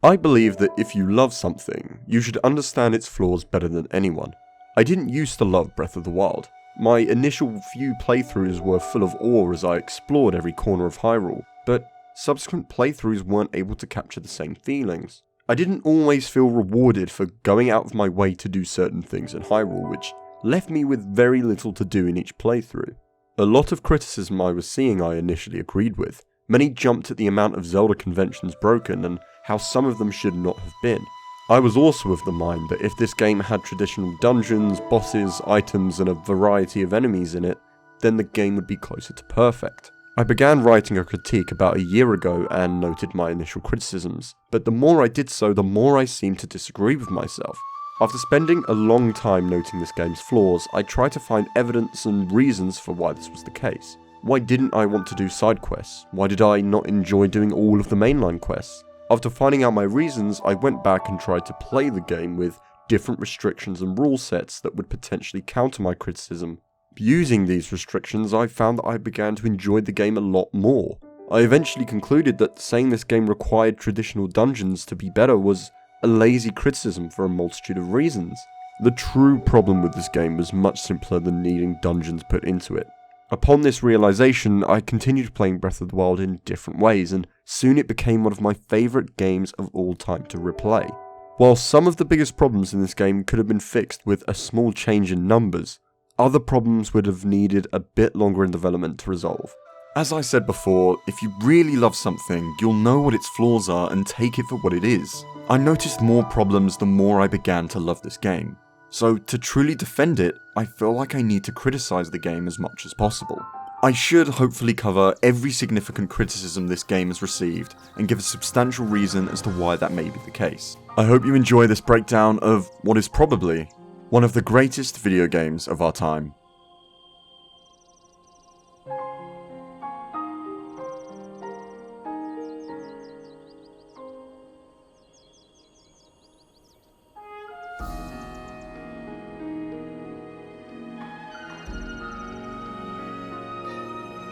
I believe that if you love something, you should understand its flaws better than anyone. I didn't used to love Breath of the Wild. My initial few playthroughs were full of awe as I explored every corner of Hyrule, but subsequent playthroughs weren't able to capture the same feelings. I didn't always feel rewarded for going out of my way to do certain things in Hyrule, which left me with very little to do in each playthrough. A lot of criticism I was seeing I initially agreed with. Many jumped at the amount of Zelda conventions broken and how some of them should not have been. I was also of the mind that if this game had traditional dungeons, bosses, items, and a variety of enemies in it, then the game would be closer to perfect. I began writing a critique about a year ago and noted my initial criticisms, but the more I did so, the more I seemed to disagree with myself. After spending a long time noting this game's flaws, I tried to find evidence and reasons for why this was the case. Why didn't I want to do side quests? Why did I not enjoy doing all of the mainline quests? After finding out my reasons, I went back and tried to play the game with different restrictions and rule sets that would potentially counter my criticism. Using these restrictions, I found that I began to enjoy the game a lot more. I eventually concluded that saying this game required traditional dungeons to be better was a lazy criticism for a multitude of reasons. The true problem with this game was much simpler than needing dungeons put into it. Upon this realization, I continued playing Breath of the Wild in different ways, and soon it became one of my favourite games of all time to replay. While some of the biggest problems in this game could have been fixed with a small change in numbers, other problems would have needed a bit longer in development to resolve. As I said before, if you really love something, you'll know what its flaws are and take it for what it is. I noticed more problems the more I began to love this game. So to truly defend it, I feel like I need to criticize the game as much as possible. I should hopefully cover every significant criticism this game has received and give a substantial reason as to why that may be the case. I hope you enjoy this breakdown of what is probably one of the greatest video games of our time.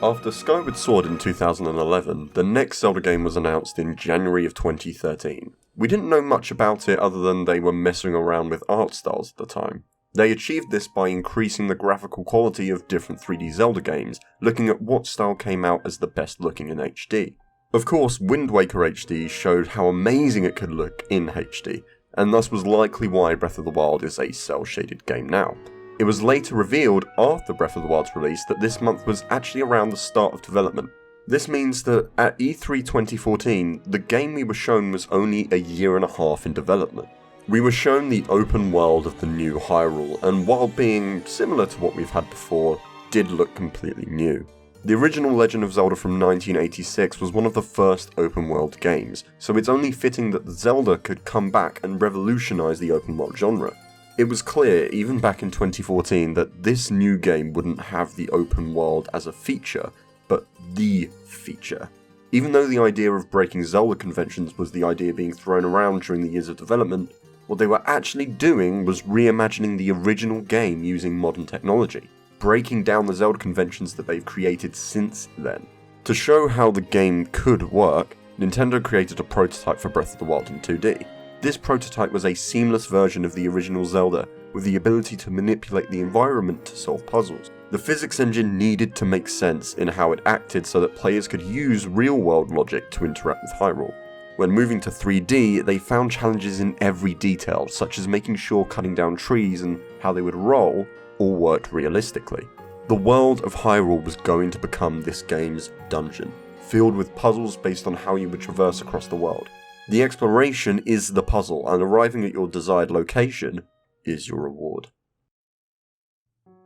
After Skyward Sword in 2011, the next Zelda game was announced in January of 2013. We didn't know much about it other than they were messing around with art styles at the time. They achieved this by increasing the graphical quality of different 3D Zelda games, looking at what style came out as the best looking in HD. Of course, Wind Waker HD showed how amazing it could look in HD, and thus was likely why Breath of the Wild is a cel-shaded game now. It was later revealed after Breath of the Wild's release that this month was actually around the start of development. This means that at E3 2014, the game we were shown was only a year and a half in development. We were shown the open world of the new Hyrule, and while being similar to what we've had before, did look completely new. The original Legend of Zelda from 1986 was one of the first open world games, so it's only fitting that Zelda could come back and revolutionise the open world genre. It was clear, even back in 2014, that this new game wouldn't have the open world as a feature, but the feature. Even though the idea of breaking Zelda conventions was the idea being thrown around during the years of development, what they were actually doing was reimagining the original game using modern technology, breaking down the Zelda conventions that they've created since then. To show how the game could work, Nintendo created a prototype for Breath of the Wild in 2D. This prototype was a seamless version of the original Zelda, with the ability to manipulate the environment to solve puzzles. The physics engine needed to make sense in how it acted so that players could use real-world logic to interact with Hyrule. When moving to 3D, they found challenges in every detail, such as making sure cutting down trees and how they would roll all worked realistically. The world of Hyrule was going to become this game's dungeon, filled with puzzles based on how you would traverse across the world. The exploration is the puzzle, and arriving at your desired location is your reward.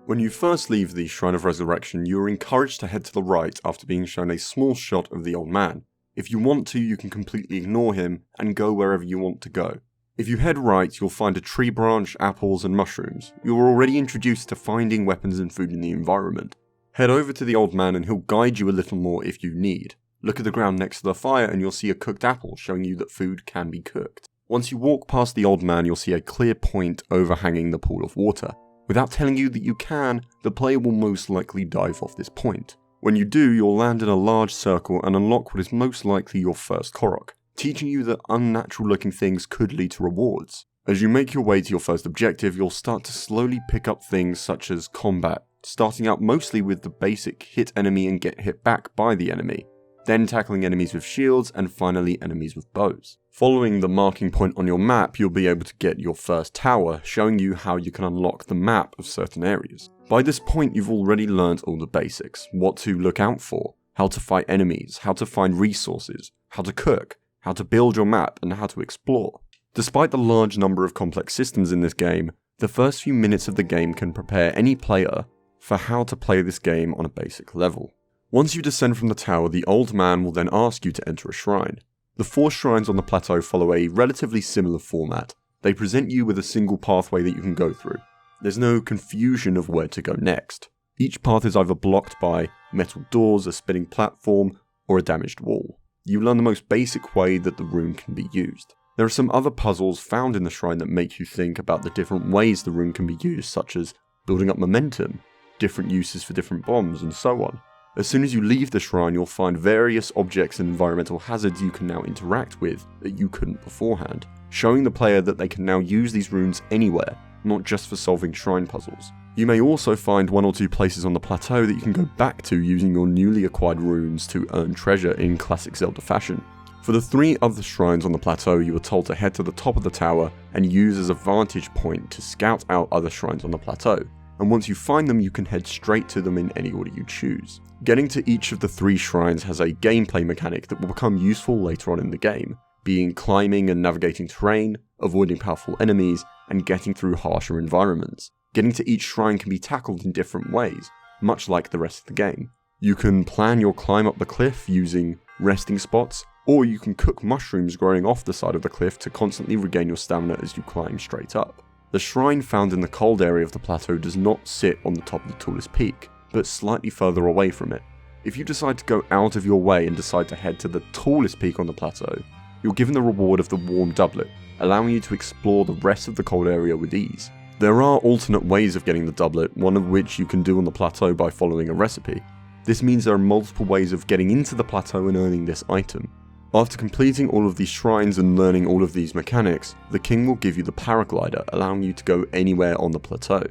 When you first leave the Shrine of Resurrection, you are encouraged to head to the right after being shown a small shot of the old man. If you want to, you can completely ignore him and go wherever you want to go. If you head right, you'll find a tree branch, apples, and mushrooms. You are already introduced to finding weapons and food in the environment. Head over to the old man and he'll guide you a little more if you need. Look at the ground next to the fire and you'll see a cooked apple showing you that food can be cooked. Once you walk past the old man, you'll see a clear point overhanging the pool of water. Without telling you that you can, the player will most likely dive off this point. When you do, you'll land in a large circle and unlock what is most likely your first Korok. teaching you that unnatural looking things could lead to rewards. As you make your way to your first objective, you'll start to slowly pick up things such as combat, starting out mostly with the basic hit enemy and get hit back by the enemy, then tackling enemies with shields, and finally enemies with bows. Following the marking point on your map, you'll be able to get your first tower, showing you how you can unlock the map of certain areas. By this point, you've already learned all the basics, what to look out for, how to fight enemies, how to find resources, how to cook, how to build your map, and how to explore. Despite the large number of complex systems in this game, the first few minutes of the game can prepare any player for how to play this game on a basic level. Once you descend from the tower, the old man will then ask you to enter a shrine. The 4 shrines on the plateau follow a relatively similar format. They present you with a single pathway that you can go through. There's no confusion of where to go next. Each path is either blocked by metal doors, a spinning platform, or a damaged wall. You learn the most basic way that the room can be used. There are some other puzzles found in the shrine that make you think about the different ways the room can be used, such as building up momentum, different uses for different bombs, and so on. As soon as you leave the shrine, you'll find various objects and environmental hazards you can now interact with that you couldn't beforehand, showing the player that they can now use these rooms anywhere, not just for solving shrine puzzles. You may also find 1 or 2 places on the plateau that you can go back to using your newly acquired runes to earn treasure in classic Zelda fashion. For the 3 other shrines on the plateau, you were told to head to the top of the tower and use as a vantage point to scout out other shrines on the plateau, and once you find them you can head straight to them in any order you choose. Getting to each of the 3 shrines has a gameplay mechanic that will become useful later on in the game, being climbing and navigating terrain, avoiding powerful enemies, and getting through harsher environments. Getting to each shrine can be tackled in different ways, much like the rest of the game. You can plan your climb up the cliff using resting spots, or you can cook mushrooms growing off the side of the cliff to constantly regain your stamina as you climb straight up. The shrine found in the cold area of the plateau does not sit on the top of the tallest peak, but slightly further away from it. If you decide to go out of your way and decide to head to the tallest peak on the plateau, you're given the reward of the warm doublet, allowing you to explore the rest of the cold area with ease. There are alternate ways of getting the doublet, one of which you can do on the plateau by following a recipe. This means there are multiple ways of getting into the plateau and earning this item. After completing all of these shrines and learning all of these mechanics, the king will give you the paraglider, allowing you to go anywhere on the plateau.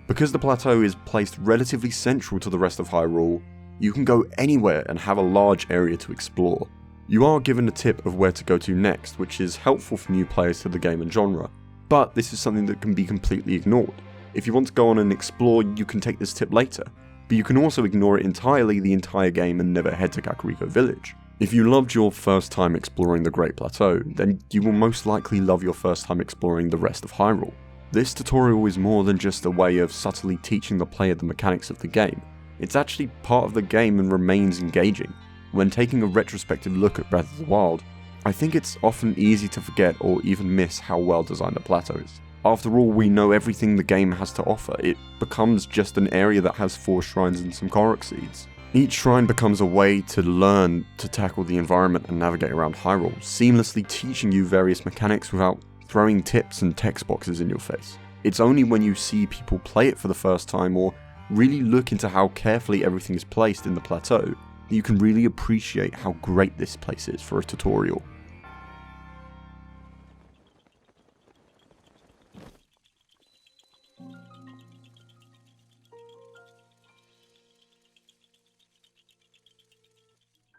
Because the plateau is placed relatively central to the rest of Hyrule, you can go anywhere and have a large area to explore. You are given a tip of where to go to next, which is helpful for new players to the game and genre, but this is something that can be completely ignored. If you want to go on and explore, you can take this tip later, but you can also ignore it entirely the entire game and never head to Kakariko Village. If you loved your first time exploring the Great Plateau, then you will most likely love your first time exploring the rest of Hyrule. This tutorial is more than just a way of subtly teaching the player the mechanics of the game. It's actually part of the game and remains engaging. When taking a retrospective look at Breath of the Wild, I think it's often easy to forget or even miss how well designed the plateau is. After all, we know everything the game has to offer. It becomes just an area that has 4 shrines and some Korok seeds. Each shrine becomes a way to learn to tackle the environment and navigate around Hyrule, seamlessly teaching you various mechanics without throwing tips and text boxes in your face. It's only when you see people play it for the first time or really look into how carefully everything is placed in the plateau that you can really appreciate how great this place is for a tutorial.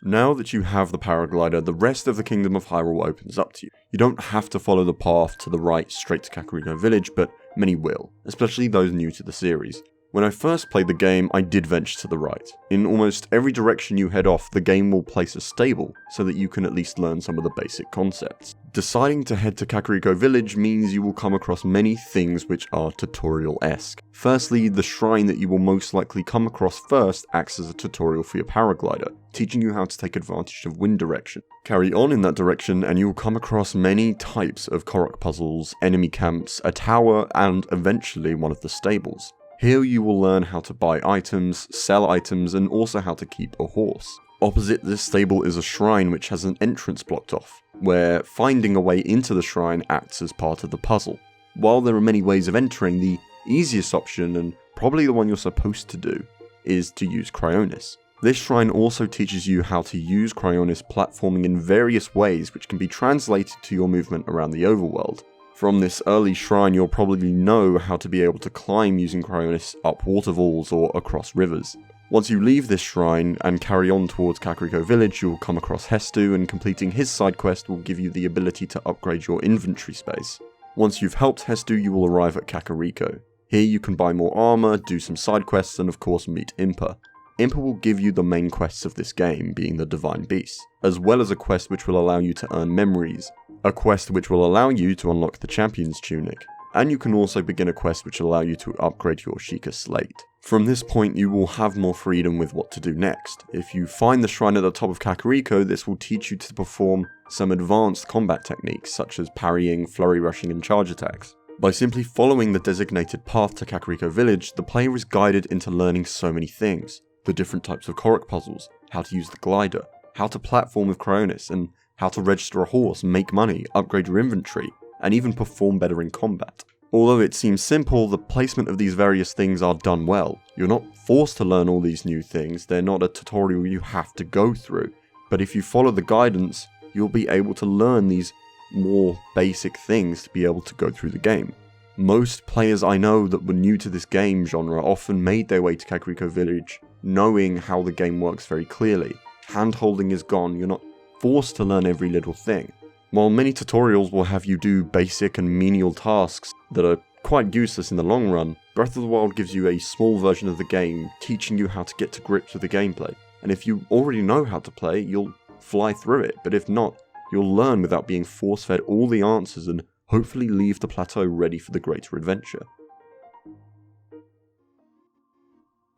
Now that you have the paraglider, the rest of the Kingdom of Hyrule opens up to you. You don't have to follow the path to the right straight to Kakariko Village, but many will, especially those new to the series. When I first played the game, I did venture to the right. In almost every direction you head off, the game will place a stable, so that you can at least learn some of the basic concepts. Deciding to head to Kakariko Village means you will come across many things which are tutorial-esque. Firstly, the shrine that you will most likely come across first acts as a tutorial for your paraglider, teaching you how to take advantage of wind direction. Carry on in that direction and you will come across many types of Korok puzzles, enemy camps, a tower, and eventually one of the stables. Here you will learn how to buy items, sell items, and also how to keep a horse. Opposite this stable is a shrine which has an entrance blocked off, where finding a way into the shrine acts as part of the puzzle. While there are many ways of entering, the easiest option, and probably the one you're supposed to do, is to use Cryonis. This shrine also teaches you how to use Cryonis platforming in various ways which can be translated to your movement around the overworld. From this early shrine you'll probably know how to be able to climb using Cryonis up waterfalls or across rivers. Once you leave this shrine and carry on towards Kakariko Village, you'll come across Hestu, and completing his side quest will give you the ability to upgrade your inventory space. Once you've helped Hestu, you will arrive at Kakariko. Here you can buy more armor, do some side quests, and of course meet Impa. Impa will give you the main quests of this game, being the Divine Beast, as well as a quest which will allow you to earn memories, a quest which will allow you to unlock the Champion's Tunic, and you can also begin a quest which will allow you to upgrade your Sheikah Slate. From this point you will have more freedom with what to do next. If you find the shrine at the top of Kakariko, this will teach you to perform some advanced combat techniques such as parrying, flurry rushing and charge attacks. By simply following the designated path to Kakariko Village, the player is guided into learning so many things. The different types of Korok puzzles, how to use the glider, how to platform with Cryonis, and how to register a horse, make money, upgrade your inventory, and even perform better in combat. Although it seems simple, the placement of these various things are done well. You're not forced to learn all these new things, they're not a tutorial you have to go through, but if you follow the guidance, you'll be able to learn these more basic things to be able to go through the game. Most players I know that were new to this game genre often made their way to Kakariko Village knowing how the game works very clearly. Hand-holding is gone, you're not forced to learn every little thing. While many tutorials will have you do basic and menial tasks that are quite useless in the long run, Breath of the Wild gives you a small version of the game teaching you how to get to grips with the gameplay. And if you already know how to play, you'll fly through it, but if not, you'll learn without being force-fed all the answers and hopefully leave the plateau ready for the greater adventure.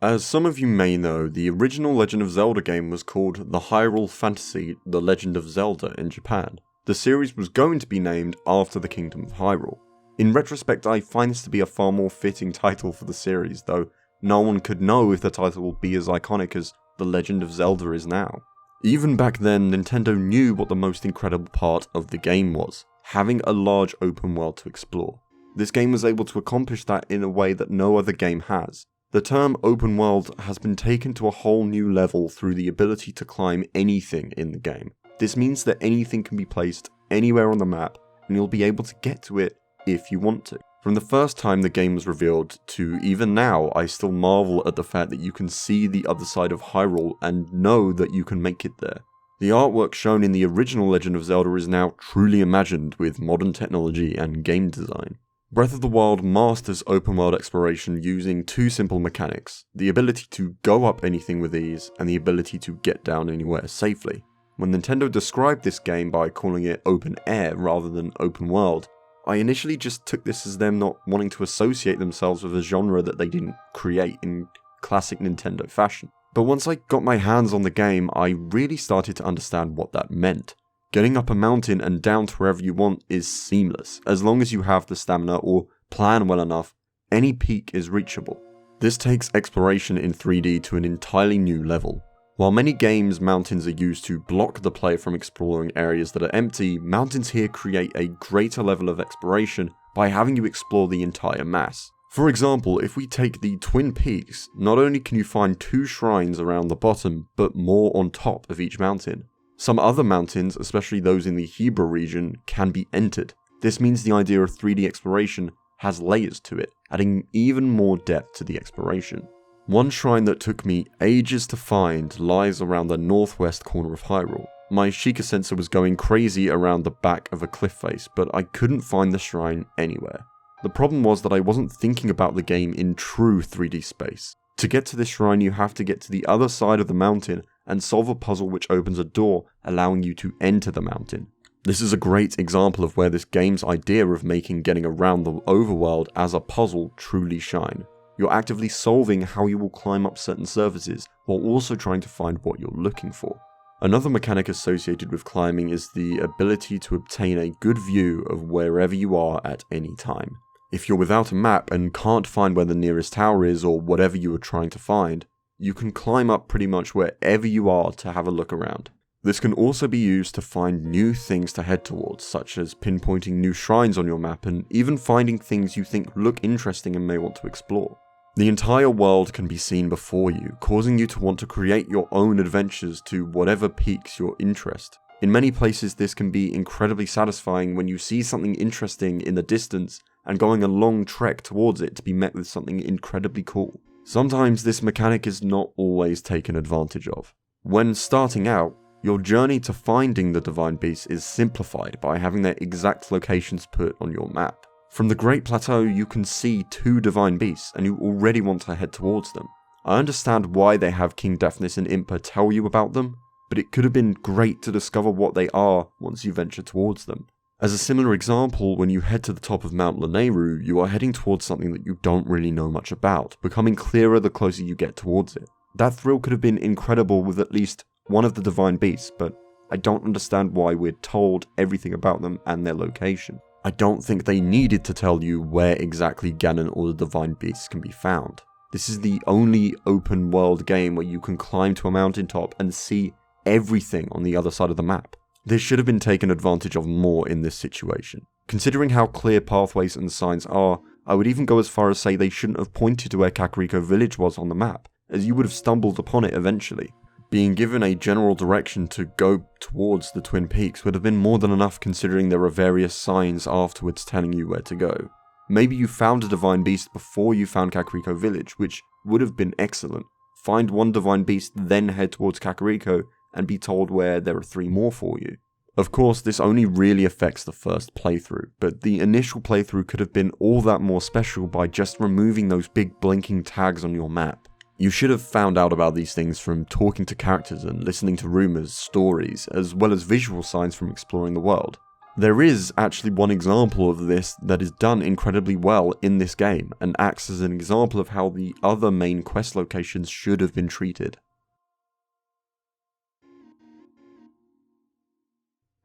As some of you may know, the original Legend of Zelda game was called The Hyrule Fantasy: The Legend of Zelda in Japan. The series was going to be named after the Kingdom of Hyrule. In retrospect, I find this to be a far more fitting title for the series, though no one could know if the title will be as iconic as The Legend of Zelda is now. Even back then, Nintendo knew what the most incredible part of the game was, having a large open world to explore. This game was able to accomplish that in a way that no other game has. The term open world has been taken to a whole new level through the ability to climb anything in the game. This means that anything can be placed anywhere on the map, and you'll be able to get to it if you want to. From the first time the game was revealed to even now, I still marvel at the fact that you can see the other side of Hyrule and know that you can make it there. The artwork shown in the original Legend of Zelda is now truly imagined with modern technology and game design. Breath of the Wild masters open world exploration using two simple mechanics, the ability to go up anything with ease and the ability to get down anywhere safely. When Nintendo described this game by calling it open air rather than open world, I initially just took this as them not wanting to associate themselves with a genre that they didn't create in classic Nintendo fashion. But once I got my hands on the game, I really started to understand what that meant. Getting up a mountain and down to wherever you want is seamless. As long as you have the stamina or plan well enough, any peak is reachable. This takes exploration in 3D to an entirely new level. While many games mountains are used to block the player from exploring areas that are empty, mountains here create a greater level of exploration by having you explore the entire mass. For example, if we take the Twin Peaks, not only can you find 2 shrines around the bottom, but more on top of each mountain. Some other mountains, especially those in the Hebra region, can be entered. This means the idea of 3D exploration has layers to it, adding even more depth to the exploration. One shrine that took me ages to find lies around the northwest corner of Hyrule. My Sheikah sensor was going crazy around the back of a cliff face, but I couldn't find the shrine anywhere. The problem was that I wasn't thinking about the game in true 3D space. To get to this shrine, you have to get to the other side of the mountain and solve a puzzle which opens a door, allowing you to enter the mountain. This is a great example of where this game's idea of making getting around the overworld as a puzzle truly shine. You're actively solving how you will climb up certain surfaces, while also trying to find what you're looking for. Another mechanic associated with climbing is the ability to obtain a good view of wherever you are at any time. If you're without a map and can't find where the nearest tower is or whatever you are trying to find, you can climb up pretty much wherever you are to have a look around. This can also be used to find new things to head towards, such as pinpointing new shrines on your map and even finding things you think look interesting and may want to explore. The entire world can be seen before you, causing you to want to create your own adventures to whatever piques your interest. In many places this can be incredibly satisfying when you see something interesting in the distance and going a long trek towards it to be met with something incredibly cool. Sometimes this mechanic is not always taken advantage of. When starting out, your journey to finding the Divine Beast is simplified by having their exact locations put on your map. From the Great Plateau you can see 2 Divine Beasts and you already want to head towards them. I understand why they have King Deafness and Impa tell you about them, but it could have been great to discover what they are once you venture towards them. As a similar example, when you head to the top of Mount Lanayru, you are heading towards something that you don't really know much about, becoming clearer the closer you get towards it. That thrill could have been incredible with at least one of the Divine Beasts, but I don't understand why we're told everything about them and their location. I don't think they needed to tell you where exactly Ganon or the Divine Beasts can be found. This is the only open world game where you can climb to a mountaintop and see everything on the other side of the map. This should have been taken advantage of more in this situation. Considering how clear pathways and signs are, I would even go as far as say they shouldn't have pointed to where Kakariko Village was on the map, as you would have stumbled upon it eventually. Being given a general direction to go towards the Twin Peaks would have been more than enough considering there are various signs afterwards telling you where to go. Maybe you found a Divine Beast before you found Kakariko Village, which would have been excellent. Find one Divine Beast, then head towards Kakariko, and be told where there are 3 more for you. Of course, this only really affects the first playthrough, but the initial playthrough could have been all that more special by just removing those big blinking tags on your map. You should have found out about these things from talking to characters and listening to rumours, stories, as well as visual signs from exploring the world. There is actually one example of this that is done incredibly well in this game, and acts as an example of how the other main quest locations should have been treated.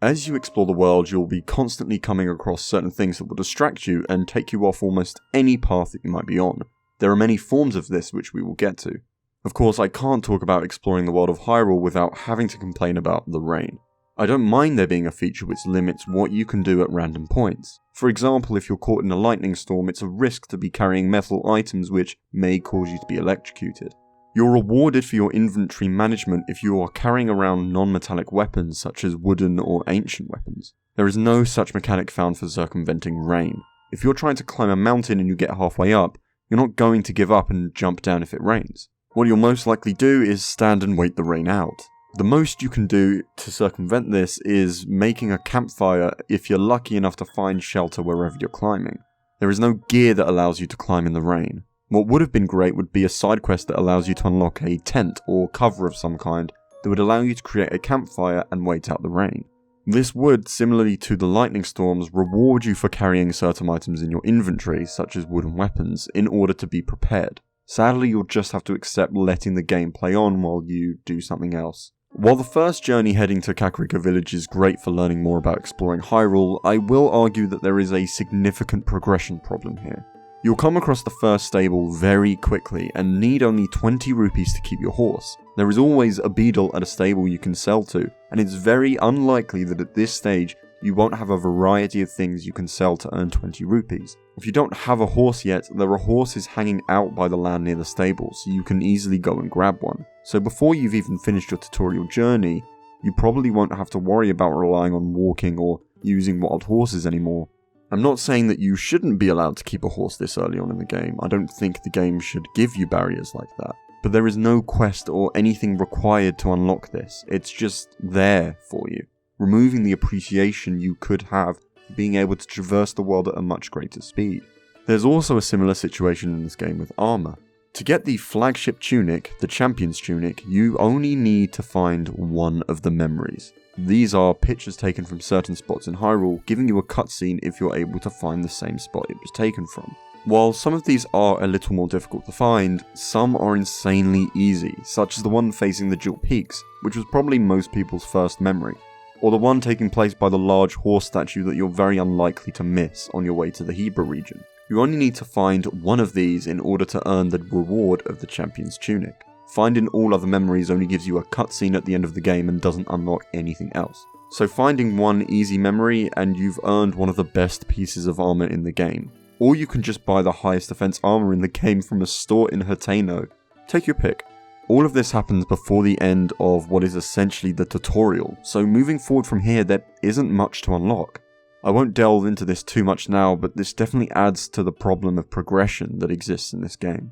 As you explore the world, you'll be constantly coming across certain things that will distract you and take you off almost any path that you might be on. There are many forms of this which we will get to. Of course, I can't talk about exploring the world of Hyrule without having to complain about the rain. I don't mind there being a feature which limits what you can do at random points. For example, if you're caught in a lightning storm, it's a risk to be carrying metal items which may cause you to be electrocuted. You're rewarded for your inventory management if you are carrying around non-metallic weapons such as wooden or ancient weapons. There is no such mechanic found for circumventing rain. If you're trying to climb a mountain and you get halfway up, you're not going to give up and jump down if it rains. What you'll most likely do is stand and wait the rain out. The most you can do to circumvent this is making a campfire if you're lucky enough to find shelter wherever you're climbing. There is no gear that allows you to climb in the rain. What would have been great would be a side quest that allows you to unlock a tent or cover of some kind that would allow you to create a campfire and wait out the rain. This would, similarly to the lightning storms, reward you for carrying certain items in your inventory, such as wooden weapons, in order to be prepared. Sadly, you'll just have to accept letting the game play on while you do something else. While the first journey heading to Kakariko Village is great for learning more about exploring Hyrule, I will argue that there is a significant progression problem here. You'll come across the first stable very quickly and need only 20 rupees to keep your horse. There is always a beadle at a stable you can sell to, and it's very unlikely that at this stage you won't have a variety of things you can sell to earn 20 rupees. If you don't have a horse yet, there are horses hanging out by the land near the stable, so you can easily go and grab one. So before you've even finished your tutorial journey, you probably won't have to worry about relying on walking or using wild horses anymore. I'm not saying that you shouldn't be allowed to keep a horse this early on in the game. I don't think the game should give you barriers like that. But there is no quest or anything required to unlock this. It's just there for you, removing the appreciation you could have for being able to traverse the world at a much greater speed. There's also a similar situation in this game with armor. To get the flagship tunic, the champion's tunic, you only need to find one of the memories. These are pictures taken from certain spots in Hyrule, giving you a cutscene if you're able to find the same spot it was taken from. While some of these are a little more difficult to find, some are insanely easy, such as the one facing the Jewel Peaks, which was probably most people's first memory, or the one taking place by the large horse statue that you're very unlikely to miss on your way to the Hebra region. You only need to find one of these in order to earn the reward of the champion's tunic. Finding all other memories only gives you a cutscene at the end of the game and doesn't unlock anything else. So finding one easy memory and you've earned one of the best pieces of armor in the game. or you can just buy the highest defense armor in the game from a store in Hateno. Take your pick. All of this happens before the end of what is essentially the tutorial, so moving forward from here there isn't much to unlock. I won't delve into this too much now, but this definitely adds to the problem of progression that exists in this game.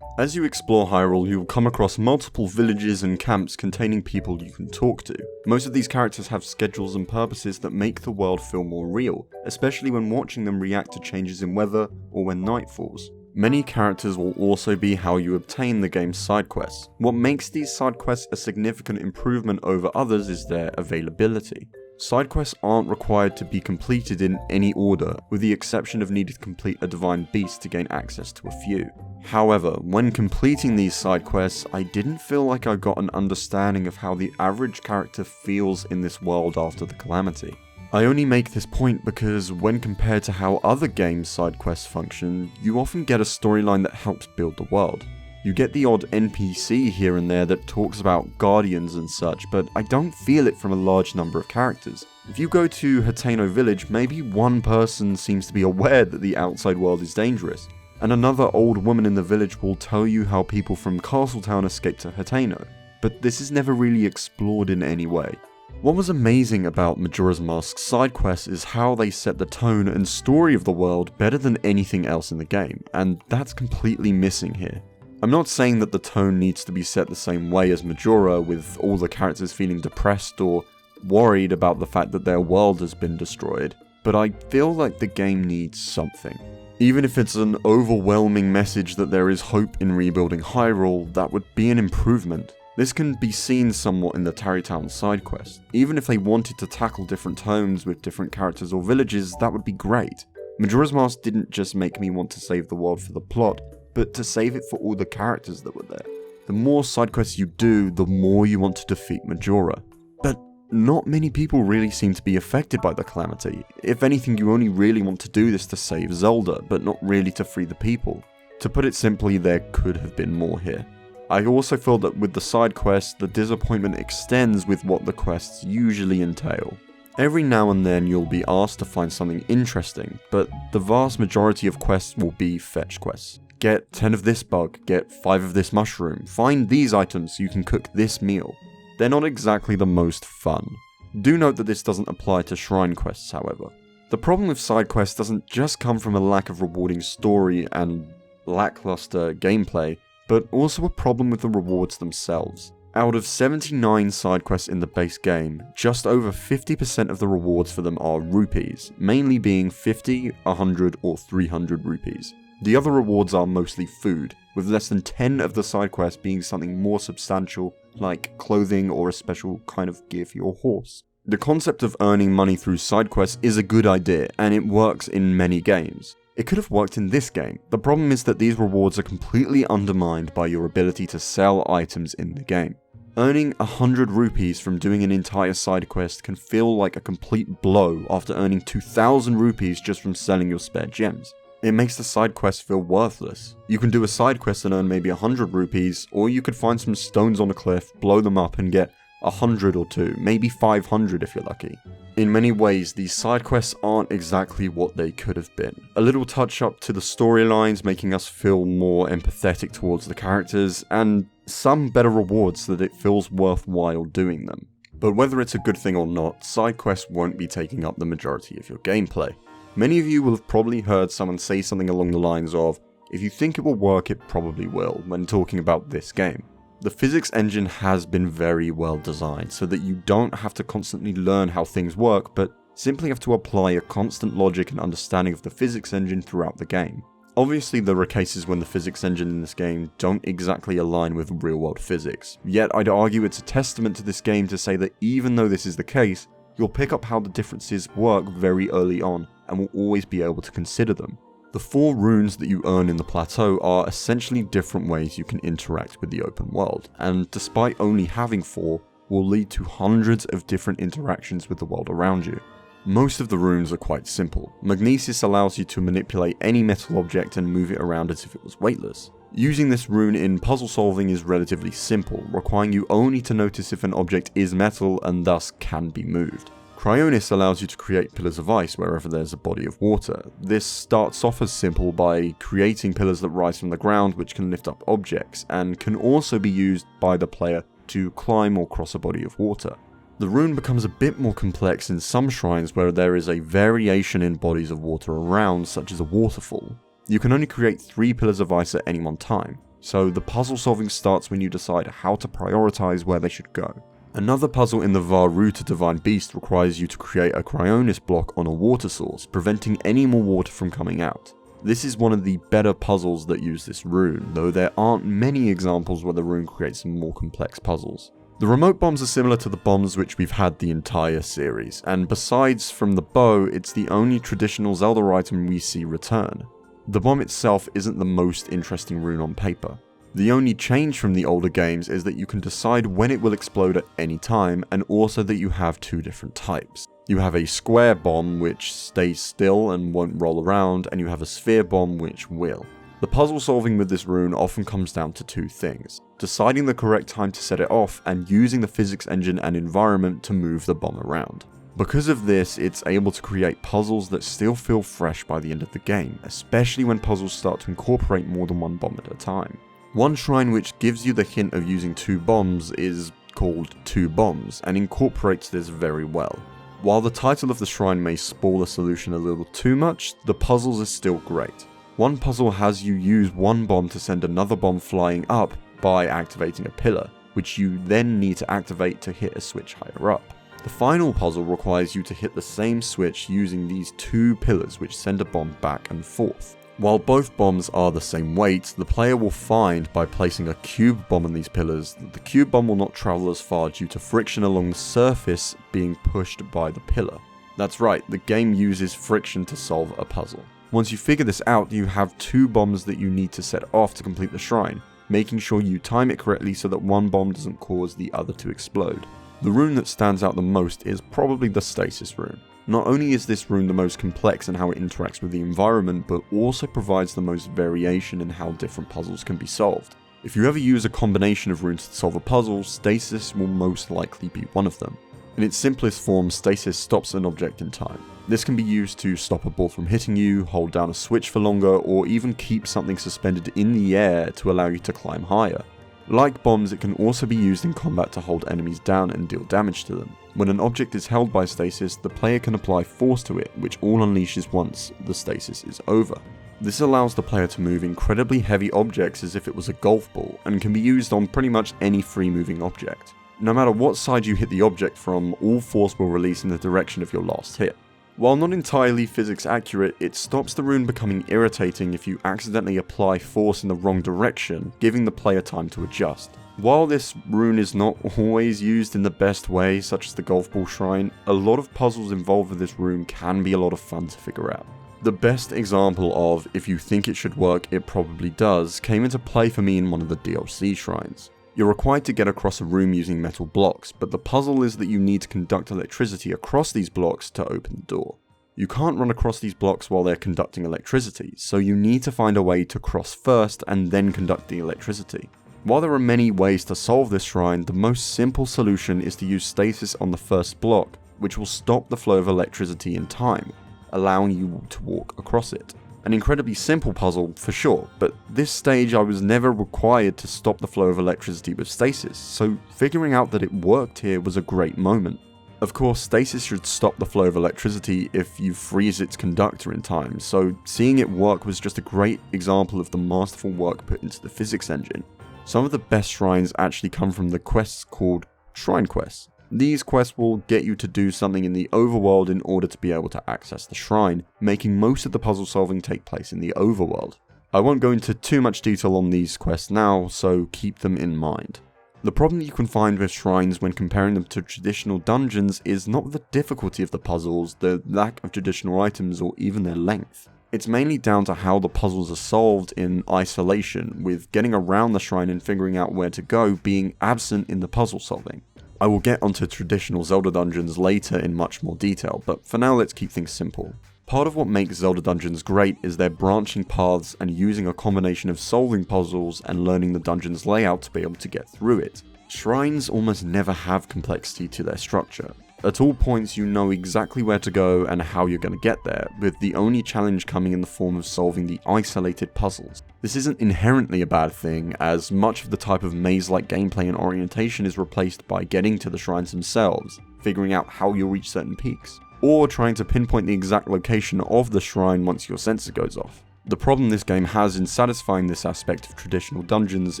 As you explore Hyrule, you'll come across multiple villages and camps containing people you can talk to. Most of these characters have schedules and purposes that make the world feel more real, especially when watching them react to changes in weather or when night falls. Many characters will also be how you obtain the game's side quests. What makes these side quests a significant improvement over others is their availability. Side quests aren't required to be completed in any order, with the exception of needing to complete a divine beast to gain access to a few. However, when completing these side quests, I didn't feel like I got an understanding of how the average character feels in this world after the calamity. I only make this point because when compared to how other games' side quests function, you often get a storyline that helps build the world. You get the odd NPC here and there that talks about guardians and such, but I don't feel it from a large number of characters. If you go to Hateno village, maybe one person seems to be aware that the outside world is dangerous, and another old woman in the village will tell you how people from Castletown escaped to Hateno, but this is never really explored in any way. What was amazing about Majora's Mask's side quests is how they set the tone and story of the world better than anything else in the game, and that's completely missing here. I'm not saying that the tone needs to be set the same way as Majora, with all the characters feeling depressed or worried about the fact that their world has been destroyed, but I feel like the game needs something. Even if it's an overwhelming message that there is hope in rebuilding Hyrule, that would be an improvement. This can be seen somewhat in the Tarrytown side quest. Even if they wanted to tackle different tones with different characters or villages, that would be great. Majora's Mask didn't just make me want to save the world for the plot, but to save it for all the characters that were there. The more side quests you do, the more you want to defeat Majora. But not many people really seem to be affected by the calamity. If anything, you only really want to do this to save Zelda, but not really to free the people. To put it simply, there could have been more here. I also feel that with the side quests, the disappointment extends with what the quests usually entail. Every now and then you'll be asked to find something interesting, but the vast majority of quests will be fetch quests. Get 10 of this bug, get 5 of this mushroom, find these items so you can cook this meal. They're not exactly the most fun. Do note that this doesn't apply to shrine quests, however. The problem with side quests doesn't just come from a lack of rewarding story and lackluster gameplay, but also a problem with the rewards themselves. Out of 79 side quests in the base game, just over 50% of the rewards for them are rupees, mainly being 50, 100 or 300 rupees. The other rewards are mostly food, with less than 10 of the side quests being something more substantial, like clothing or a special kind of gear for your horse. The concept of earning money through side quests is a good idea, and it works in many games. It could have worked in this game. The problem is that these rewards are completely undermined by your ability to sell items in the game. Earning 100 rupees from doing an entire side quest can feel like a complete blow after earning 2,000 rupees just from selling your spare gems. It makes the side quest feel worthless. You can do a side quest and earn maybe 100 rupees, or you could find some stones on a cliff, blow them up and get 100 or 2, maybe 500 if you're lucky. In many ways, these side quests aren't exactly what they could have been. A little touch up to the storylines, making us feel more empathetic towards the characters, and some better rewards so that it feels worthwhile doing them. But whether it's a good thing or not, side quests won't be taking up the majority of your gameplay. Many of you will have probably heard someone say something along the lines of, "If you think it will work, it probably will," when talking about this game. The physics engine has been very well designed so that you don't have to constantly learn how things work, but simply have to apply a constant logic and understanding of the physics engine throughout the game. Obviously, there are cases when the physics engine in this game don't exactly align with real-world physics, yet I'd argue it's a testament to this game to say that even though this is the case, you'll pick up how the differences work very early on and will always be able to consider them. The 4 runes that you earn in the plateau are essentially different ways you can interact with the open world, and despite only having 4, will lead to hundreds of different interactions with the world around you. Most of the runes are quite simple. Magnesis allows you to manipulate any metal object and move it around as if it was weightless. Using this rune in puzzle solving is relatively simple, requiring you only to notice if an object is metal and thus can be moved. Cryonis allows you to create pillars of ice wherever there's a body of water. This starts off as simple by creating pillars that rise from the ground which can lift up objects, and can also be used by the player to climb or cross a body of water. The rune becomes a bit more complex in some shrines where there is a variation in bodies of water around, such as a waterfall. You can only create 3 pillars of ice at any one time, so the puzzle solving starts when you decide how to prioritize where they should go. Another puzzle in the Varuta Divine Beast requires you to create a Cryonis block on a water source, preventing any more water from coming out. This is one of the better puzzles that use this rune, though there aren't many examples where the rune creates some more complex puzzles. The remote bombs are similar to the bombs which we've had the entire series, and besides from the bow, it's the only traditional Zelda item we see return. The bomb itself isn't the most interesting rune on paper. The only change from the older games is that you can decide when it will explode at any time, and also that you have 2 different types. You have a square bomb which stays still and won't roll around, and you have a sphere bomb which will. The puzzle solving with this rune often comes down to 2 things: deciding the correct time to set it off, and using the physics engine and environment to move the bomb around. Because of this, it's able to create puzzles that still feel fresh by the end of the game, especially when puzzles start to incorporate more than one bomb at a time. One shrine which gives you the hint of using 2 bombs is called 2 Bombs, and incorporates this very well. While the title of the shrine may spoil the solution a little too much, the puzzles are still great. One puzzle has you use one bomb to send another bomb flying up by activating a pillar, which you then need to activate to hit a switch higher up. The final puzzle requires you to hit the same switch using these 2 pillars which send a bomb back and forth. While both bombs are the same weight, the player will find by placing a cube bomb on these pillars that the cube bomb will not travel as far due to friction along the surface being pushed by the pillar. That's right, the game uses friction to solve a puzzle. Once you figure this out, you have 2 bombs that you need to set off to complete the shrine, making sure you time it correctly so that one bomb doesn't cause the other to explode. The rune that stands out the most is probably the Stasis rune. Not only is this rune the most complex in how it interacts with the environment, but also provides the most variation in how different puzzles can be solved. If you ever use a combination of runes to solve a puzzle, Stasis will most likely be one of them. In its simplest form, Stasis stops an object in time. This can be used to stop a ball from hitting you, hold down a switch for longer, or even keep something suspended in the air to allow you to climb higher. Like bombs, it can also be used in combat to hold enemies down and deal damage to them. When an object is held by stasis, the player can apply force to it, which all unleashes once the stasis is over. This allows the player to move incredibly heavy objects as if it was a golf ball, and can be used on pretty much any free moving object. No matter what side you hit the object from, all force will release in the direction of your last hit. While not entirely physics accurate, it stops the rune becoming irritating if you accidentally apply force in the wrong direction, giving the player time to adjust. While this rune is not always used in the best way, such as the golf ball shrine, a lot of puzzles involved with this rune can be a lot of fun to figure out. The best example of, if you think it should work, it probably does, came into play for me in one of the DLC shrines. You're required to get across a room using metal blocks, but the puzzle is that you need to conduct electricity across these blocks to open the door. You can't run across these blocks while they're conducting electricity, so you need to find a way to cross first and then conduct the electricity. While there are many ways to solve this shrine, the most simple solution is to use stasis on the first block, which will stop the flow of electricity in time, allowing you to walk across it. An incredibly simple puzzle for sure, but this stage I was never required to stop the flow of electricity with stasis, so figuring out that it worked here was a great moment. Of course, stasis should stop the flow of electricity if you freeze its conductor in time, so seeing it work was just a great example of the masterful work put into the physics engine. Some of the best shrines actually come from the quests called Shrine Quests. These quests will get you to do something in the overworld in order to be able to access the shrine, making most of the puzzle solving take place in the overworld. I won't go into too much detail on these quests now, so keep them in mind. The problem you can find with shrines when comparing them to traditional dungeons is not the difficulty of the puzzles, the lack of traditional items, or even their length. It's mainly down to how the puzzles are solved in isolation, with getting around the shrine and figuring out where to go being absent in the puzzle solving. I will get onto traditional Zelda dungeons later in much more detail, but for now let's keep things simple. Part of what makes Zelda dungeons great is their branching paths and using a combination of solving puzzles and learning the dungeon's layout to be able to get through it. Shrines almost never have complexity to their structure. At all points you know exactly where to go and how you're going to get there, with the only challenge coming in the form of solving the isolated puzzles. This isn't inherently a bad thing, as much of the type of maze-like gameplay and orientation is replaced by getting to the shrines themselves, figuring out how you'll reach certain peaks, or trying to pinpoint the exact location of the shrine once your sensor goes off. The problem this game has in satisfying this aspect of traditional dungeons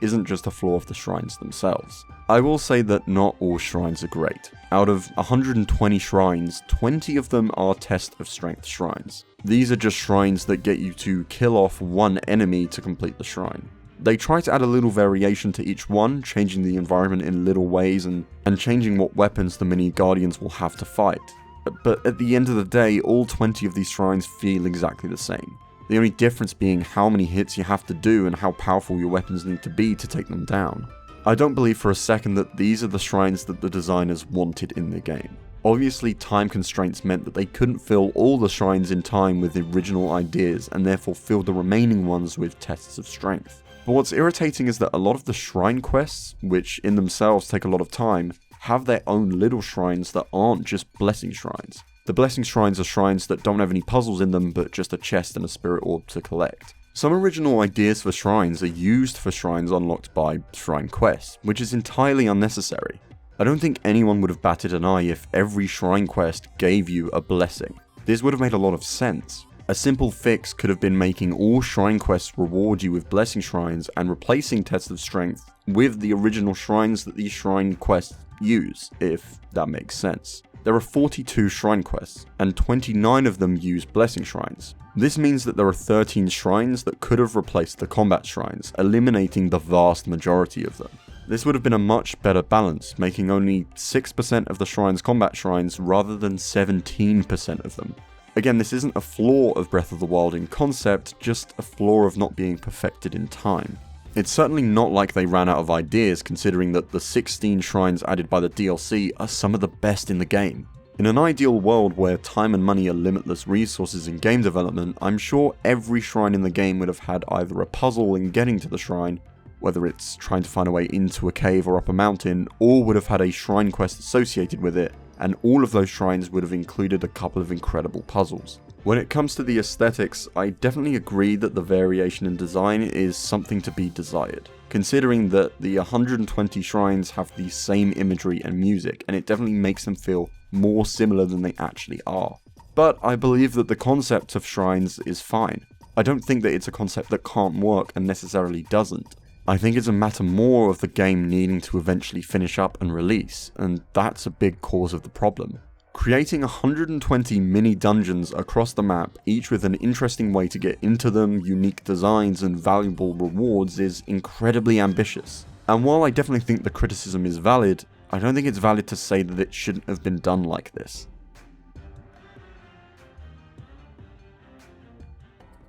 isn't just a flaw of the shrines themselves. I will say that not all shrines are great. Out of 120 shrines, 20 of them are test of strength shrines. These are just shrines that get you to kill off one enemy to complete the shrine. They try to add a little variation to each one, changing the environment in little ways and changing what weapons the mini guardians will have to fight. But at the end of the day, all 20 of these shrines feel exactly the same. The only difference being how many hits you have to do and how powerful your weapons need to be to take them down. I don't believe for a second that these are the shrines that the designers wanted in the game. Obviously, time constraints meant that they couldn't fill all the shrines in time with original ideas and therefore filled the remaining ones with tests of strength. But what's irritating is that a lot of the shrine quests, which in themselves take a lot of time, have their own little shrines that aren't just blessing shrines. The blessing shrines are shrines that don't have any puzzles in them but just a chest and a spirit orb to collect. Some original ideas for shrines are used for shrines unlocked by shrine quests, which is entirely unnecessary. I don't think anyone would have batted an eye if every shrine quest gave you a blessing. This would have made a lot of sense. A simple fix could have been making all shrine quests reward you with blessing shrines and replacing tests of strength with the original shrines that these shrine quests use, if that makes sense. There are 42 shrine quests, and 29 of them use blessing shrines. This means that there are 13 shrines that could have replaced the combat shrines, eliminating the vast majority of them. This would have been a much better balance, making only 6% of the shrines combat shrines rather than 17% of them. Again, this isn't a flaw of Breath of the Wild in concept, just a flaw of not being perfected in time. It's certainly not like they ran out of ideas, considering that the 16 shrines added by the DLC are some of the best in the game. In an ideal world where time and money are limitless resources in game development, I'm sure every shrine in the game would have had either a puzzle in getting to the shrine, whether it's trying to find a way into a cave or up a mountain, or would have had a shrine quest associated with it, and all of those shrines would have included a couple of incredible puzzles. When it comes to the aesthetics, I definitely agree that the variation in design is something to be desired, considering that the 120 shrines have the same imagery and music, and it definitely makes them feel more similar than they actually are. But I believe that the concept of shrines is fine. I don't think that it's a concept that can't work and necessarily doesn't. I think it's a matter more of the game needing to eventually finish up and release, and that's a big cause of the problem. Creating 120 mini dungeons across the map, each with an interesting way to get into them, unique designs and valuable rewards is incredibly ambitious. And while I definitely think the criticism is valid, I don't think it's valid to say that it shouldn't have been done like this.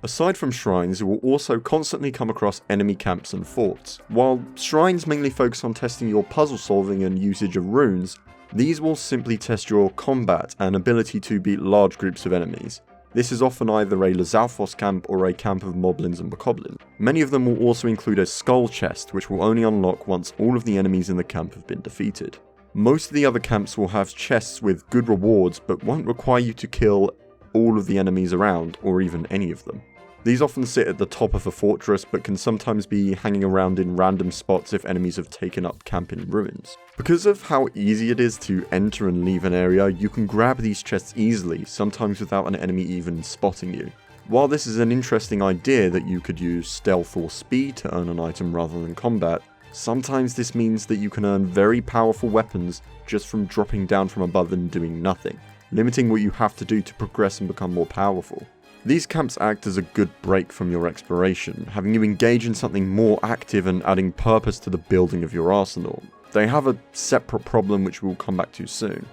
Aside from shrines, you will also constantly come across enemy camps and forts. While shrines mainly focus on testing your puzzle solving and usage of runes, these will simply test your combat and ability to beat large groups of enemies. This is often either a Lizalfos camp or a camp of moblins and bokoblins. Many of them will also include a skull chest, which will only unlock once all of the enemies in the camp have been defeated. Most of the other camps will have chests with good rewards, but won't require you to kill all of the enemies around, or even any of them. These often sit at the top of a fortress, but can sometimes be hanging around in random spots if enemies have taken up camp in ruins. Because of how easy it is to enter and leave an area, you can grab these chests easily, sometimes without an enemy even spotting you. While this is an interesting idea that you could use stealth or speed to earn an item rather than combat, sometimes this means that you can earn very powerful weapons just from dropping down from above and doing nothing, limiting what you have to do to progress and become more powerful. These camps act as a good break from your exploration, having you engage in something more active and adding purpose to the building of your arsenal. They have a separate problem which we'll come back to soon.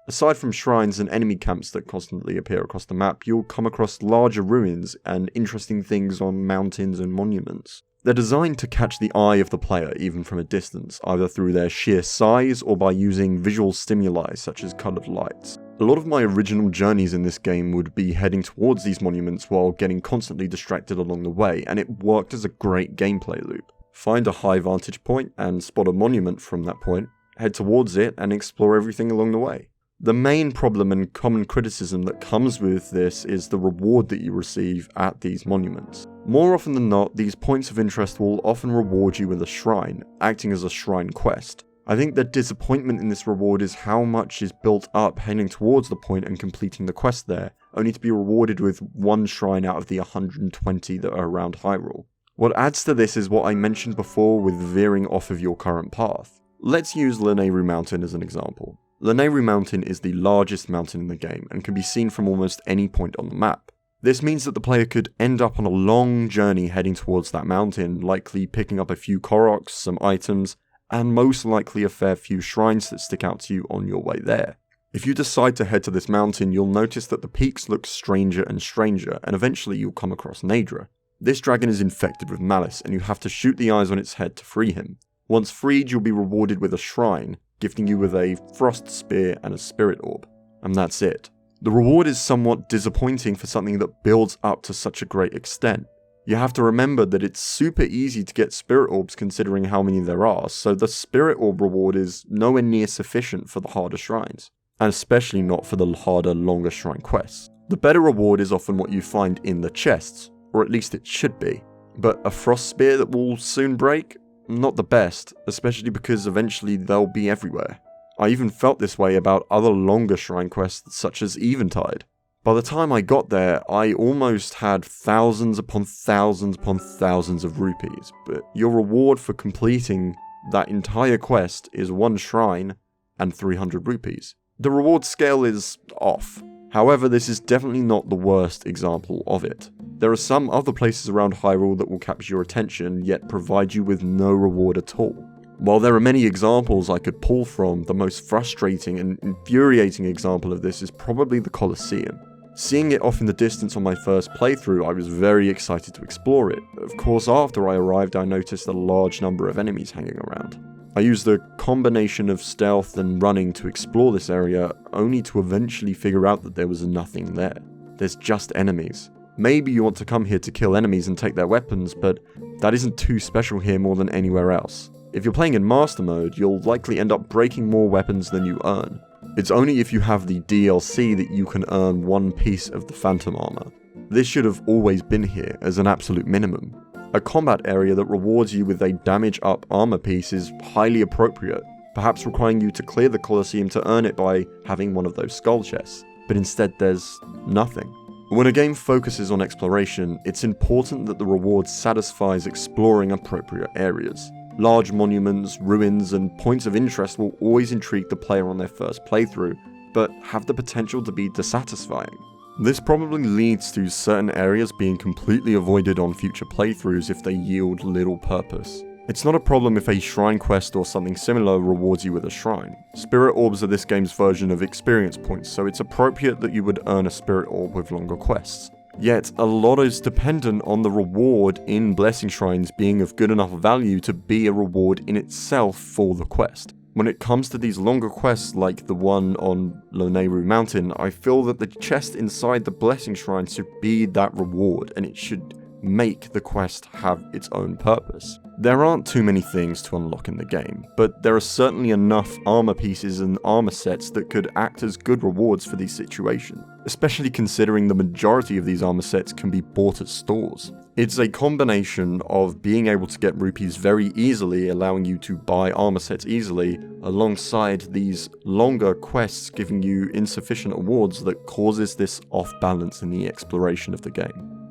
Aside from shrines and enemy camps that constantly appear across the map, you'll come across larger ruins and interesting things on mountains and monuments. They're designed to catch the eye of the player even from a distance, either through their sheer size or by using visual stimuli such as coloured lights. A lot of my original journeys in this game would be heading towards these monuments while getting constantly distracted along the way, and it worked as a great gameplay loop. Find a high vantage point and spot a monument from that point, head towards it, and explore everything along the way. The main problem and common criticism that comes with this is the reward that you receive at these monuments. More often than not, these points of interest will often reward you with a shrine, acting as a shrine quest. I think the disappointment in this reward is how much is built up heading towards the point and completing the quest there, only to be rewarded with one shrine out of the 120 that are around Hyrule. What adds to this is what I mentioned before with veering off of your current path. Let's use Lanayru Mountain as an example. Lanayru Mountain is the largest mountain in the game and can be seen from almost any point on the map. This means that the player could end up on a long journey heading towards that mountain, likely picking up a few Koroks, some items, and most likely a fair few shrines that stick out to you on your way there. If you decide to head to this mountain, you'll notice that the peaks look stranger and stranger, and eventually you'll come across Nadra. This dragon is infected with malice, and you have to shoot the eyes on its head to free him. Once freed, you'll be rewarded with a shrine, gifting you with a frost spear and a spirit orb. And that's it. The reward is somewhat disappointing for something that builds up to such a great extent. You have to remember that it's super easy to get spirit orbs considering how many there are, so the spirit orb reward is nowhere near sufficient for the harder shrines, and especially not for the harder, longer shrine quests. The better reward is often what you find in the chests, or at least it should be. But a frost spear that will soon break? Not the best, especially because eventually they'll be everywhere. I even felt this way about other longer shrine quests such as Eventide. By the time I got there, I almost had thousands upon thousands upon thousands of rupees, but your reward for completing that entire quest is one shrine and 300 rupees. The reward scale is off. However, this is definitely not the worst example of it. There are some other places around Hyrule that will capture your attention, yet provide you with no reward at all. While there are many examples I could pull from, the most frustrating and infuriating example of this is probably the Colosseum. Seeing it off in the distance on my first playthrough, I was very excited to explore it. Of course, after I arrived, I noticed a large number of enemies hanging around. I used a combination of stealth and running to explore this area, only to eventually figure out that there was nothing there. There's just enemies. Maybe you want to come here to kill enemies and take their weapons, but that isn't too special here more than anywhere else. If you're playing in Master Mode, you'll likely end up breaking more weapons than you earn. It's only if you have the DLC that you can earn one piece of the Phantom Armor. This should have always been here as an absolute minimum. A combat area that rewards you with a damage up armor piece is highly appropriate, perhaps requiring you to clear the Colosseum to earn it by having one of those skull chests, but instead there's nothing. When a game focuses on exploration, it's important that the reward satisfies exploring appropriate areas. Large monuments, ruins, and points of interest will always intrigue the player on their first playthrough, but have the potential to be dissatisfying. This probably leads to certain areas being completely avoided on future playthroughs if they yield little purpose. It's not a problem if a shrine quest or something similar rewards you with a shrine. Spirit orbs are this game's version of experience points, so it's appropriate that you would earn a spirit orb with longer quests. Yet, a lot is dependent on the reward in blessing shrines being of good enough value to be a reward in itself for the quest. When it comes to these longer quests like the one on Lanayru Mountain, I feel that the chest inside the blessing shrine should be that reward, and it should make the quest have its own purpose. There aren't too many things to unlock in the game, but there are certainly enough armor pieces and armor sets that could act as good rewards for these situations, especially considering the majority of these armor sets can be bought at stores. It's a combination of being able to get rupees very easily, allowing you to buy armor sets easily, alongside these longer quests giving you insufficient awards that causes this off balance in the exploration of the game.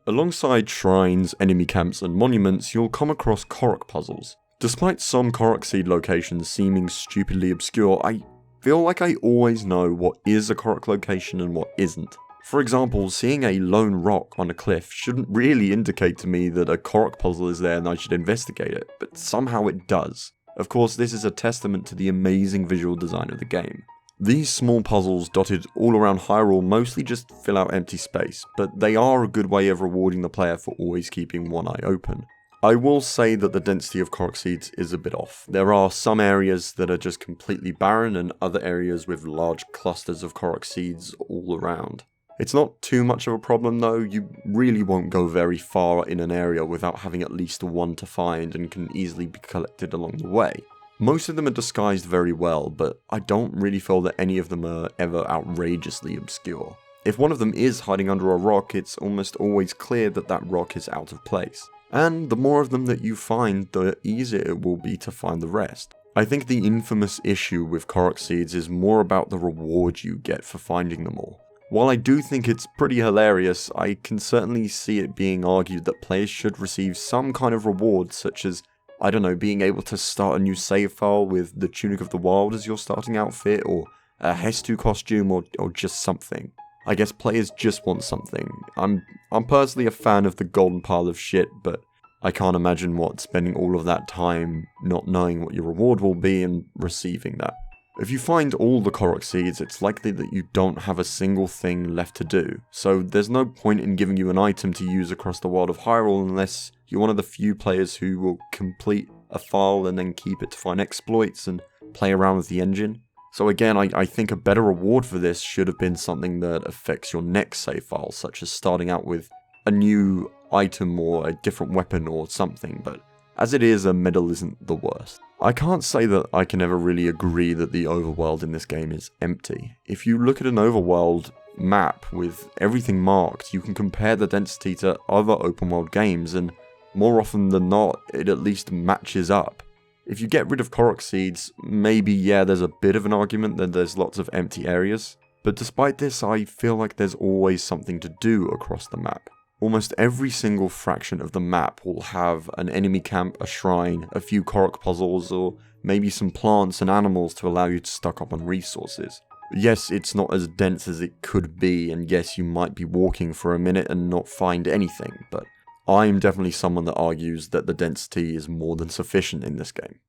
Alongside shrines, enemy camps, and monuments, you'll come across Korok puzzles. Despite some Korok seed locations seeming stupidly obscure, I feel like I always know what is a Korok location and what isn't. For example, seeing a lone rock on a cliff shouldn't really indicate to me that a Korok puzzle is there and I should investigate it, but somehow it does. Of course, this is a testament to the amazing visual design of the game. These small puzzles dotted all around Hyrule mostly just fill out empty space, but they are a good way of rewarding the player for always keeping one eye open. I will say that the density of Korok seeds is a bit off. There are some areas that are just completely barren and other areas with large clusters of Korok seeds all around. It's not too much of a problem though, you really won't go very far in an area without having at least one to find and can easily be collected along the way. Most of them are disguised very well, but I don't really feel that any of them are ever outrageously obscure. If one of them is hiding under a rock, it's almost always clear that that rock is out of place. And the more of them that you find, the easier it will be to find the rest. I think the infamous issue with Korok seeds is more about the reward you get for finding them all. While I do think it's pretty hilarious, I can certainly see it being argued that players should receive some kind of reward, such as, I don't know, being able to start a new save file with the Tunic of the Wild as your starting outfit, or a Hestu costume, or just something. I guess players just want something. I'm personally a fan of the golden pile of shit, but I can't imagine spending all of that time not knowing what your reward will be and receiving that. If you find all the Korok seeds, it's likely that you don't have a single thing left to do, so there's no point in giving you an item to use across the world of Hyrule unless you're one of the few players who will complete a file and then keep it to find exploits and play around with the engine. So again, I think a better reward for this should have been something that affects your next save file, such as starting out with a new item or a different weapon or something, but as it is, a medal isn't the worst. I can't say that I can ever really agree that the overworld in this game is empty. If you look at an overworld map with everything marked, you can compare the density to other open world games, and more often than not, it at least matches up. If you get rid of Korok seeds, maybe there's a bit of an argument that there's lots of empty areas, but despite this, I feel like there's always something to do across the map. Almost every single fraction of the map will have an enemy camp, a shrine, a few Korok puzzles, or maybe some plants and animals to allow you to stock up on resources. Yes, it's not as dense as it could be, and yes, you might be walking for a minute and not find anything, but I'm definitely someone that argues that the density is more than sufficient in this game.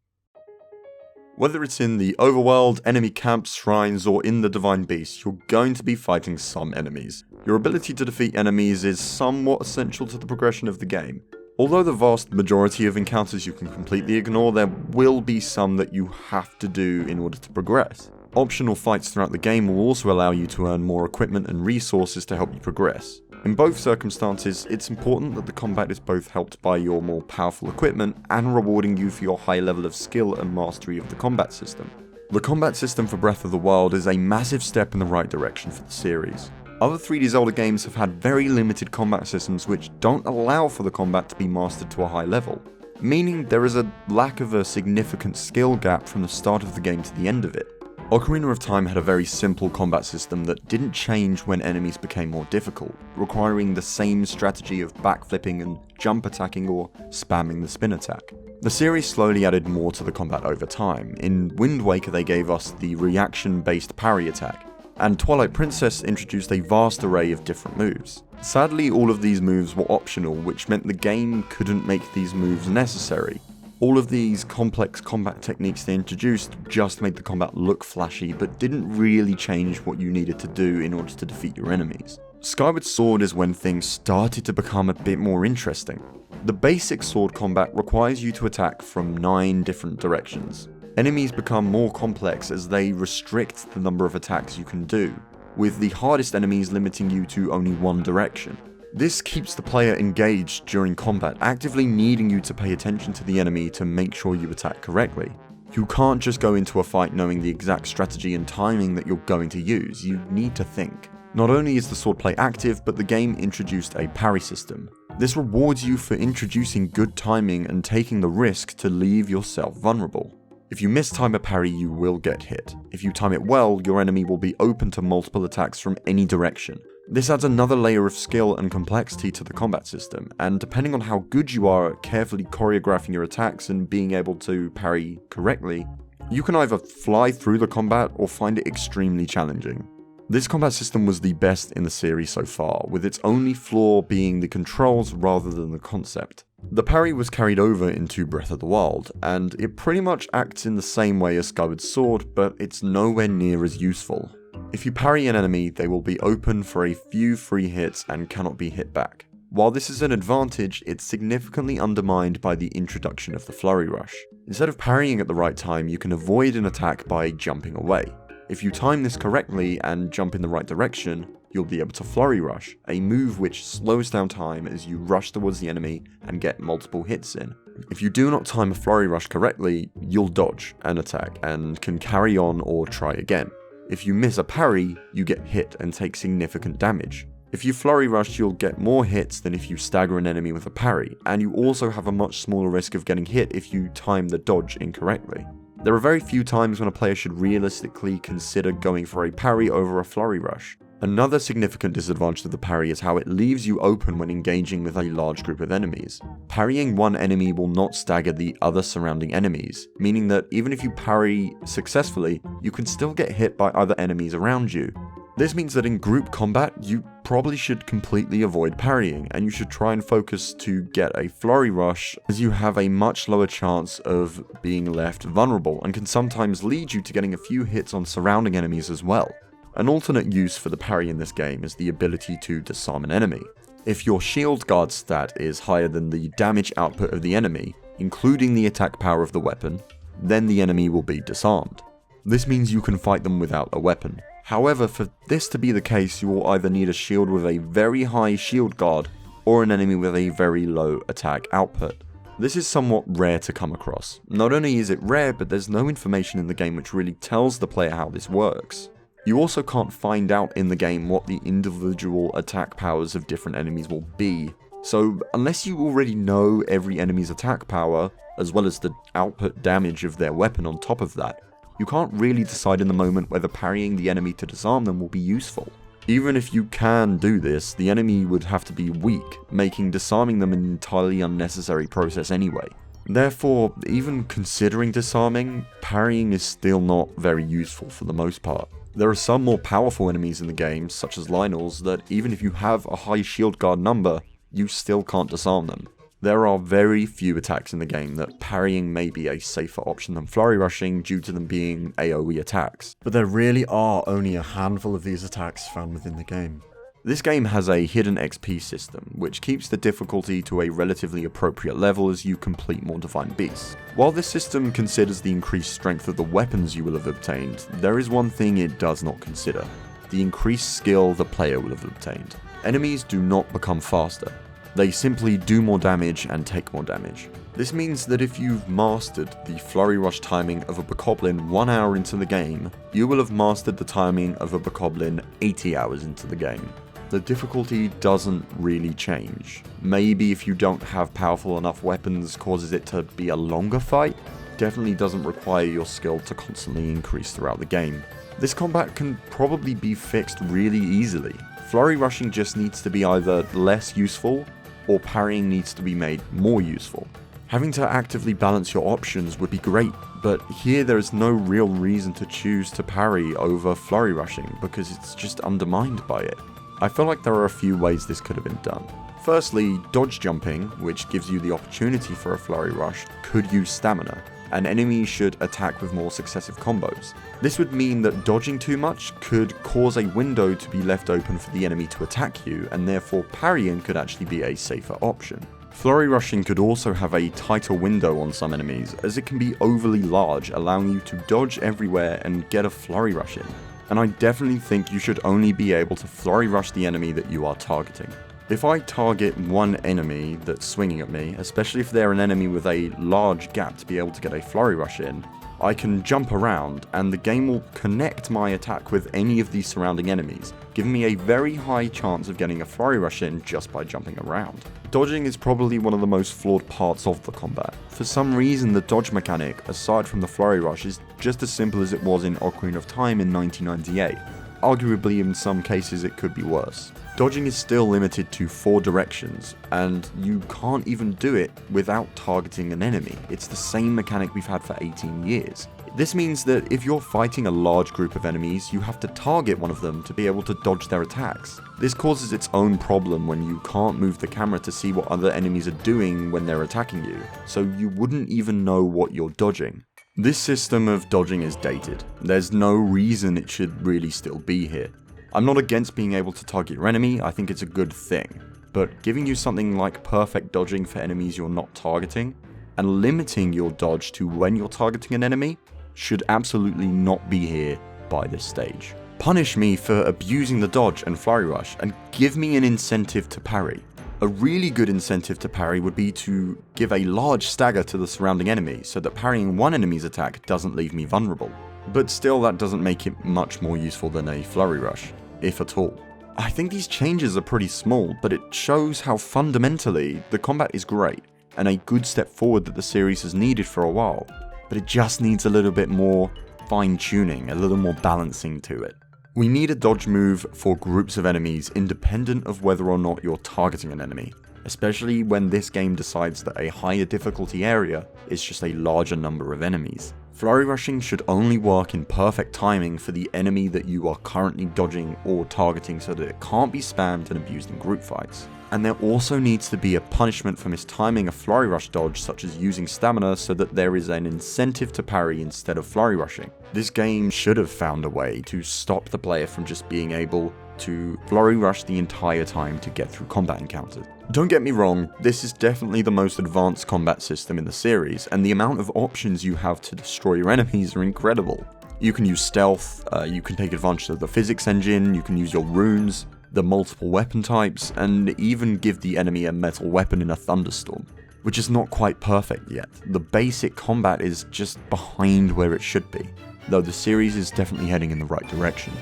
Whether it's in the overworld, enemy camps, shrines, or in the Divine Beast, you're going to be fighting some enemies. Your ability to defeat enemies is somewhat essential to the progression of the game. Although the vast majority of encounters you can completely ignore, there will be some that you have to do in order to progress. Optional fights throughout the game will also allow you to earn more equipment and resources to help you progress. In both circumstances, it's important that the combat is both helped by your more powerful equipment and rewarding you for your high level of skill and mastery of the combat system. The combat system for Breath of the Wild is a massive step in the right direction for the series. Other 3D Zelda games have had very limited combat systems which don't allow for the combat to be mastered to a high level, meaning there is a lack of a significant skill gap from the start of the game to the end of it. Ocarina of Time had a very simple combat system that didn't change when enemies became more difficult, requiring the same strategy of backflipping and jump attacking or spamming the spin attack. The series slowly added more to the combat over time. In Wind Waker they gave us the reaction-based parry attack, and Twilight Princess introduced a vast array of different moves. Sadly, all of these moves were optional, which meant the game couldn't make these moves necessary. All of these complex combat techniques they introduced just made the combat look flashy, but didn't really change what you needed to do in order to defeat your enemies. Skyward Sword is when things started to become a bit more interesting. The basic sword combat requires you to attack from 9 different directions. Enemies become more complex as they restrict the number of attacks you can do, with the hardest enemies limiting you to only one direction. This keeps the player engaged during combat, actively needing you to pay attention to the enemy to make sure you attack correctly. You can't just go into a fight knowing the exact strategy and timing that you're going to use, you need to think. Not only is the swordplay active, but the game introduced a parry system. This rewards you for introducing good timing and taking the risk to leave yourself vulnerable. If you mistime a parry, you will get hit. If you time it well, your enemy will be open to multiple attacks from any direction. This adds another layer of skill and complexity to the combat system, and depending on how good you are at carefully choreographing your attacks and being able to parry correctly, you can either fly through the combat or find it extremely challenging. This combat system was the best in the series so far, with its only flaw being the controls rather than the concept. The parry was carried over into Breath of the Wild, and it pretty much acts in the same way as Skyward Sword, but it's nowhere near as useful. If you parry an enemy, they will be open for a few free hits and cannot be hit back. While this is an advantage, it's significantly undermined by the introduction of the Flurry Rush. Instead of parrying at the right time, you can avoid an attack by jumping away. If you time this correctly and jump in the right direction, you'll be able to Flurry Rush, a move which slows down time as you rush towards the enemy and get multiple hits in. If you do not time a flurry rush correctly, you'll dodge an attack and can carry on or try again. If you miss a parry, you get hit and take significant damage. If you flurry rush, you'll get more hits than if you stagger an enemy with a parry, and you also have a much smaller risk of getting hit if you time the dodge incorrectly. There are very few times when a player should realistically consider going for a parry over a flurry rush. Another significant disadvantage of the parry is how it leaves you open when engaging with a large group of enemies. Parrying one enemy will not stagger the other surrounding enemies, meaning that even if you parry successfully, you can still get hit by other enemies around you. This means that in group combat, you probably should completely avoid parrying, and you should try and focus to get a flurry rush, as you have a much lower chance of being left vulnerable, and can sometimes lead you to getting a few hits on surrounding enemies as well. An alternate use for the parry in this game is the ability to disarm an enemy. If your shield guard stat is higher than the damage output of the enemy, including the attack power of the weapon, then the enemy will be disarmed. This means you can fight them without a weapon. However, for this to be the case, you will either need a shield with a very high shield guard, or an enemy with a very low attack output. This is somewhat rare to come across. Not only is it rare, but there's no information in the game which really tells the player how this works. You also can't find out in the game what the individual attack powers of different enemies will be, so unless you already know every enemy's attack power, as well as the output damage of their weapon on top of that, you can't really decide in the moment whether parrying the enemy to disarm them will be useful. Even if you can do this, the enemy would have to be weak, making disarming them an entirely unnecessary process anyway. Therefore, even considering disarming, parrying is still not very useful for the most part. There are some more powerful enemies in the game, such as Lynels, that even if you have a high shield guard number, you still can't disarm them. There are very few attacks in the game that parrying may be a safer option than flurry rushing due to them being AoE attacks. But there really are only a handful of these attacks found within the game. This game has a hidden XP system, which keeps the difficulty to a relatively appropriate level as you complete more Divine Beasts. While this system considers the increased strength of the weapons you will have obtained, there is one thing it does not consider: the increased skill the player will have obtained. Enemies do not become faster. They simply do more damage and take more damage. This means that if you've mastered the flurry rush timing of a bokoblin 1 hour into the game, you will have mastered the timing of a bokoblin 80 hours into the game. The difficulty doesn't really change. Maybe if you don't have powerful enough weapons causes it to be a longer fight. Definitely doesn't require your skill to constantly increase throughout the game. This combat can probably be fixed really easily. Flurry rushing just needs to be either less useful, or parrying needs to be made more useful. Having to actively balance your options would be great, but here there is no real reason to choose to parry over flurry rushing because it's just undermined by it. I feel like there are a few ways this could have been done. Firstly, dodge jumping, which gives you the opportunity for a flurry rush, could use stamina, and enemies should attack with more successive combos. This would mean that dodging too much could cause a window to be left open for the enemy to attack you, and therefore parrying could actually be a safer option. Flurry rushing could also have a tighter window on some enemies, as it can be overly large, allowing you to dodge everywhere and get a flurry rush in. And I definitely think you should only be able to flurry rush the enemy that you are targeting. If I target one enemy that's swinging at me, especially if they're an enemy with a large gap to be able to get a flurry rush in, I can jump around and the game will connect my attack with any of these surrounding enemies, giving me a very high chance of getting a flurry rush in just by jumping around. Dodging is probably one of the most flawed parts of the combat. For some reason, the dodge mechanic, aside from the flurry rush, is just as simple as it was in Ocarina of Time in 1998. Arguably, in some cases, it could be worse. Dodging is still limited to 4 directions, and you can't even do it without targeting an enemy. It's the same mechanic we've had for 18 years. This means that if you're fighting a large group of enemies, you have to target one of them to be able to dodge their attacks. This causes its own problem when you can't move the camera to see what other enemies are doing when they're attacking you, so you wouldn't even know what you're dodging. This system of dodging is dated. There's no reason it should really still be here. I'm not against being able to target your enemy, I think it's a good thing, but giving you something like perfect dodging for enemies you're not targeting, and limiting your dodge to when you're targeting an enemy, should absolutely not be here by this stage. Punish me for abusing the dodge and flurry rush, and give me an incentive to parry. A really good incentive to parry would be to give a large stagger to the surrounding enemy so that parrying one enemy's attack doesn't leave me vulnerable. But still, that doesn't make it much more useful than a flurry rush, if at all. I think these changes are pretty small, but it shows how fundamentally the combat is great, and a good step forward that the series has needed for a while, but it just needs a little bit more fine-tuning, a little more balancing to it. We need a dodge move for groups of enemies independent of whether or not you're targeting an enemy, especially when this game decides that a higher difficulty area is just a larger number of enemies. Flurry rushing should only work in perfect timing for the enemy that you are currently dodging or targeting so that it can't be spammed and abused in group fights. And there also needs to be a punishment for mistiming a flurry rush dodge, such as using stamina, so that there is an incentive to parry instead of flurry rushing. This game should have found a way to stop the player from just being able to flurry rush the entire time to get through combat encounters. Don't get me wrong, this is definitely the most advanced combat system in the series, and the amount of options you have to destroy your enemies are incredible. You can use stealth, you can take advantage of the physics engine, you can use your runes, the multiple weapon types, and even give the enemy a metal weapon in a thunderstorm, which is not quite perfect yet. The basic combat is just behind where it should be, though the series is definitely heading in the right direction.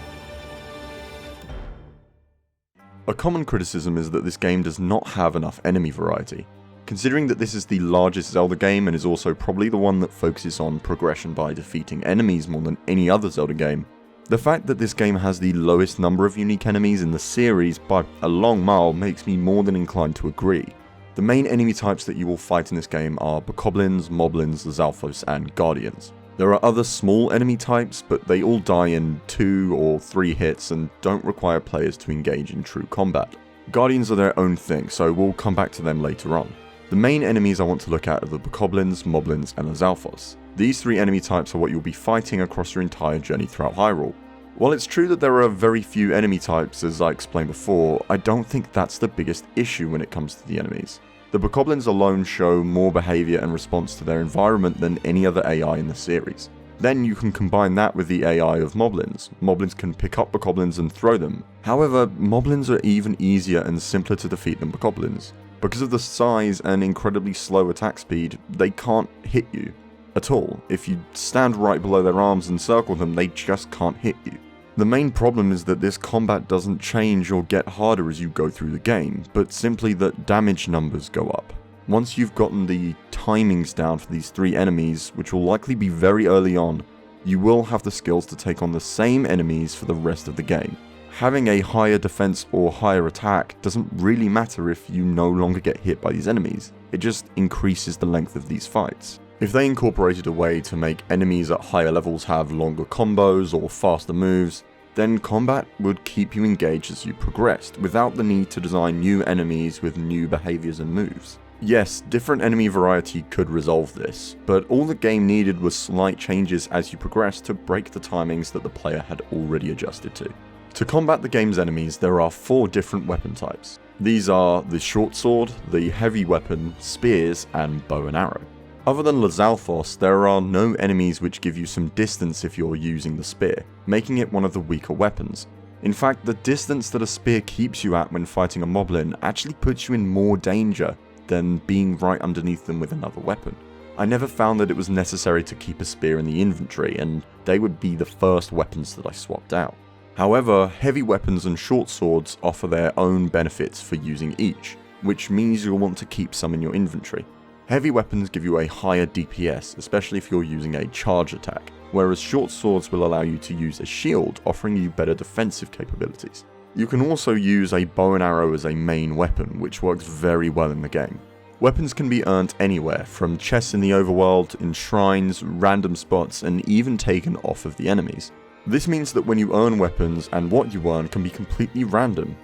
A common criticism is that this game does not have enough enemy variety. Considering that this is the largest Zelda game and is also probably the one that focuses on progression by defeating enemies more than any other Zelda game, the fact that this game has the lowest number of unique enemies in the series by a long mile makes me more than inclined to agree. The main enemy types that you will fight in this game are bokoblins, moblins, Zalfos, and guardians. There are other small enemy types, but they all die in 2 or 3 hits and don't require players to engage in true combat. Guardians are their own thing, so we'll come back to them later on. The main enemies I want to look at are the bokoblins, moblins, and the Zalfos. These 3 enemy types are what you'll be fighting across your entire journey throughout Hyrule. While it's true that there are very few enemy types, as I explained before, I don't think that's the biggest issue when it comes to the enemies. The bokoblins alone show more behaviour and response to their environment than any other AI in the series. Then you can combine that with the AI of moblins. Moblins can pick up bokoblins and throw them. However, moblins are even easier and simpler to defeat than bokoblins. Because of the size and incredibly slow attack speed, they can't hit you at all. If you stand right below their arms and circle them, they just can't hit you. The main problem is that this combat doesn't change or get harder as you go through the game, but simply that damage numbers go up. Once you've gotten the timings down for these 3 enemies, which will likely be very early on, you will have the skills to take on the same enemies for the rest of the game. Having a higher defense or higher attack doesn't really matter if you no longer get hit by these enemies, it just increases the length of these fights. If they incorporated a way to make enemies at higher levels have longer combos or faster moves, then combat would keep you engaged as you progressed, without the need to design new enemies with new behaviours and moves. Yes, different enemy variety could resolve this, but all the game needed was slight changes as you progressed to break the timings that the player had already adjusted to. To combat the game's enemies, there are 4 different weapon types. These are the short sword, the heavy weapon, spears, and bow and arrow. Other than Zalfos, there are no enemies which give you some distance if you're using the spear, making it one of the weaker weapons. In fact, the distance that a spear keeps you at when fighting a moblin actually puts you in more danger than being right underneath them with another weapon. I never found that it was necessary to keep a spear in the inventory, and they would be the first weapons that I swapped out. However, heavy weapons and short swords offer their own benefits for using each, which means you'll want to keep some in your inventory. Heavy weapons give you a higher DPS, especially if you're using a charge attack, whereas short swords will allow you to use a shield, offering you better defensive capabilities. You can also use a bow and arrow as a main weapon, which works very well in the game. Weapons can be earned anywhere, from chests in the overworld, in shrines, random spots, and even taken off of the enemies. This means that when you earn weapons, and what you earn can be completely random.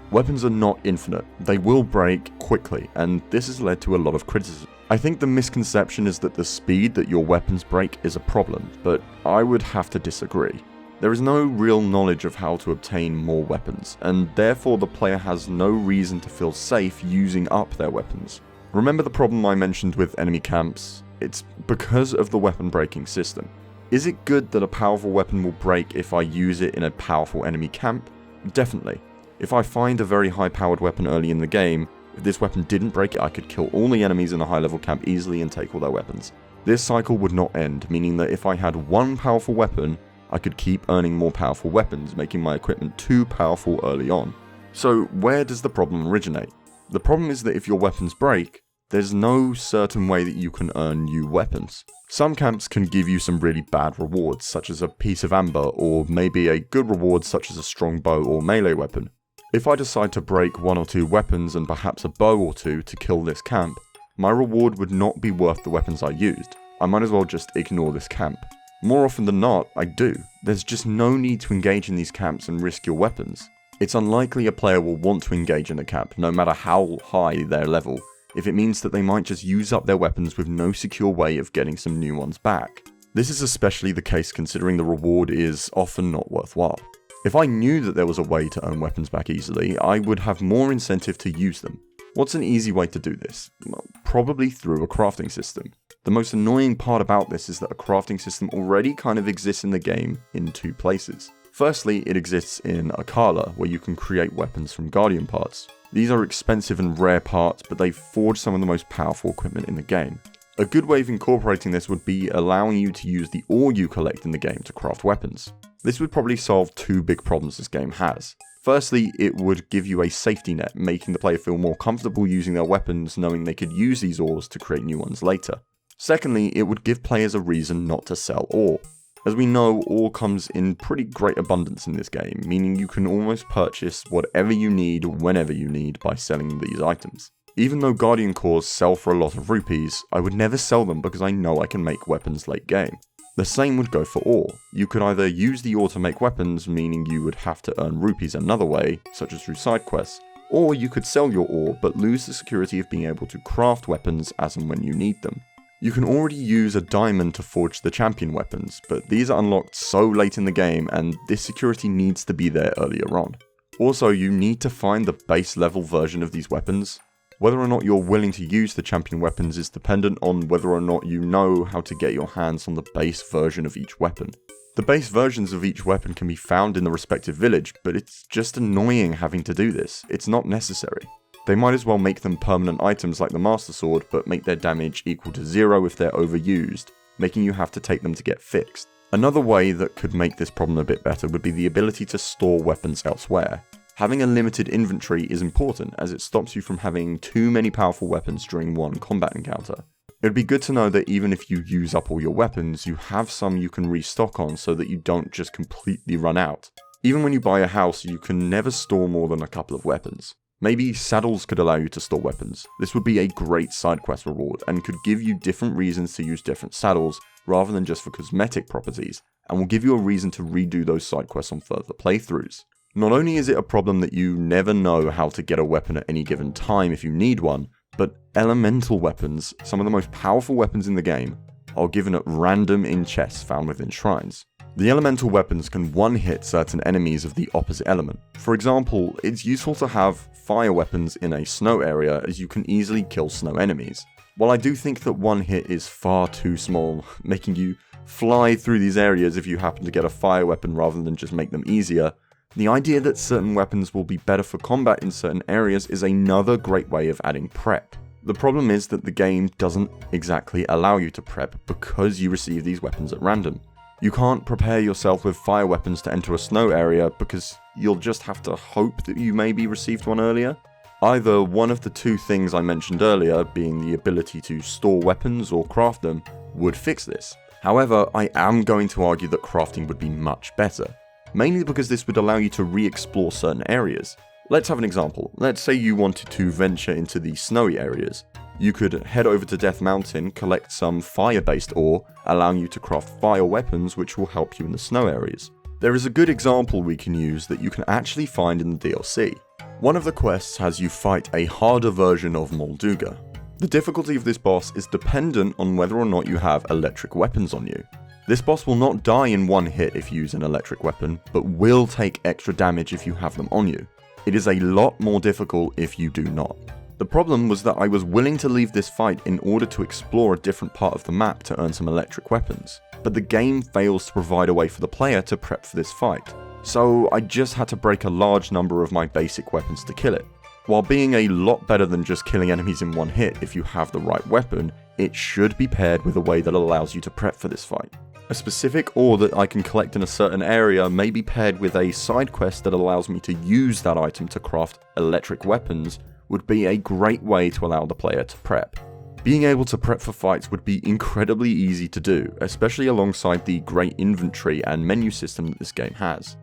Weapons are not infinite, they will break quickly, and this has led to a lot of criticism. I think the misconception is that the speed that your weapons break is a problem, but I would have to disagree. There is no real knowledge of how to obtain more weapons, and therefore the player has no reason to feel safe using up their weapons. Remember the problem I mentioned with enemy camps? It's because of the weapon breaking system. Is it good that a powerful weapon will break if I use it in a powerful enemy camp? Definitely. If I find a very high powered weapon early in the game, If this weapon didn't break it, I could kill all the enemies in a high level camp easily and take all their weapons. This cycle would not end, meaning that if I had one powerful weapon, I could keep earning more powerful weapons, making my equipment too powerful early on. So where does the problem originate? The problem is that if your weapons break, there's no certain way that you can earn new weapons. Some camps can give you some really bad rewards, such as a piece of amber, or maybe a good reward such as a strong bow or melee weapon. If I decide to break 1 or 2 weapons and perhaps a bow or 2 to kill this camp, my reward would not be worth the weapons I used. I might as well just ignore this camp. More often than not, I do. There's just no need to engage in these camps and risk your weapons. It's unlikely a player will want to engage in a camp, no matter how high their level, if it means that they might just use up their weapons with no secure way of getting some new ones back. This is especially the case considering the reward is often not worthwhile. If I knew that there was a way to earn weapons back easily, I would have more incentive to use them. What's an easy way to do this? Well, probably through a crafting system. The most annoying part about this is that a crafting system already kind of exists in the game in 2 places. Firstly, it exists in Akala, where you can create weapons from Guardian parts. These are expensive and rare parts, but they forge some of the most powerful equipment in the game. A good way of incorporating this would be allowing you to use the ore you collect in the game to craft weapons. This would probably solve 2 big problems this game has. Firstly, it would give you a safety net, making the player feel more comfortable using their weapons, knowing they could use these ores to create new ones later. Secondly, it would give players a reason not to sell ore. As we know, ore comes in pretty great abundance in this game, meaning you can almost purchase whatever you need whenever you need by selling these items. Even though Guardian cores sell for a lot of rupees, I would never sell them because I know I can make weapons late game. The same would go for ore. You could either use the ore to make weapons, meaning you would have to earn rupees another way, such as through side quests, or you could sell your ore but lose the security of being able to craft weapons as and when you need them. You can already use a diamond to forge the champion weapons, but these are unlocked so late in the game and this security needs to be there earlier on. Also, you need to find the base level version of these weapons. Whether or not you're willing to use the champion weapons is dependent on whether or not you know how to get your hands on the base version of each weapon. The base versions of each weapon can be found in the respective village, but it's just annoying having to do this. It's not necessary. They might as well make them permanent items like the Master Sword, but make their damage equal to 0 if they're overused, making you have to take them to get fixed. Another way that could make this problem a bit better would be the ability to store weapons elsewhere. Having a limited inventory is important, as it stops you from having too many powerful weapons during one combat encounter. It would be good to know that even if you use up all your weapons, you have some you can restock on so that you don't just completely run out. Even when you buy a house, you can never store more than a couple of weapons. Maybe saddles could allow you to store weapons. This would be a great side quest reward and could give you different reasons to use different saddles rather than just for cosmetic properties, and will give you a reason to redo those side quests on further playthroughs. Not only is it a problem that you never know how to get a weapon at any given time if you need one, but elemental weapons, some of the most powerful weapons in the game, are given at random in chests found within shrines. The elemental weapons can one-hit certain enemies of the opposite element. For example, it's useful to have fire weapons in a snow area as you can easily kill snow enemies. While I do think that one hit is far too small, making you fly through these areas if you happen to get a fire weapon rather than just make them easier, the idea that certain weapons will be better for combat in certain areas is another great way of adding prep. The problem is that the game doesn't exactly allow you to prep because you receive these weapons at random. You can't prepare yourself with fire weapons to enter a snow area because you'll just have to hope that you maybe received one earlier. Either one of the 2 things I mentioned earlier, being the ability to store weapons or craft them, would fix this. However, I am going to argue that crafting would be much better, mainly because this would allow you to re-explore certain areas. Let's have an example. Let's say you wanted to venture into the snowy areas. You could head over to Death Mountain, collect some fire-based ore, allowing you to craft fire weapons which will help you in the snow areas. There is a good example we can use that you can actually find in the DLC. One of the quests has you fight a harder version of Molduga. The difficulty of this boss is dependent on whether or not you have electric weapons on you. This boss will not die in one hit if you use an electric weapon, but will take extra damage if you have them on you. It is a lot more difficult if you do not. The problem was that I was willing to leave this fight in order to explore a different part of the map to earn some electric weapons, but the game fails to provide a way for the player to prep for this fight, so I just had to break a large number of my basic weapons to kill it. While being a lot better than just killing enemies in one hit if you have the right weapon, it should be paired with a way that allows you to prep for this fight. A specific ore that I can collect in a certain area may be paired with a side quest that allows me to use that item to craft electric weapons would be a great way to allow the player to prep. Being able to prep for fights would be incredibly easy to do, especially alongside the great inventory and menu system that this game has.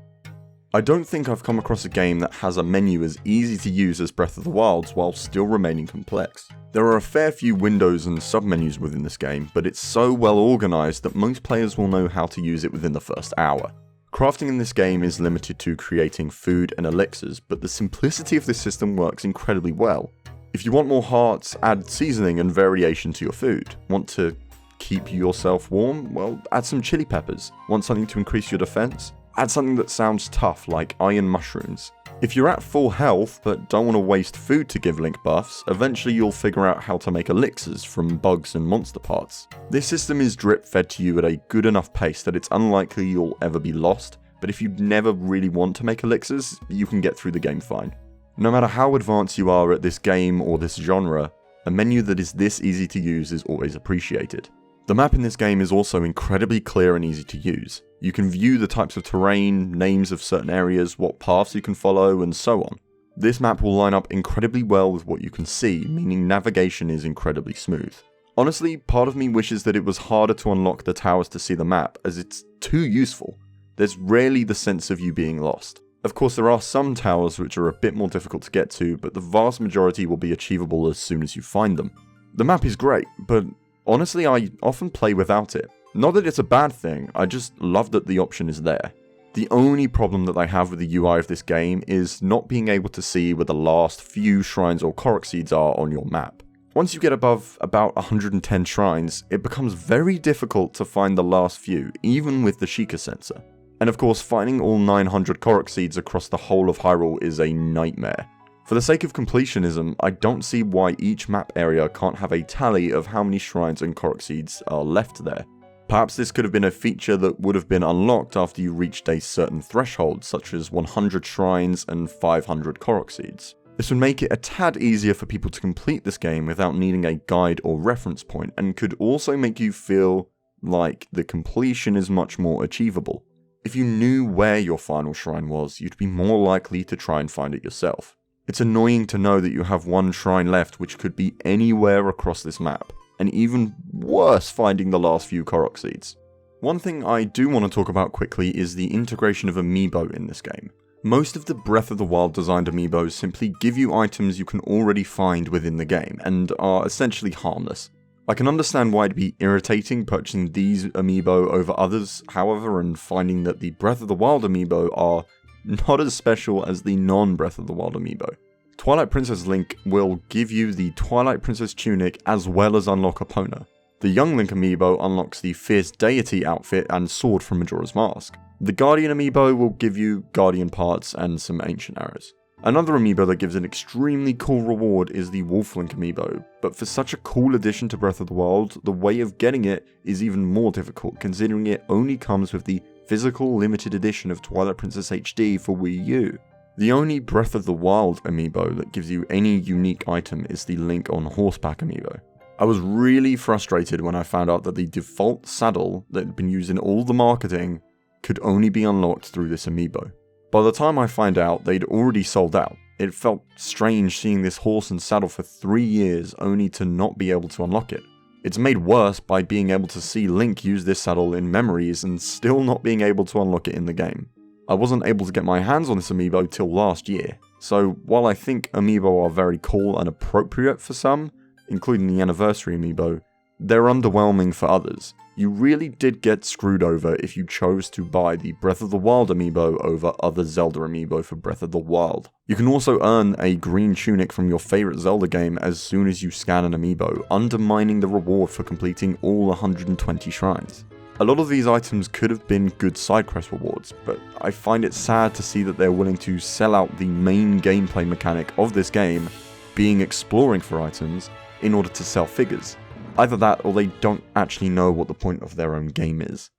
I don't think I've come across a game that has a menu as easy to use as Breath of the Wild's while still remaining complex. There are a fair few windows and submenus within this game, but it's so well organised that most players will know how to use it within the first hour. Crafting in this game is limited to creating food and elixirs, but the simplicity of this system works incredibly well. If you want more hearts, add seasoning and variation to your food. Want to keep yourself warm? Well, add some chili peppers. Want something to increase your defense? Add something that sounds tough, like iron mushrooms. If you're at full health, but don't want to waste food to give Link buffs, eventually you'll figure out how to make elixirs from bugs and monster parts. This system is drip fed to you at a good enough pace that it's unlikely you'll ever be lost, but if you never really want to make elixirs, you can get through the game fine. No matter how advanced you are at this game or this genre, a menu that is this easy to use is always appreciated. The map in this game is also incredibly clear and easy to use. You can view the types of terrain, names of certain areas, what paths you can follow, and so on. This map will line up incredibly well with what you can see, meaning navigation is incredibly smooth. Honestly, part of me wishes that it was harder to unlock the towers to see the map, as it's too useful. There's rarely the sense of you being lost. Of course, there are some towers which are a bit more difficult to get to, but the vast majority will be achievable as soon as you find them. The map is great, but honestly, I often play without it. Not that it's a bad thing, I just love that the option is there. The only problem that I have with the UI of this game is not being able to see where the last few shrines or Korok seeds are on your map. Once you get above about 110 shrines, it becomes very difficult to find the last few, even with the Sheikah sensor. And of course, finding all 900 Korok seeds across the whole of Hyrule is a nightmare. For the sake of completionism, I don't see why each map area can't have a tally of how many shrines and Korok seeds are left there. Perhaps this could have been a feature that would have been unlocked after you reached a certain threshold, such as 100 shrines and 500 Korok seeds. This would make it a tad easier for people to complete this game without needing a guide or reference point, and could also make you feel like the completion is much more achievable. If you knew where your final shrine was, you'd be more likely to try and find it yourself. It's annoying to know that you have one shrine left which could be anywhere across this map, and even worse finding the last few Korok seeds. One thing I do want to talk about quickly is the integration of amiibo in this game. Most of the Breath of the Wild designed amiibos simply give you items you can already find within the game, and are essentially harmless. I can understand why it'd be irritating purchasing these amiibo over others, however, and finding that the Breath of the Wild amiibo are not as special as the non-Breath of the Wild amiibo. Twilight Princess Link will give you the Twilight Princess tunic as well as unlock Epona. The Young Link amiibo unlocks the Fierce Deity outfit and sword from Majora's Mask. The Guardian amiibo will give you Guardian parts and some ancient arrows. Another amiibo that gives an extremely cool reward is the Wolf Link amiibo, but for such a cool addition to Breath of the Wild, the way of getting it is even more difficult considering it only comes with the physical limited edition of Twilight Princess HD for Wii U. The only Breath of the Wild amiibo that gives you any unique item is the Link on Horseback amiibo. I was really frustrated when I found out that the default saddle that had been used in all the marketing could only be unlocked through this amiibo. By the time I find out, they'd already sold out. It felt strange seeing this horse and saddle for 3 years only to not be able to unlock it. It's made worse by being able to see Link use this saddle in memories and still not being able to unlock it in the game. I wasn't able to get my hands on this amiibo till last year, so while I think amiibo are very cool and appropriate for some, including the anniversary amiibo, they're underwhelming for others. You really did get screwed over if you chose to buy the Breath of the Wild amiibo over other Zelda amiibo for Breath of the Wild. You can also earn a green tunic from your favourite Zelda game as soon as you scan an amiibo, undermining the reward for completing all 120 shrines. A lot of these items could have been good side quest rewards, but I find it sad to see that they're willing to sell out the main gameplay mechanic of this game, being exploring for items, in order to sell figures. Either that or they don't actually know what the point of their own game is.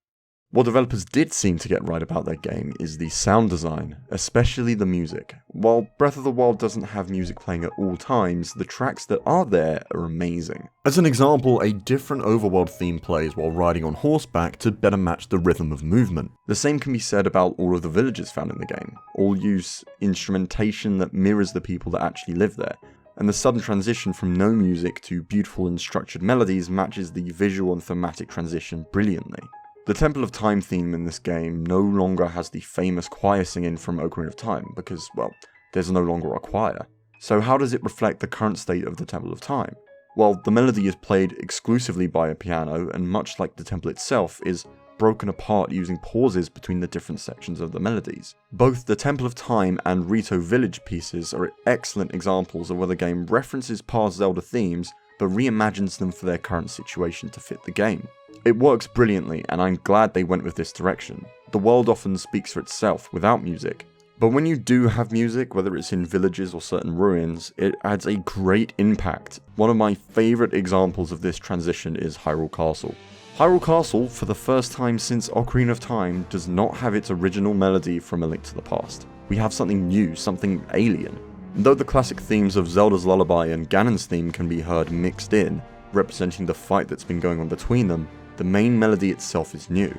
What developers did seem to get right about their game is the sound design, especially the music. While Breath of the Wild doesn't have music playing at all times, the tracks that are there are amazing. As an example, a different overworld theme plays while riding on horseback to better match the rhythm of movement. The same can be said about all of the villages found in the game. All use instrumentation that mirrors the people that actually live there, and the sudden transition from no music to beautiful and structured melodies matches the visual and thematic transition brilliantly. The Temple of Time theme in this game no longer has the famous choir singing from Ocarina of Time, because, well, there's no longer a choir. So how does it reflect the current state of the Temple of Time? Well, the melody is played exclusively by a piano, and much like the temple itself, is broken apart using pauses between the different sections of the melodies. Both the Temple of Time and Rito Village pieces are excellent examples of where the game references past Zelda themes, but reimagines them for their current situation to fit the game. It works brilliantly, and I'm glad they went with this direction. The world often speaks for itself without music, but when you do have music, whether it's in villages or certain ruins, it adds a great impact. One of my favourite examples of this transition is Hyrule Castle. Hyrule Castle, for the first time since Ocarina of Time, does not have its original melody from A Link to the Past. We have something new, something alien. Though the classic themes of Zelda's Lullaby and Ganon's theme can be heard mixed in, representing the fight that's been going on between them, the main melody itself is new.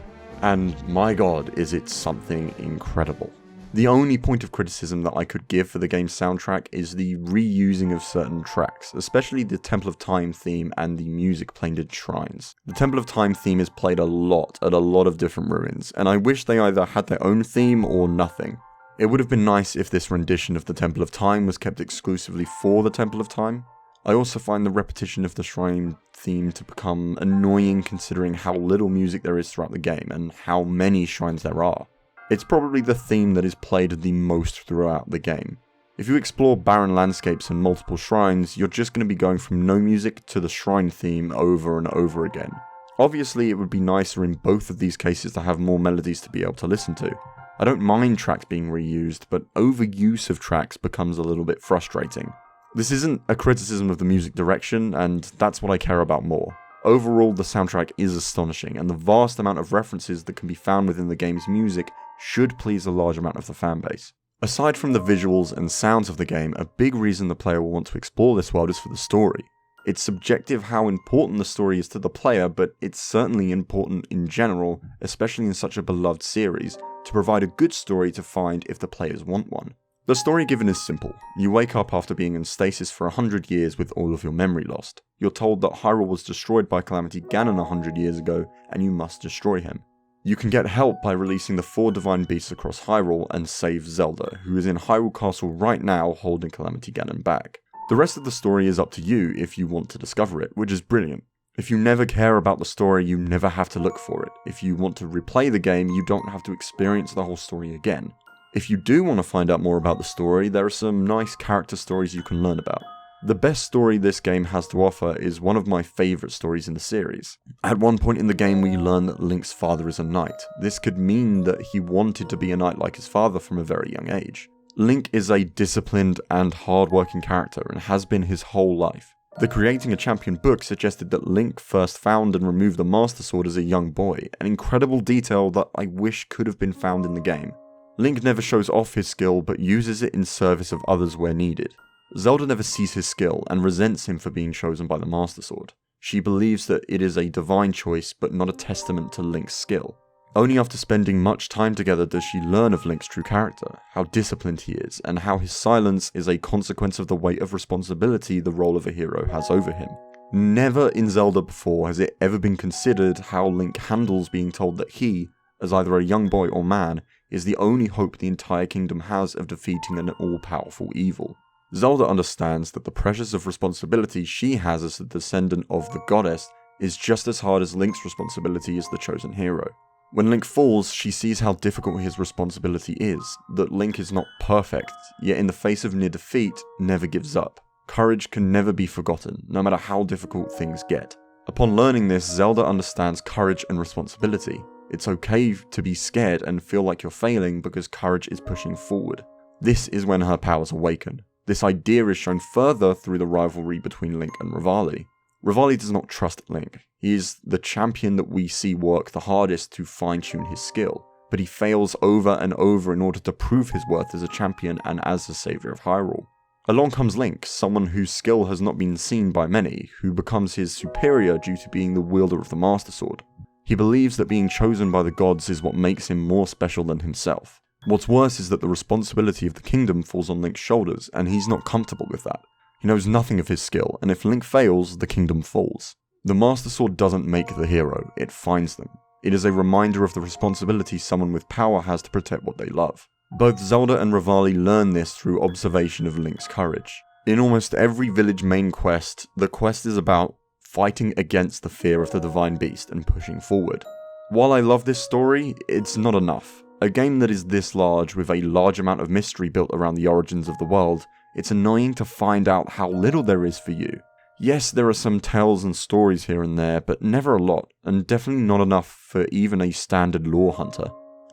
And my god, is it something incredible. The only point of criticism that I could give for the game's soundtrack is the reusing of certain tracks, especially the Temple of Time theme and the music played in shrines. The Temple of Time theme is played a lot at a lot of different ruins, and I wish they either had their own theme or nothing. It would have been nice if this rendition of the Temple of Time was kept exclusively for the Temple of Time. I also find the repetition of the shrine theme to become annoying considering how little music there is throughout the game and how many shrines there are. It's probably the theme that is played the most throughout the game. If you explore barren landscapes and multiple shrines, you're just going to be going from no music to the shrine theme over and over again. Obviously, it would be nicer in both of these cases to have more melodies to be able to listen to. I don't mind tracks being reused, but overuse of tracks becomes a little bit frustrating. This isn't a criticism of the music direction, and that's what I care about more. Overall, the soundtrack is astonishing, and the vast amount of references that can be found within the game's music should please a large amount of the fanbase. Aside from the visuals and sounds of the game, a big reason the player will want to explore this world is for the story. It's subjective how important the story is to the player, but it's certainly important in general, especially in such a beloved series, to provide a good story to find if the players want one. The story given is simple. You wake up after being in stasis for 100 years with all of your memory lost. You're told that Hyrule was destroyed by Calamity Ganon 100 years ago, and you must destroy him. You can get help by releasing the 4 divine beasts across Hyrule and save Zelda, who is in Hyrule Castle right now holding Calamity Ganon back. The rest of the story is up to you if you want to discover it, which is brilliant. If you never care about the story, you never have to look for it. If you want to replay the game, you don't have to experience the whole story again. If you do want to find out more about the story, there are some nice character stories you can learn about. The best story this game has to offer is one of my favourite stories in the series. At one point in the game we learn that Link's father is a knight. This could mean that he wanted to be a knight like his father from a very young age. Link is a disciplined and hard-working character and has been his whole life. The Creating a Champion book suggested that Link first found and removed the Master Sword as a young boy, an incredible detail that I wish could have been found in the game. Link never shows off his skill but uses it in service of others where needed. Zelda never sees his skill and resents him for being chosen by the Master Sword. She believes that it is a divine choice but not a testament to Link's skill. Only after spending much time together does she learn of Link's true character, how disciplined he is, and how his silence is a consequence of the weight of responsibility the role of a hero has over him. Never in Zelda before has it ever been considered how Link handles being told that he, as either a young boy or man, is the only hope the entire kingdom has of defeating an all-powerful evil. Zelda understands that the pressures of responsibility she has as the descendant of the goddess is just as hard as Link's responsibility as the chosen hero. When Link falls, she sees how difficult his responsibility is, that Link is not perfect, yet in the face of near defeat, never gives up. Courage can never be forgotten, no matter how difficult things get. Upon learning this, Zelda understands courage and responsibility. It's okay to be scared and feel like you're failing because courage is pushing forward. This is when her powers awaken. This idea is shown further through the rivalry between Link and Rivali. Revali does not trust Link. He is the champion that we see work the hardest to fine-tune his skill, but he fails over and over in order to prove his worth as a champion and as the saviour of Hyrule. Along comes Link, someone whose skill has not been seen by many, who becomes his superior due to being the wielder of the Master Sword. He believes that being chosen by the gods is what makes him more special than himself. What's worse is that the responsibility of the kingdom falls on Link's shoulders, and he's not comfortable with that. He knows nothing of his skill, and if Link fails, the kingdom falls. The Master Sword doesn't make the hero, it finds them. It is a reminder of the responsibility someone with power has to protect what they love. Both Zelda and Revali learn this through observation of Link's courage. In almost every village main quest, the quest is about fighting against the fear of the divine beast and pushing forward. While I love this story, it's not enough. A game that is this large, with a large amount of mystery built around the origins of the world, it's annoying to find out how little there is for you. Yes, there are some tales and stories here and there, but never a lot, and definitely not enough for even a standard lore hunter.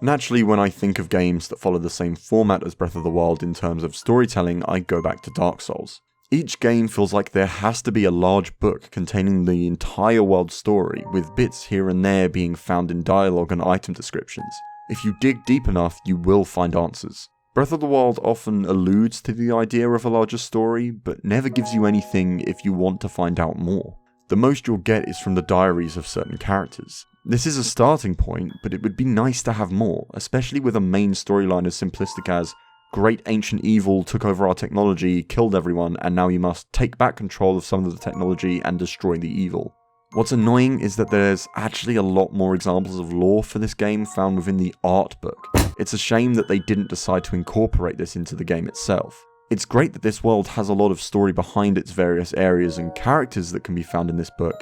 Naturally, when I think of games that follow the same format as Breath of the Wild in terms of storytelling, I go back to Dark Souls. Each game feels like there has to be a large book containing the entire world story, with bits here and there being found in dialogue and item descriptions. If you dig deep enough, you will find answers. Breath of the Wild often alludes to the idea of a larger story, but never gives you anything if you want to find out more. The most you'll get is from the diaries of certain characters. This is a starting point, but it would be nice to have more, especially with a main storyline as simplistic as great ancient evil took over our technology, killed everyone, and now you must take back control of some of the technology and destroy the evil. What's annoying is that there's actually a lot more examples of lore for this game found within the art book. It's a shame that they didn't decide to incorporate this into the game itself. It's great that this world has a lot of story behind its various areas and characters that can be found in this book,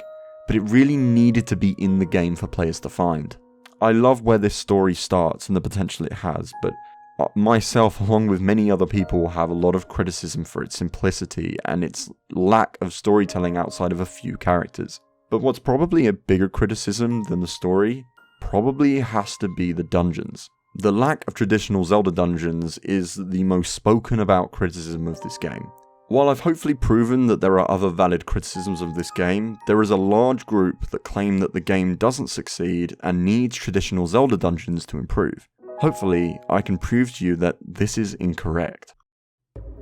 but it really needed to be in the game for players to find. I love where this story starts and the potential it has, but myself, along with many other people, have a lot of criticism for its simplicity and its lack of storytelling outside of a few characters. But what's probably a bigger criticism than the story probably has to be the dungeons. The lack of traditional Zelda dungeons is the most spoken about criticism of this game. While I've hopefully proven that there are other valid criticisms of this game, there is a large group that claim that the game doesn't succeed and needs traditional Zelda dungeons to improve. Hopefully, I can prove to you that this is incorrect.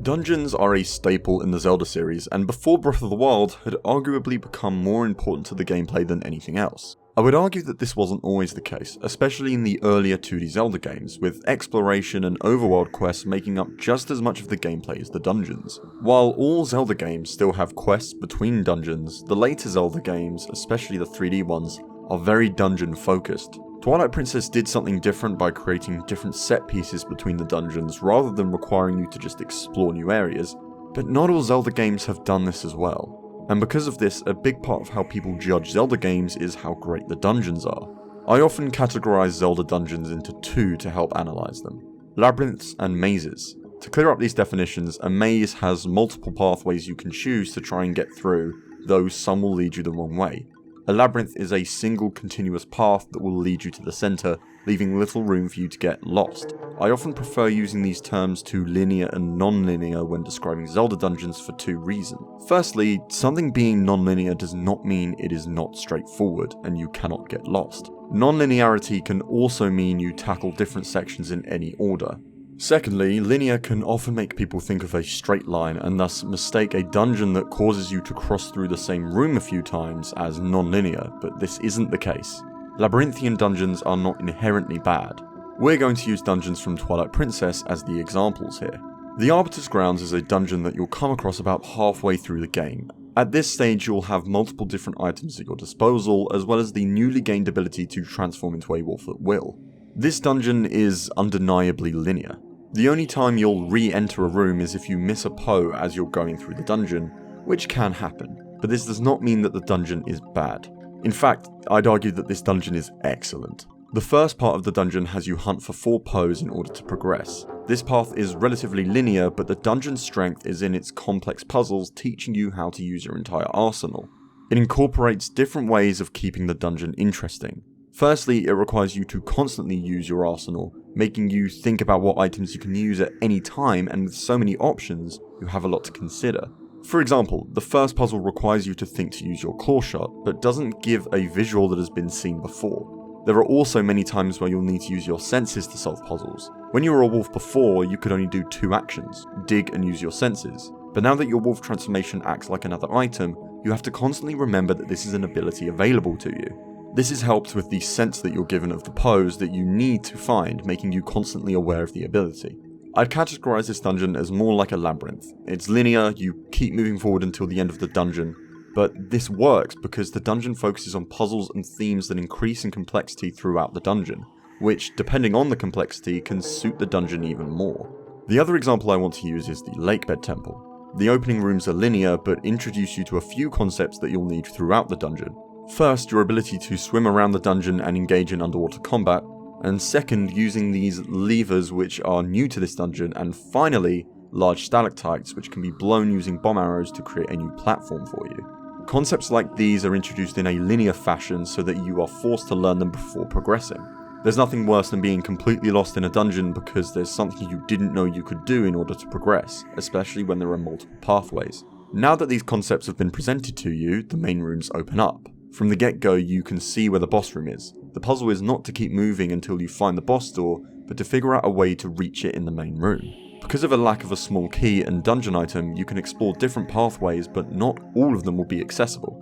Dungeons are a staple in the Zelda series, and before Breath of the Wild had arguably become more important to the gameplay than anything else. I would argue that this wasn't always the case, especially in the earlier 2D Zelda games, with exploration and overworld quests making up just as much of the gameplay as the dungeons. While all Zelda games still have quests between dungeons, the later Zelda games, especially the 3D ones, are very dungeon focused. Twilight Princess did something different by creating different set pieces between the dungeons rather than requiring you to just explore new areas, but not all Zelda games have done this as well. And because of this, a big part of how people judge Zelda games is how great the dungeons are. I often categorize Zelda dungeons into two to help analyze them: labyrinths and mazes. To clear up these definitions, a maze has multiple pathways you can choose to try and get through, though some will lead you the wrong way. A labyrinth is a single continuous path that will lead you to the centre, leaving little room for you to get lost. I often prefer using these terms to linear and non-linear when describing Zelda dungeons for two reasons. Firstly, something being non-linear does not mean it is not straightforward and you cannot get lost. Non-linearity can also mean you tackle different sections in any order. Secondly, linear can often make people think of a straight line and thus mistake a dungeon that causes you to cross through the same room a few times as non-linear, but this isn't the case. Labyrinthian dungeons are not inherently bad. We're going to use dungeons from Twilight Princess as the examples here. The Arbiter's Grounds is a dungeon that you'll come across about halfway through the game. At this stage you'll have multiple different items at your disposal, as well as the newly gained ability to transform into a wolf at will. This dungeon is undeniably linear. The only time you'll re-enter a room is if you miss a Poe as you're going through the dungeon, which can happen, but this does not mean that the dungeon is bad. In fact, I'd argue that this dungeon is excellent. The first part of the dungeon has you hunt for 4 Poes in order to progress. This path is relatively linear, but the dungeon's strength is in its complex puzzles, teaching you how to use your entire arsenal. It incorporates different ways of keeping the dungeon interesting. Firstly, it requires you to constantly use your arsenal, making you think about what items you can use at any time, and with so many options, you have a lot to consider. For example, the first puzzle requires you to think to use your claw shot, but doesn't give a visual that has been seen before. There are also many times where you'll need to use your senses to solve puzzles. When you were a wolf before, you could only do 2 actions, dig and use your senses. But now that your wolf transformation acts like another item, you have to constantly remember that this is an ability available to you. This is helped with the sense that you're given of the pose that you need to find, making you constantly aware of the ability. I'd categorize this dungeon as more like a labyrinth. It's linear, you keep moving forward until the end of the dungeon, but this works because the dungeon focuses on puzzles and themes that increase in complexity throughout the dungeon, which, depending on the complexity, can suit the dungeon even more. The other example I want to use is the Lakebed Temple. The opening rooms are linear, but introduce you to a few concepts that you'll need throughout the dungeon. First, your ability to swim around the dungeon and engage in underwater combat, and second, using these levers which are new to this dungeon, and finally, large stalactites which can be blown using bomb arrows to create a new platform for you. Concepts like these are introduced in a linear fashion so that you are forced to learn them before progressing. There's nothing worse than being completely lost in a dungeon because there's something you didn't know you could do in order to progress, especially when there are multiple pathways. Now that these concepts have been presented to you, the main rooms open up. From the get-go, you can see where the boss room is. The puzzle is not to keep moving until you find the boss door, but to figure out a way to reach it in the main room. Because of a lack of a small key and dungeon item, you can explore different pathways, but not all of them will be accessible.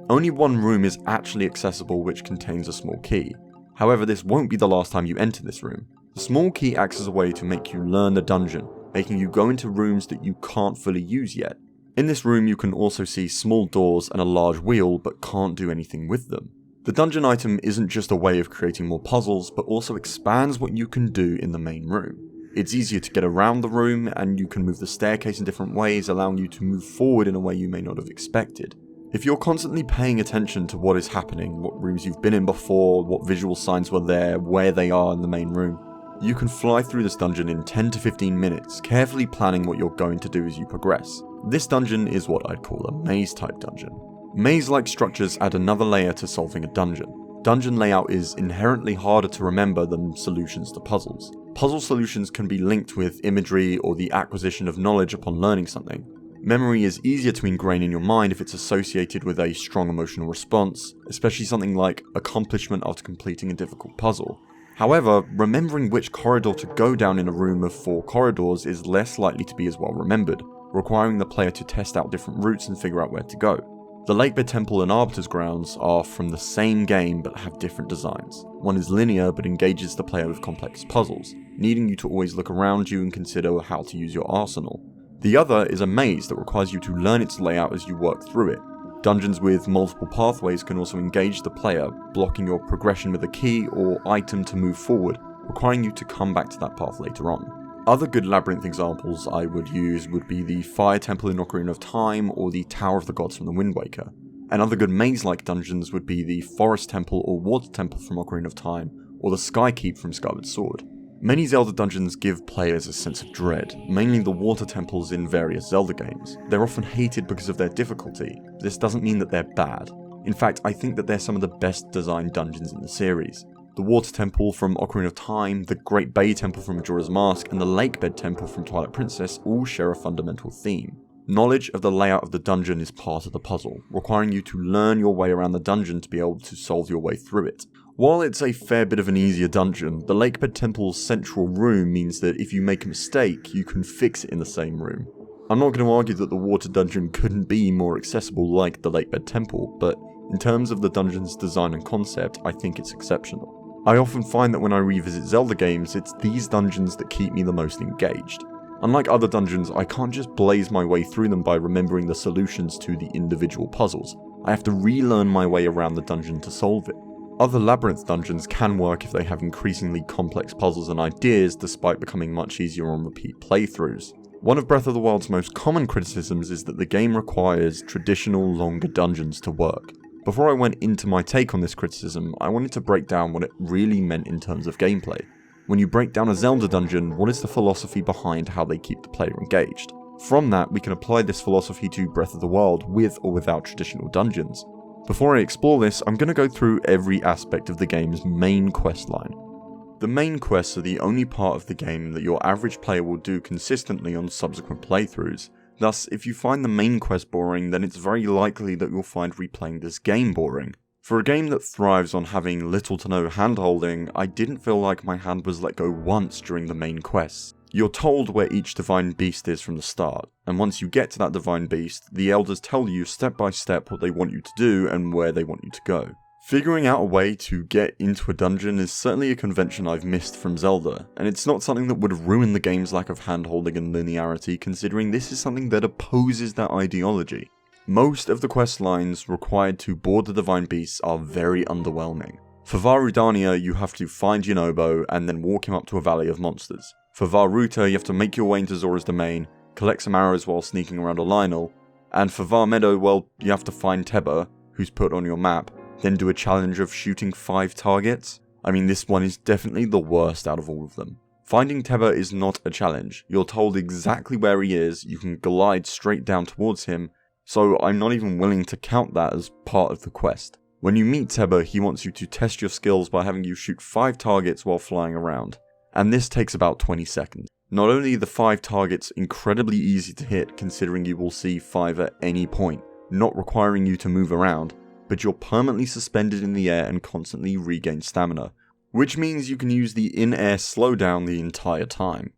Only one room is actually accessible which contains a small key. However, this won't be the last time you enter this room. The small key acts as a way to make you learn the dungeon, making you go into rooms that you can't fully use yet. In this room you can also see small doors and a large wheel, but can't do anything with them. The dungeon item isn't just a way of creating more puzzles, but also expands what you can do in the main room. It's easier to get around the room, and you can move the staircase in different ways, allowing you to move forward in a way you may not have expected. If you're constantly paying attention to what is happening, what rooms you've been in before, what visual signs were there, where they are in the main room, you can fly through this dungeon in 10 to 15 minutes, carefully planning what you're going to do as you progress. This dungeon is what I'd call a maze-type dungeon. Maze-like structures add another layer to solving a dungeon. Dungeon layout is inherently harder to remember than solutions to puzzles. Puzzle solutions can be linked with imagery or the acquisition of knowledge upon learning something. Memory is easier to ingrain in your mind if it's associated with a strong emotional response, especially something like accomplishment after completing a difficult puzzle. However, remembering which corridor to go down in a room of 4 corridors is less likely to be as well remembered, requiring the player to test out different routes and figure out where to go. The Lakebed Temple and Arbiter's Grounds are from the same game but have different designs. One is linear but engages the player with complex puzzles, needing you to always look around you and consider how to use your arsenal. The other is a maze that requires you to learn its layout as you work through it. Dungeons with multiple pathways can also engage the player, blocking your progression with a key or item to move forward, requiring you to come back to that path later on. Other good labyrinth examples I would use would be the Fire Temple in Ocarina of Time or the Tower of the Gods from the Wind Waker. And other good maze-like dungeons would be the Forest Temple or Water Temple from Ocarina of Time, or the Sky Keep from Skyward Sword. Many Zelda dungeons give players a sense of dread, mainly the water temples in various Zelda games. They're often hated because of their difficulty, but this doesn't mean that they're bad. In fact, I think that they're some of the best designed dungeons in the series. The Water Temple from Ocarina of Time, the Great Bay Temple from Majora's Mask, and the Lakebed Temple from Twilight Princess all share a fundamental theme. Knowledge of the layout of the dungeon is part of the puzzle, requiring you to learn your way around the dungeon to be able to solve your way through it. While it's a fair bit of an easier dungeon, the Lakebed Temple's central room means that if you make a mistake, you can fix it in the same room. I'm not going to argue that the water dungeon couldn't be more accessible like the Lakebed Temple, but in terms of the dungeon's design and concept, I think it's exceptional. I often find that when I revisit Zelda games, it's these dungeons that keep me the most engaged. Unlike other dungeons, I can't just blaze my way through them by remembering the solutions to the individual puzzles. I have to relearn my way around the dungeon to solve it. Other labyrinth dungeons can work if they have increasingly complex puzzles and ideas, despite becoming much easier on repeat playthroughs. One of Breath of the Wild's most common criticisms is that the game requires traditional, longer dungeons to work. Before I went into my take on this criticism, I wanted to break down what it really meant in terms of gameplay. When you break down a Zelda dungeon, what is the philosophy behind how they keep the player engaged? From that, we can apply this philosophy to Breath of the Wild with or without traditional dungeons. Before I explore this, I'm going to go through every aspect of the game's main questline. The main quests are the only part of the game that your average player will do consistently on subsequent playthroughs, Thus, if you find the main quest boring, then it's very likely that you'll find replaying this game boring. For a game that thrives on having little to no hand-holding, I didn't feel like my hand was let go once during the main quests. You're told where each divine beast is from the start, and once you get to that divine beast, the elders tell you step by step what they want you to do and where they want you to go. Figuring out a way to get into a dungeon is certainly a convention I've missed from Zelda, and it's not something that would ruin the game's lack of hand-holding and linearity, considering this is something that opposes that ideology. Most of the quest lines required to board the divine beasts are very underwhelming. For Vah Rudania, you have to find Yunobo and then walk him up to a valley of monsters. For Vah Ruta, you have to make your way into Zora's domain, collect some arrows while sneaking around a Lionel, and for Vah Meadow, well, you have to find Teba, who's put on your map, then do a challenge of shooting 5 targets. I mean, this one is definitely the worst out of all of them. Finding Teba is not a challenge. You're told exactly where he is, you can glide straight down towards him, so I'm not even willing to count that as part of the quest. When you meet Teba, he wants you to test your skills by having you shoot 5 targets while flying around, and this takes about 20 seconds. Not only are the 5 targets incredibly easy to hit, considering you will see 5 at any point, not requiring you to move around, but you're permanently suspended in the air and constantly regain stamina, which means you can use the in-air slowdown the entire time.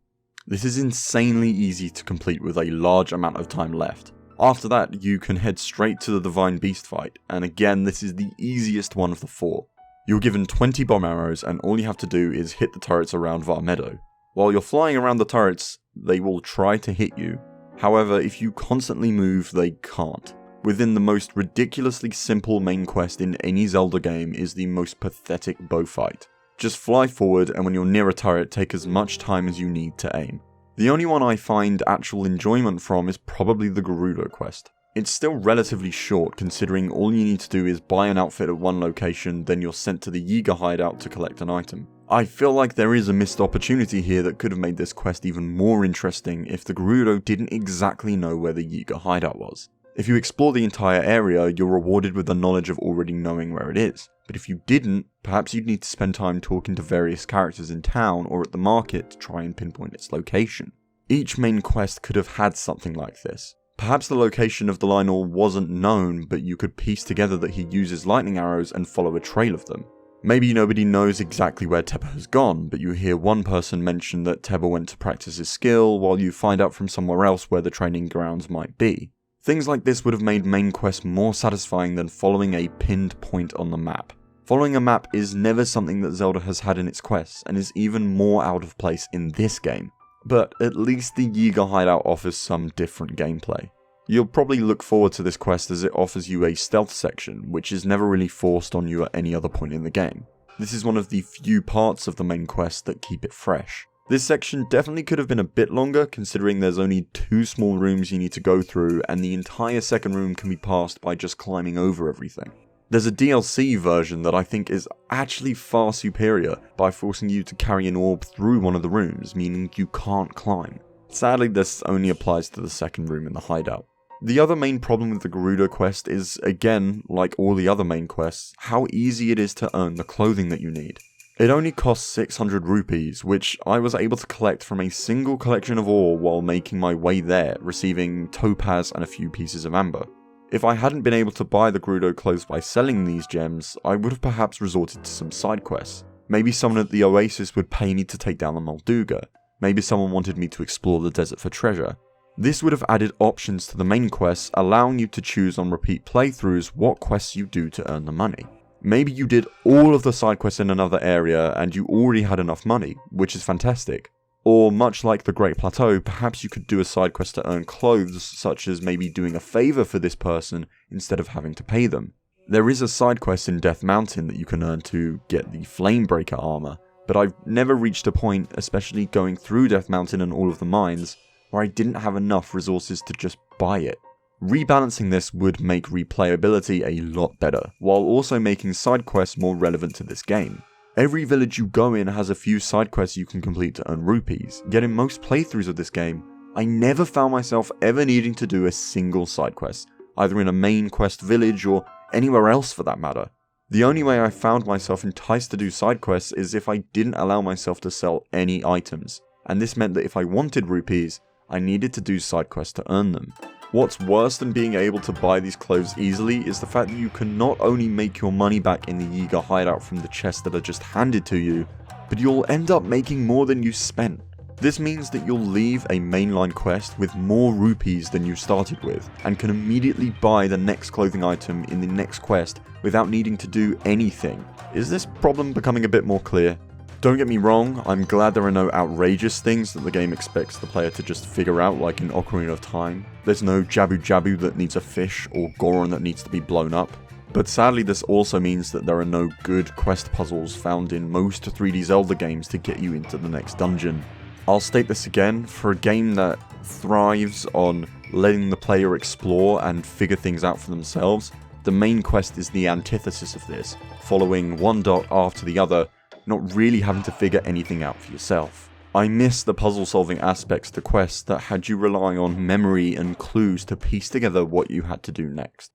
This is insanely easy to complete with a large amount of time left. After that, you can head straight to the Divine Beast fight, and again this is the easiest one of the 4. You're given 20 bomb arrows and all you have to do is hit the turrets around Vah Meadow. While you're flying around the turrets, they will try to hit you. However, if you constantly move, they can't. Within the most ridiculously simple main quest in any Zelda game is the most pathetic bow fight. Just fly forward and when you're near a turret, take as much time as you need to aim. The only one I find actual enjoyment from is probably the Gerudo quest. It's still relatively short considering all you need to do is buy an outfit at one location, then you're sent to the Yiga hideout to collect an item. I feel like there is a missed opportunity here that could have made this quest even more interesting if the Gerudo didn't exactly know where the Yiga hideout was. If you explore the entire area, you're rewarded with the knowledge of already knowing where it is. But if you didn't, perhaps you'd need to spend time talking to various characters in town or at the market to try and pinpoint its location. Each main quest could have had something like this. Perhaps the location of the Lionel wasn't known, but you could piece together that he uses lightning arrows and follow a trail of them. Maybe nobody knows exactly where Teba has gone, but you hear one person mention that Teba went to practice his skill, while you find out from somewhere else where the training grounds might be. Things like this would have made main quests more satisfying than following a pinned point on the map. Following a map is never something that Zelda has had in its quests, and is even more out of place in this game. But at least the Yiga hideout offers some different gameplay. You'll probably look forward to this quest as it offers you a stealth section, which is never really forced on you at any other point in the game. This is one of the few parts of the main quest that keep it fresh. This section definitely could have been a bit longer, considering there's only 2 small rooms you need to go through, and the entire second room can be passed by just climbing over everything. There's a DLC version that I think is actually far superior by forcing you to carry an orb through one of the rooms, meaning you can't climb. Sadly, this only applies to the second room in the hideout. The other main problem with the Gerudo quest is, again, like all the other main quests, how easy it is to earn the clothing that you need. It only costs 600 rupees, which I was able to collect from a single collection of ore while making my way there, receiving topaz and a few pieces of amber. If I hadn't been able to buy the Gerudo clothes by selling these gems, I would have perhaps resorted to some side quests. Maybe someone at the Oasis would pay me to take down the Molduga. Maybe someone wanted me to explore the desert for treasure. This would have added options to the main quests, allowing you to choose on repeat playthroughs what quests you do to earn the money. Maybe you did all of the side quests in another area and you already had enough money, which is fantastic. Or much like the Great Plateau, perhaps you could do a side quest to earn clothes, such as maybe doing a favour for this person instead of having to pay them. There is a side quest in Death Mountain that you can earn to get the Flamebreaker armour, but I've never reached a point, especially going through Death Mountain and all of the mines, where I didn't have enough resources to just buy it. Rebalancing this would make replayability a lot better, while also making side quests more relevant to this game. Every village you go in has a few side quests you can complete to earn rupees, yet in most playthroughs of this game, I never found myself ever needing to do a single side quest, either in a main quest village or anywhere else for that matter. The only way I found myself enticed to do side quests is if I didn't allow myself to sell any items, and this meant that if I wanted rupees, I needed to do side quests to earn them. What's worse than being able to buy these clothes easily is the fact that you can not only make your money back in the Yiga hideout from the chests that are just handed to you, but you'll end up making more than you spent. This means that you'll leave a mainline quest with more rupees than you started with, and can immediately buy the next clothing item in the next quest without needing to do anything. Is this problem becoming a bit more clear? Don't get me wrong, I'm glad there are no outrageous things that the game expects the player to just figure out like in Ocarina of Time. There's no Jabu Jabu that needs a fish, or Goron that needs to be blown up. But sadly this also means that there are no good quest puzzles found in most 3D Zelda games to get you into the next dungeon. I'll state this again, for a game that thrives on letting the player explore and figure things out for themselves, the main quest is the antithesis of this, following one dot after the other, not really having to figure anything out for yourself. I miss the puzzle solving aspects to quests that had you relying on memory and clues to piece together what you had to do next.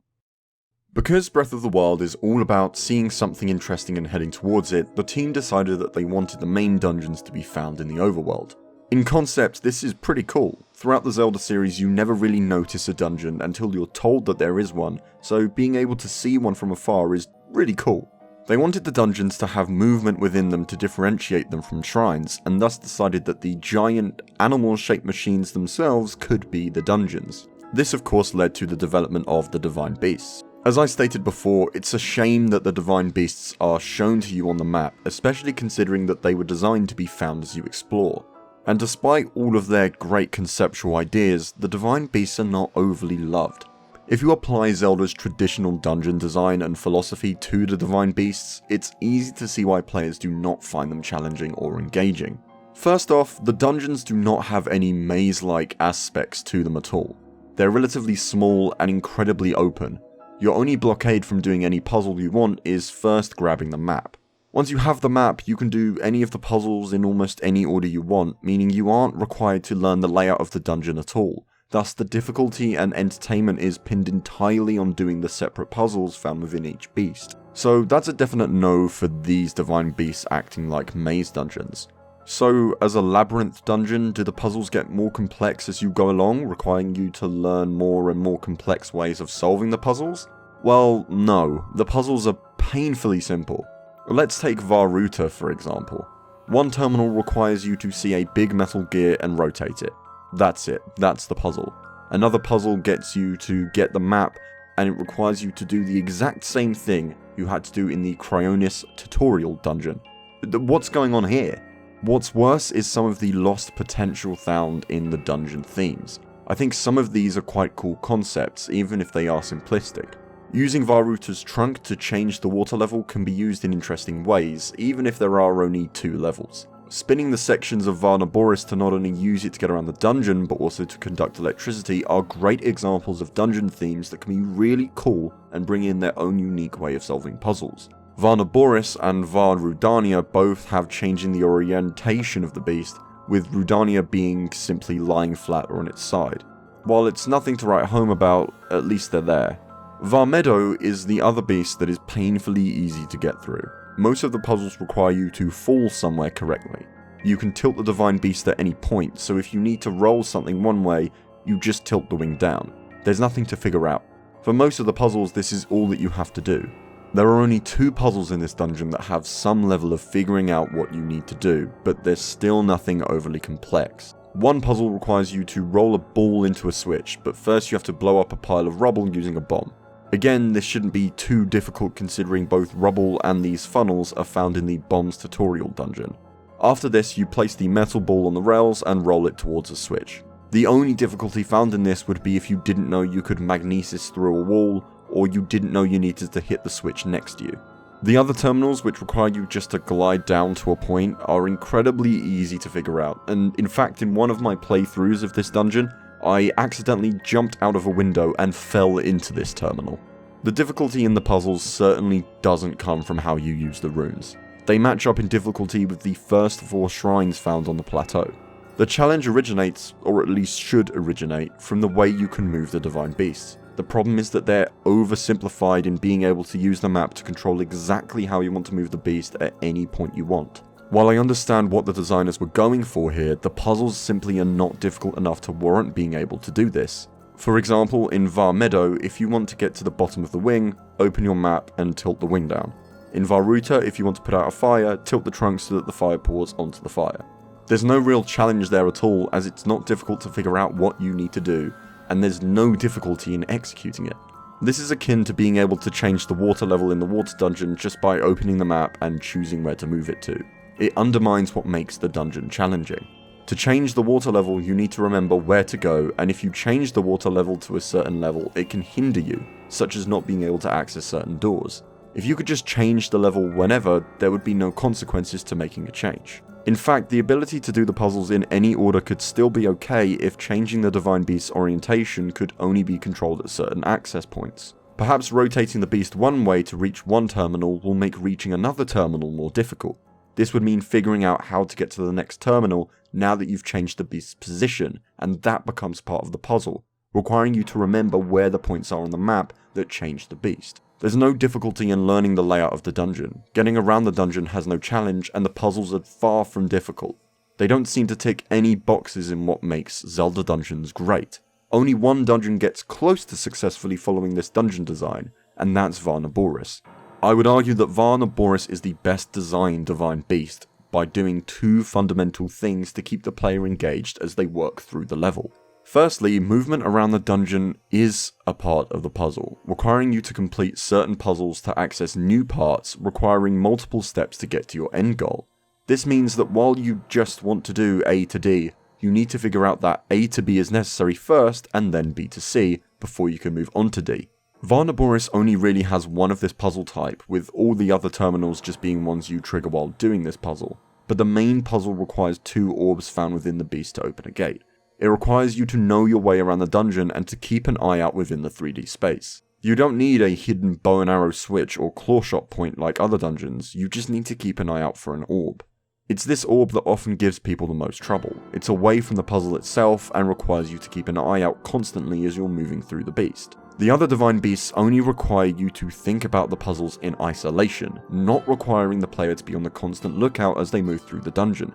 Because Breath of the Wild is all about seeing something interesting and heading towards it, the team decided that they wanted the main dungeons to be found in the overworld. In concept, this is pretty cool. Throughout the Zelda series, you never really notice a dungeon until you're told that there is one, so being able to see one from afar is really cool. They wanted the dungeons to have movement within them to differentiate them from shrines, and thus decided that the giant animal-shaped machines themselves could be the dungeons. This of course led to the development of the Divine Beasts. As I stated before, it's a shame that the Divine Beasts are shown to you on the map, especially considering that they were designed to be found as you explore. And despite all of their great conceptual ideas, the Divine Beasts are not overly loved. If you apply Zelda's traditional dungeon design and philosophy to the Divine Beasts, it's easy to see why players do not find them challenging or engaging. First off, the dungeons do not have any maze-like aspects to them at all. They're relatively small and incredibly open. Your only blockade from doing any puzzle you want is first grabbing the map. Once you have the map, you can do any of the puzzles in almost any order you want, meaning you aren't required to learn the layout of the dungeon at all. Thus, the difficulty and entertainment is pinned entirely on doing the separate puzzles found within each beast. So that's a definite no for these Divine Beasts acting like maze dungeons. So, as a labyrinth dungeon, do the puzzles get more complex as you go along, requiring you to learn more and more complex ways of solving the puzzles? Well, no. The puzzles are painfully simple. Let's take Varuta for example. One terminal requires you to see a big metal gear and rotate it. That's it, that's the puzzle. Another puzzle gets you to get the map, and it requires you to do the exact same thing you had to do in the Cryonis tutorial dungeon. What's going on here? What's worse is some of the lost potential found in the dungeon themes. I think some of these are quite cool concepts, even if they are simplistic. Using Varuta's trunk to change the water level can be used in interesting ways, even if there are only 2 levels. Spinning the sections of Varna Boris to not only use it to get around the dungeon, but also to conduct electricity are great examples of dungeon themes that can be really cool and bring in their own unique way of solving puzzles. Varna Boris and Var Rudania both have changing the orientation of the beast, with Rudania being simply lying flat or on its side. While it's nothing to write home about, at least they're there. Varmedo is the other beast that is painfully easy to get through. Most of the puzzles require you to fall somewhere correctly. You can tilt the Divine Beast at any point, so if you need to roll something one way, you just tilt the wing down. There's nothing to figure out. For most of the puzzles, this is all that you have to do. There are only 2 puzzles in this dungeon that have some level of figuring out what you need to do, but there's still nothing overly complex. One puzzle requires you to roll a ball into a switch, but first you have to blow up a pile of rubble using a bomb. Again, this shouldn't be too difficult considering both rubble and these funnels are found in the bombs tutorial dungeon. After this, you place the metal ball on the rails and roll it towards a switch. The only difficulty found in this would be if you didn't know you could magnesis through a wall, or you didn't know you needed to hit the switch next to you. The other terminals, which require you just to glide down to a point, are incredibly easy to figure out, and in fact in one of my playthroughs of this dungeon, I accidentally jumped out of a window and fell into this terminal. The difficulty in the puzzles certainly doesn't come from how you use the runes. They match up in difficulty with the first 4 shrines found on the plateau. The challenge originates, or at least should originate, from the way you can move the Divine Beasts. The problem is that they're oversimplified in being able to use the map to control exactly how you want to move the beast at any point you want. While I understand what the designers were going for here, the puzzles simply are not difficult enough to warrant being able to do this. For example, in Var Meadow, if you want to get to the bottom of the wing, open your map and tilt the wing down. In Var Ruta, if you want to put out a fire, tilt the trunk so that the fire pours onto the fire. There's no real challenge there at all, as it's not difficult to figure out what you need to do, and there's no difficulty in executing it. This is akin to being able to change the water level in the water dungeon just by opening the map and choosing where to move it to. It undermines what makes the dungeon challenging. To change the water level, you need to remember where to go, and if you change the water level to a certain level, it can hinder you, such as not being able to access certain doors. If you could just change the level whenever, there would be no consequences to making a change. In fact, the ability to do the puzzles in any order could still be okay if changing the Divine Beast's orientation could only be controlled at certain access points. Perhaps rotating the beast one way to reach one terminal will make reaching another terminal more difficult. This would mean figuring out how to get to the next terminal now that you've changed the beast's position, and that becomes part of the puzzle, requiring you to remember where the points are on the map that changed the beast. There's no difficulty in learning the layout of the dungeon. Getting around the dungeon has no challenge, and the puzzles are far from difficult. They don't seem to tick any boxes in what makes Zelda dungeons great. Only one dungeon gets close to successfully following this dungeon design, and that's Var Naboris. I would argue that Var Naboris is the best designed Divine Beast, by doing two fundamental things to keep the player engaged as they work through the level. Firstly, movement around the dungeon is a part of the puzzle, requiring you to complete certain puzzles to access new parts, requiring multiple steps to get to your end goal. This means that while you just want to do A to D, you need to figure out that A to B is necessary first and then B to C before you can move on to D. Var Naboris only really has one of this puzzle type, with all the other terminals just being ones you trigger while doing this puzzle, but the main puzzle requires two orbs found within the beast to open a gate. It requires you to know your way around the dungeon and to keep an eye out within the 3D space. You don't need a hidden bow and arrow switch or claw shot point like other dungeons, you just need to keep an eye out for an orb. It's this orb that often gives people the most trouble. It's away from the puzzle itself and requires you to keep an eye out constantly as you're moving through the beast. The other Divine Beasts only require you to think about the puzzles in isolation, not requiring the player to be on the constant lookout as they move through the dungeon.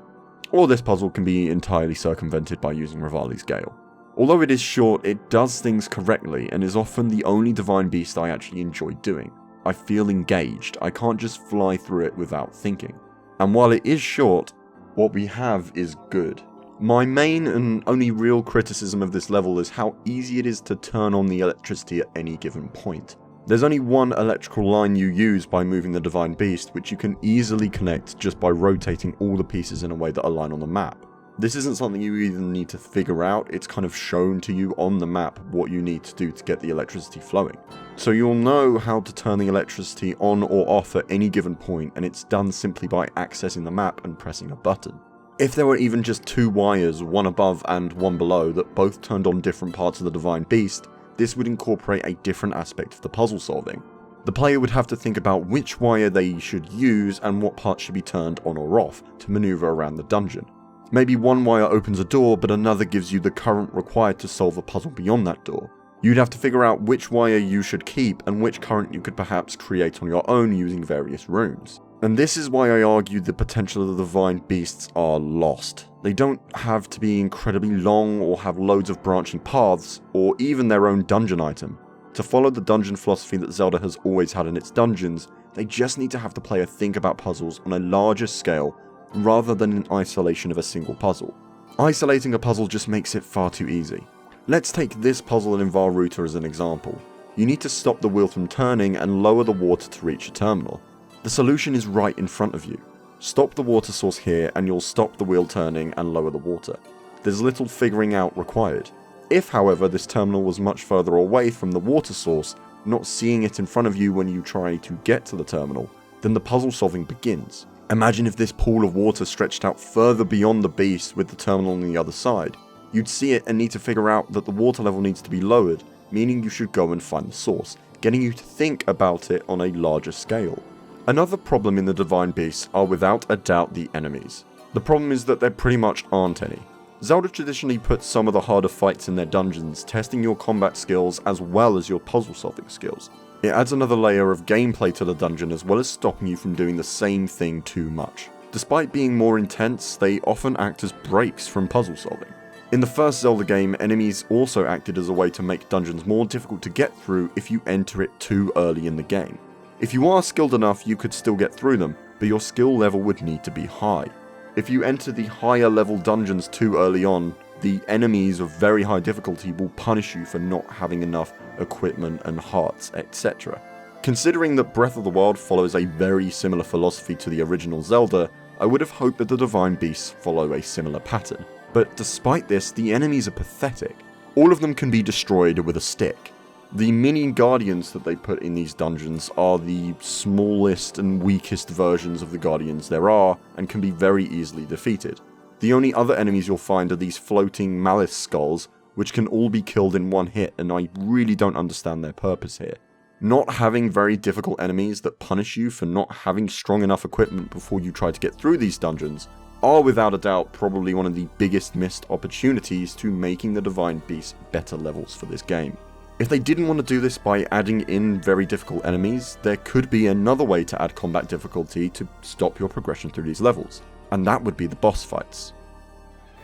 Or this puzzle can be entirely circumvented by using Revali's Gale. Although it is short, it does things correctly and is often the only Divine Beast I actually enjoy doing. I feel engaged, I can't just fly through it without thinking. And while it is short, what we have is good. My main and only real criticism of this level is how easy it is to turn on the electricity at any given point. There's only one electrical line you use by moving the Divine Beast, which you can easily connect just by rotating all the pieces in a way that align on the map. This isn't something you even need to figure out, it's kind of shown to you on the map what you need to do to get the electricity flowing. So you'll know how to turn the electricity on or off at any given point, and it's done simply by accessing the map and pressing a button. If there were even just two wires, one above and one below, that both turned on different parts of the Divine Beast, this would incorporate a different aspect of the puzzle solving. The player would have to think about which wire they should use and what part should be turned on or off to maneuver around the dungeon. Maybe one wire opens a door, but another gives you the current required to solve a puzzle beyond that door. You'd have to figure out which wire you should keep and which current you could perhaps create on your own using various runes. And this is why I argue the potential of the Divine Beasts are lost. They don't have to be incredibly long or have loads of branching paths, or even their own dungeon item. To follow the dungeon philosophy that Zelda has always had in its dungeons, they just need to have the player think about puzzles on a larger scale rather than in isolation of a single puzzle. Isolating a puzzle just makes it far too easy. Let's take this puzzle in Var Ruta as an example. You need to stop the wheel from turning and lower the water to reach a terminal. The solution is right in front of you. Stop the water source here and you'll stop the wheel turning and lower the water. There's little figuring out required. If, however, this terminal was much further away from the water source, not seeing it in front of you when you try to get to the terminal, then the puzzle solving begins. Imagine if this pool of water stretched out further beyond the beast with the terminal on the other side. You'd see it and need to figure out that the water level needs to be lowered, meaning you should go and find the source, getting you to think about it on a larger scale. Another problem in the Divine Beasts are without a doubt the enemies. The problem is that there pretty much aren't any. Zelda traditionally puts some of the harder fights in their dungeons, testing your combat skills as well as your puzzle solving skills. It adds another layer of gameplay to the dungeon as well as stopping you from doing the same thing too much. Despite being more intense, they often act as breaks from puzzle solving. In the first Zelda game, enemies also acted as a way to make dungeons more difficult to get through if you enter it too early in the game. If you are skilled enough, you could still get through them, but your skill level would need to be high. If you enter the higher level dungeons too early on, the enemies of very high difficulty will punish you for not having enough equipment and hearts, etc. Considering that Breath of the Wild follows a very similar philosophy to the original Zelda, I would have hoped that the Divine Beasts follow a similar pattern. But despite this, the enemies are pathetic. All of them can be destroyed with a stick. The mini guardians that they put in these dungeons are the smallest and weakest versions of the guardians there are, and can be very easily defeated. The only other enemies you'll find are these floating malice skulls, which can all be killed in one hit, and I really don't understand their purpose here. Not having very difficult enemies that punish you for not having strong enough equipment before you try to get through these dungeons are without a doubt probably one of the biggest missed opportunities to making the Divine Beasts better levels for this game. If they didn't want to do this by adding in very difficult enemies, there could be another way to add combat difficulty to stop your progression through these levels, and that would be the boss fights.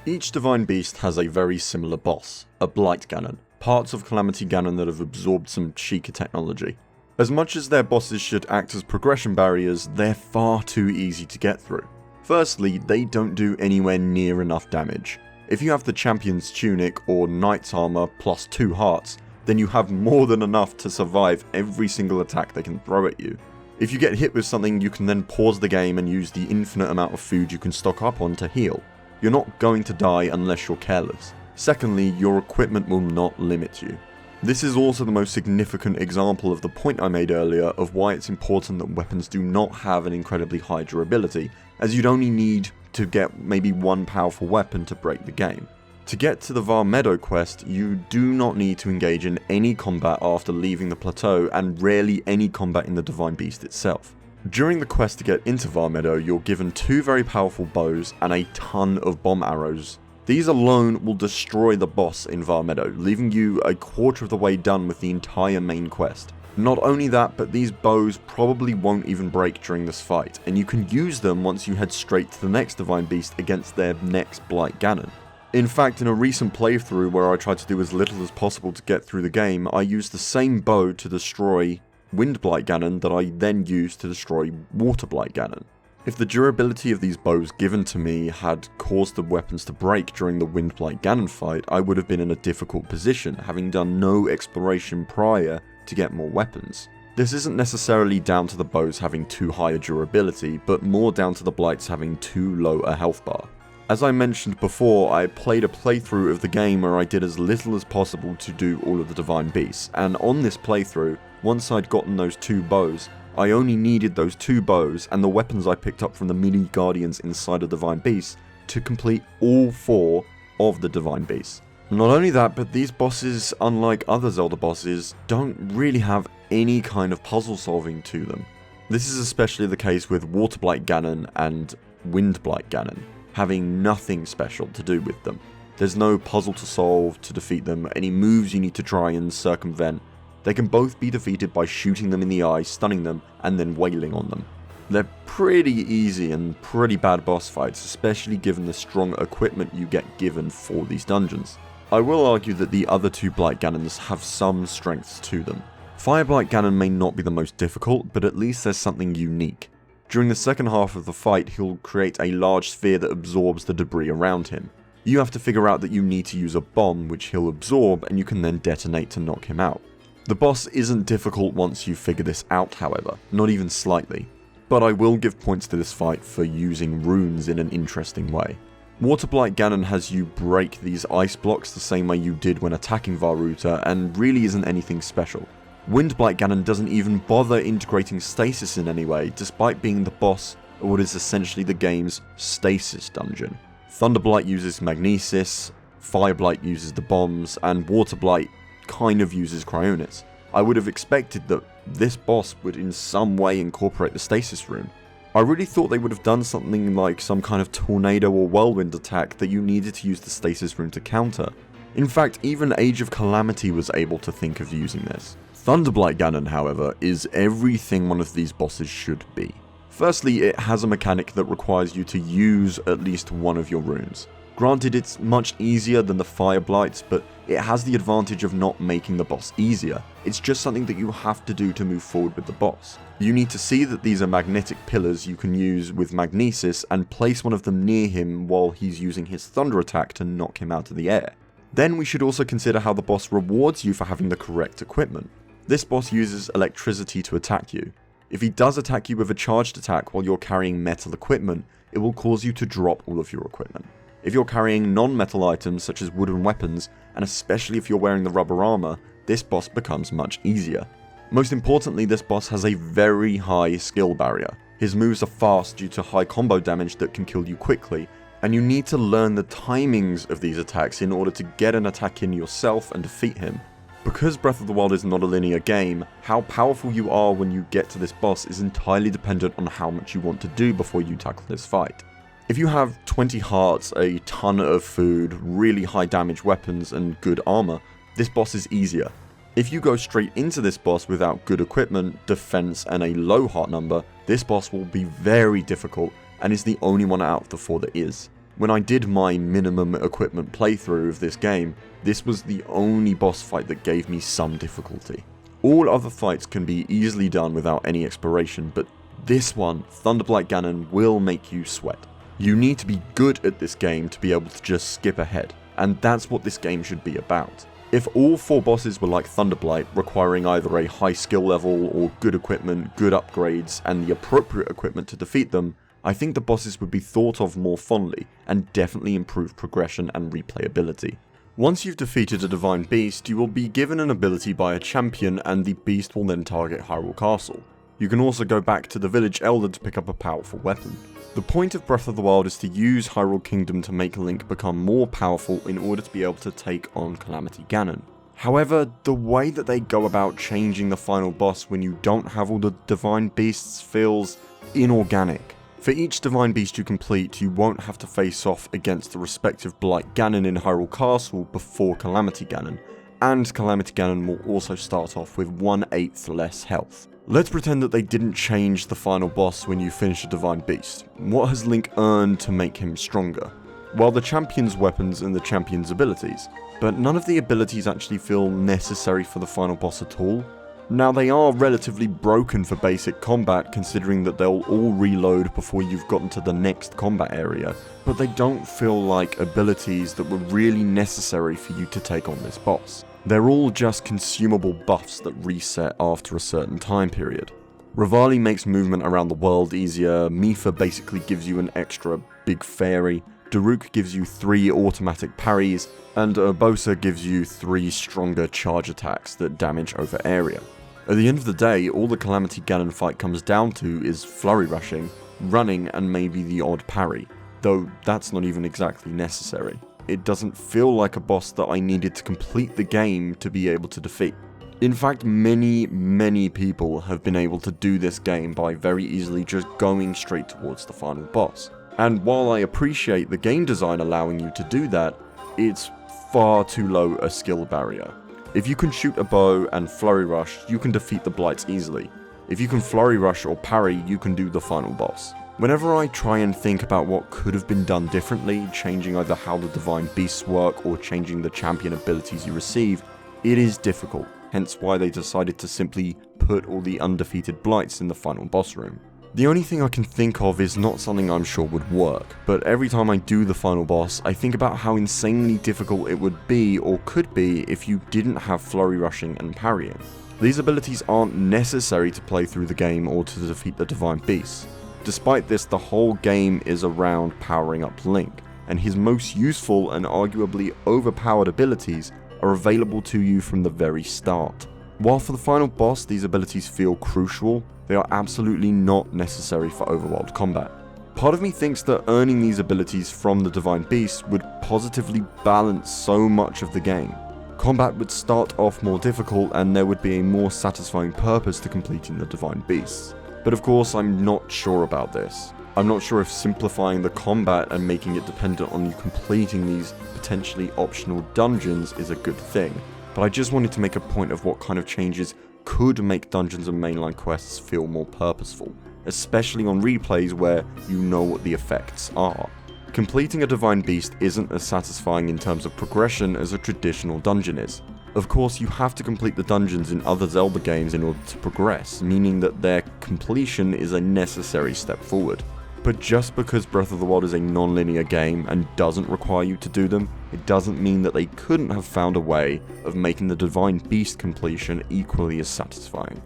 Each Divine Beast has a very similar boss, a Blight Ganon, parts of Calamity Ganon that have absorbed some Sheikah technology. As much as their bosses should act as progression barriers, they're far too easy to get through. Firstly, they don't do anywhere near enough damage. If you have the Champion's Tunic or Knight's Armor plus 2 hearts, then you have more than enough to survive every single attack they can throw at you. If you get hit with something, you can then pause the game and use the infinite amount of food you can stock up on to heal. You're not going to die unless you're careless. Secondly, your equipment will not limit you. This is also the most significant example of the point I made earlier of why it's important that weapons do not have an incredibly high durability, as you'd only need to get maybe one powerful weapon to break the game. To get to the Var Meadow quest, you do not need to engage in any combat after leaving the plateau, and rarely any combat in the Divine Beast itself. During the quest to get into Var Meadow, you're given 2 very powerful bows and a ton of bomb arrows. These alone will destroy the boss in Var Meadow, leaving you a quarter of the way done with the entire main quest. Not only that, but these bows probably won't even break during this fight, and you can use them once you head straight to the next Divine Beast against their next Blight Ganon. In fact, in a recent playthrough where I tried to do as little as possible to get through the game, I used the same bow to destroy Wind Blight Ganon that I then used to destroy Water Blight Ganon. If the durability of these bows given to me had caused the weapons to break during the Wind Blight Ganon fight, I would have been in a difficult position, having done no exploration prior to get more weapons. This isn't necessarily down to the bows having too high a durability, but more down to the blights having too low a health bar. As I mentioned before, I played a playthrough of the game where I did as little as possible to do all of the Divine Beasts, and on this playthrough, once I'd gotten those 2 bows, I only needed those 2 bows and the weapons I picked up from the mini guardians inside the Divine Beasts to complete all 4 of the Divine Beasts. Not only that, but these bosses, unlike other Zelda bosses, don't really have any kind of puzzle solving to them. This is especially the case with Water Blight Ganon and Wind Blight Ganon, having nothing special to do with them. There's no puzzle to solve to defeat them, any moves you need to try and circumvent. They can both be defeated by shooting them in the eye, stunning them, and then wailing on them. They're pretty easy and pretty bad boss fights, especially given the strong equipment you get given for these dungeons. I will argue that the other 2 Blight Ganons have some strengths to them. Fire Blight Ganon may not be the most difficult, but at least there's something unique. During the second half of the fight, he'll create a large sphere that absorbs the debris around him. You have to figure out that you need to use a bomb which he'll absorb, and you can then detonate to knock him out. The boss isn't difficult once you figure this out, however, not even slightly. But I will give points to this fight for using runes in an interesting way. Water Blight Ganon has you break these ice blocks the same way you did when attacking Vah Ruta, and really isn't anything special. Wind Blight Ganon doesn't even bother integrating stasis in any way, despite being the boss of what is essentially the game's stasis dungeon. Thunder Blight uses Magnesis, Fire Blight uses the bombs, and Water Blight kind of uses Cryonis. I would have expected that this boss would in some way incorporate the stasis rune. I really thought they would have done something like some kind of tornado or whirlwind attack that you needed to use the stasis rune to counter. In fact, even Age of Calamity was able to think of using this. Thunder Blight Ganon, however, is everything one of these bosses should be. Firstly, it has a mechanic that requires you to use at least one of your runes. Granted, it's much easier than the fire blights, but it has the advantage of not making the boss easier. It's just something that you have to do to move forward with the boss. You need to see that these are magnetic pillars you can use with magnesis and place one of them near him while he's using his thunder attack to knock him out of the air. Then we should also consider how the boss rewards you for having the correct equipment. This boss uses electricity to attack you. If he does attack you with a charged attack while you're carrying metal equipment, it will cause you to drop all of your equipment. If you're carrying non-metal items such as wooden weapons, and especially if you're wearing the rubber armor, this boss becomes much easier. Most importantly, this boss has a very high skill barrier. His moves are fast due to high combo damage that can kill you quickly, and you need to learn the timings of these attacks in order to get an attack in yourself and defeat him. Because Breath of the Wild is not a linear game, how powerful you are when you get to this boss is entirely dependent on how much you want to do before you tackle this fight. If you have 20 hearts, a ton of food, really high damage weapons, and good armor, this boss is easier. If you go straight into this boss without good equipment, defense, and a low heart number, this boss will be very difficult and is the only one out of the 4 that is. When I did my minimum equipment playthrough of this game, this was the only boss fight that gave me some difficulty. All other fights can be easily done without any exploration, but this one, Thunderblight Ganon, will make you sweat. You need to be good at this game to be able to just skip ahead, and that's what this game should be about. If all 4 bosses were like Thunderblight, requiring either a high skill level or good equipment, good upgrades, and the appropriate equipment to defeat them, I think the bosses would be thought of more fondly, and definitely improve progression and replayability. Once you've defeated a divine beast, you will be given an ability by a champion, and the beast will then target Hyrule Castle. You can also go back to the village elder to pick up a powerful weapon. The point of Breath of the Wild is to use Hyrule Kingdom to make Link become more powerful in order to be able to take on Calamity Ganon. However, the way that they go about changing the final boss when you don't have all the divine beasts feels inorganic. For each divine beast you complete, you won't have to face off against the respective Blight Ganon in Hyrule Castle before Calamity Ganon, and Calamity Ganon will also start off with 1/8 less health. Let's pretend that they didn't change the final boss when you finish a divine beast. What has Link earned to make him stronger? Well, the champion's weapons and the champion's abilities, but none of the abilities actually feel necessary for the final boss at all. Now, they are relatively broken for basic combat, considering that they'll all reload before you've gotten to the next combat area, but they don't feel like abilities that were really necessary for you to take on this boss. They're all just consumable buffs that reset after a certain time period. Rivali makes movement around the world easier, Mipha basically gives you an extra big fairy, Daruk gives you 3 automatic parries, and Urbosa gives you 3 stronger charge attacks that damage over area. At the end of the day, all the Calamity Ganon fight comes down to is flurry rushing, running, and maybe the odd parry, though that's not even exactly necessary. It doesn't feel like a boss that I needed to complete the game to be able to defeat. In fact, many people have been able to do this game by very easily just going straight towards the final boss. And while I appreciate the game design allowing you to do that, it's far too low a skill barrier. If you can shoot a bow and flurry rush, you can defeat the blights easily. If you can flurry rush or parry, you can do the final boss. Whenever I try and think about what could have been done differently, changing either how the divine beasts work or changing the champion abilities you receive, it is difficult, hence why they decided to simply put all the undefeated blights in the final boss room. The only thing I can think of is not something I'm sure would work, but every time I do the final boss, I think about how insanely difficult it would be or could be if you didn't have flurry rushing and parrying. These abilities aren't necessary to play through the game or to defeat the divine beasts. Despite this, the whole game is around powering up Link, and his most useful and arguably overpowered abilities are available to you from the very start. While for the final boss these abilities feel crucial, they are absolutely not necessary for overworld combat. Part of me thinks that earning these abilities from the divine beasts would positively balance so much of the game. Combat would start off more difficult and there would be a more satisfying purpose to completing the divine beasts. But of course, I'm not sure about this. I'm not sure if simplifying the combat and making it dependent on you completing these potentially optional dungeons is a good thing, but I just wanted to make a point of what kind of changes could make dungeons and mainline quests feel more purposeful. especially on replays where you know what the effects are. Completing a Divine Beast isn't as satisfying in terms of progression as a traditional dungeon is. Of course, you have to complete the dungeons in other Zelda games in order to progress, meaning that their completion is a necessary step forward. But just because Breath of the Wild is a non-linear game and doesn't require you to do them, it doesn't mean that they couldn't have found a way of making the Divine Beast completion equally as satisfying.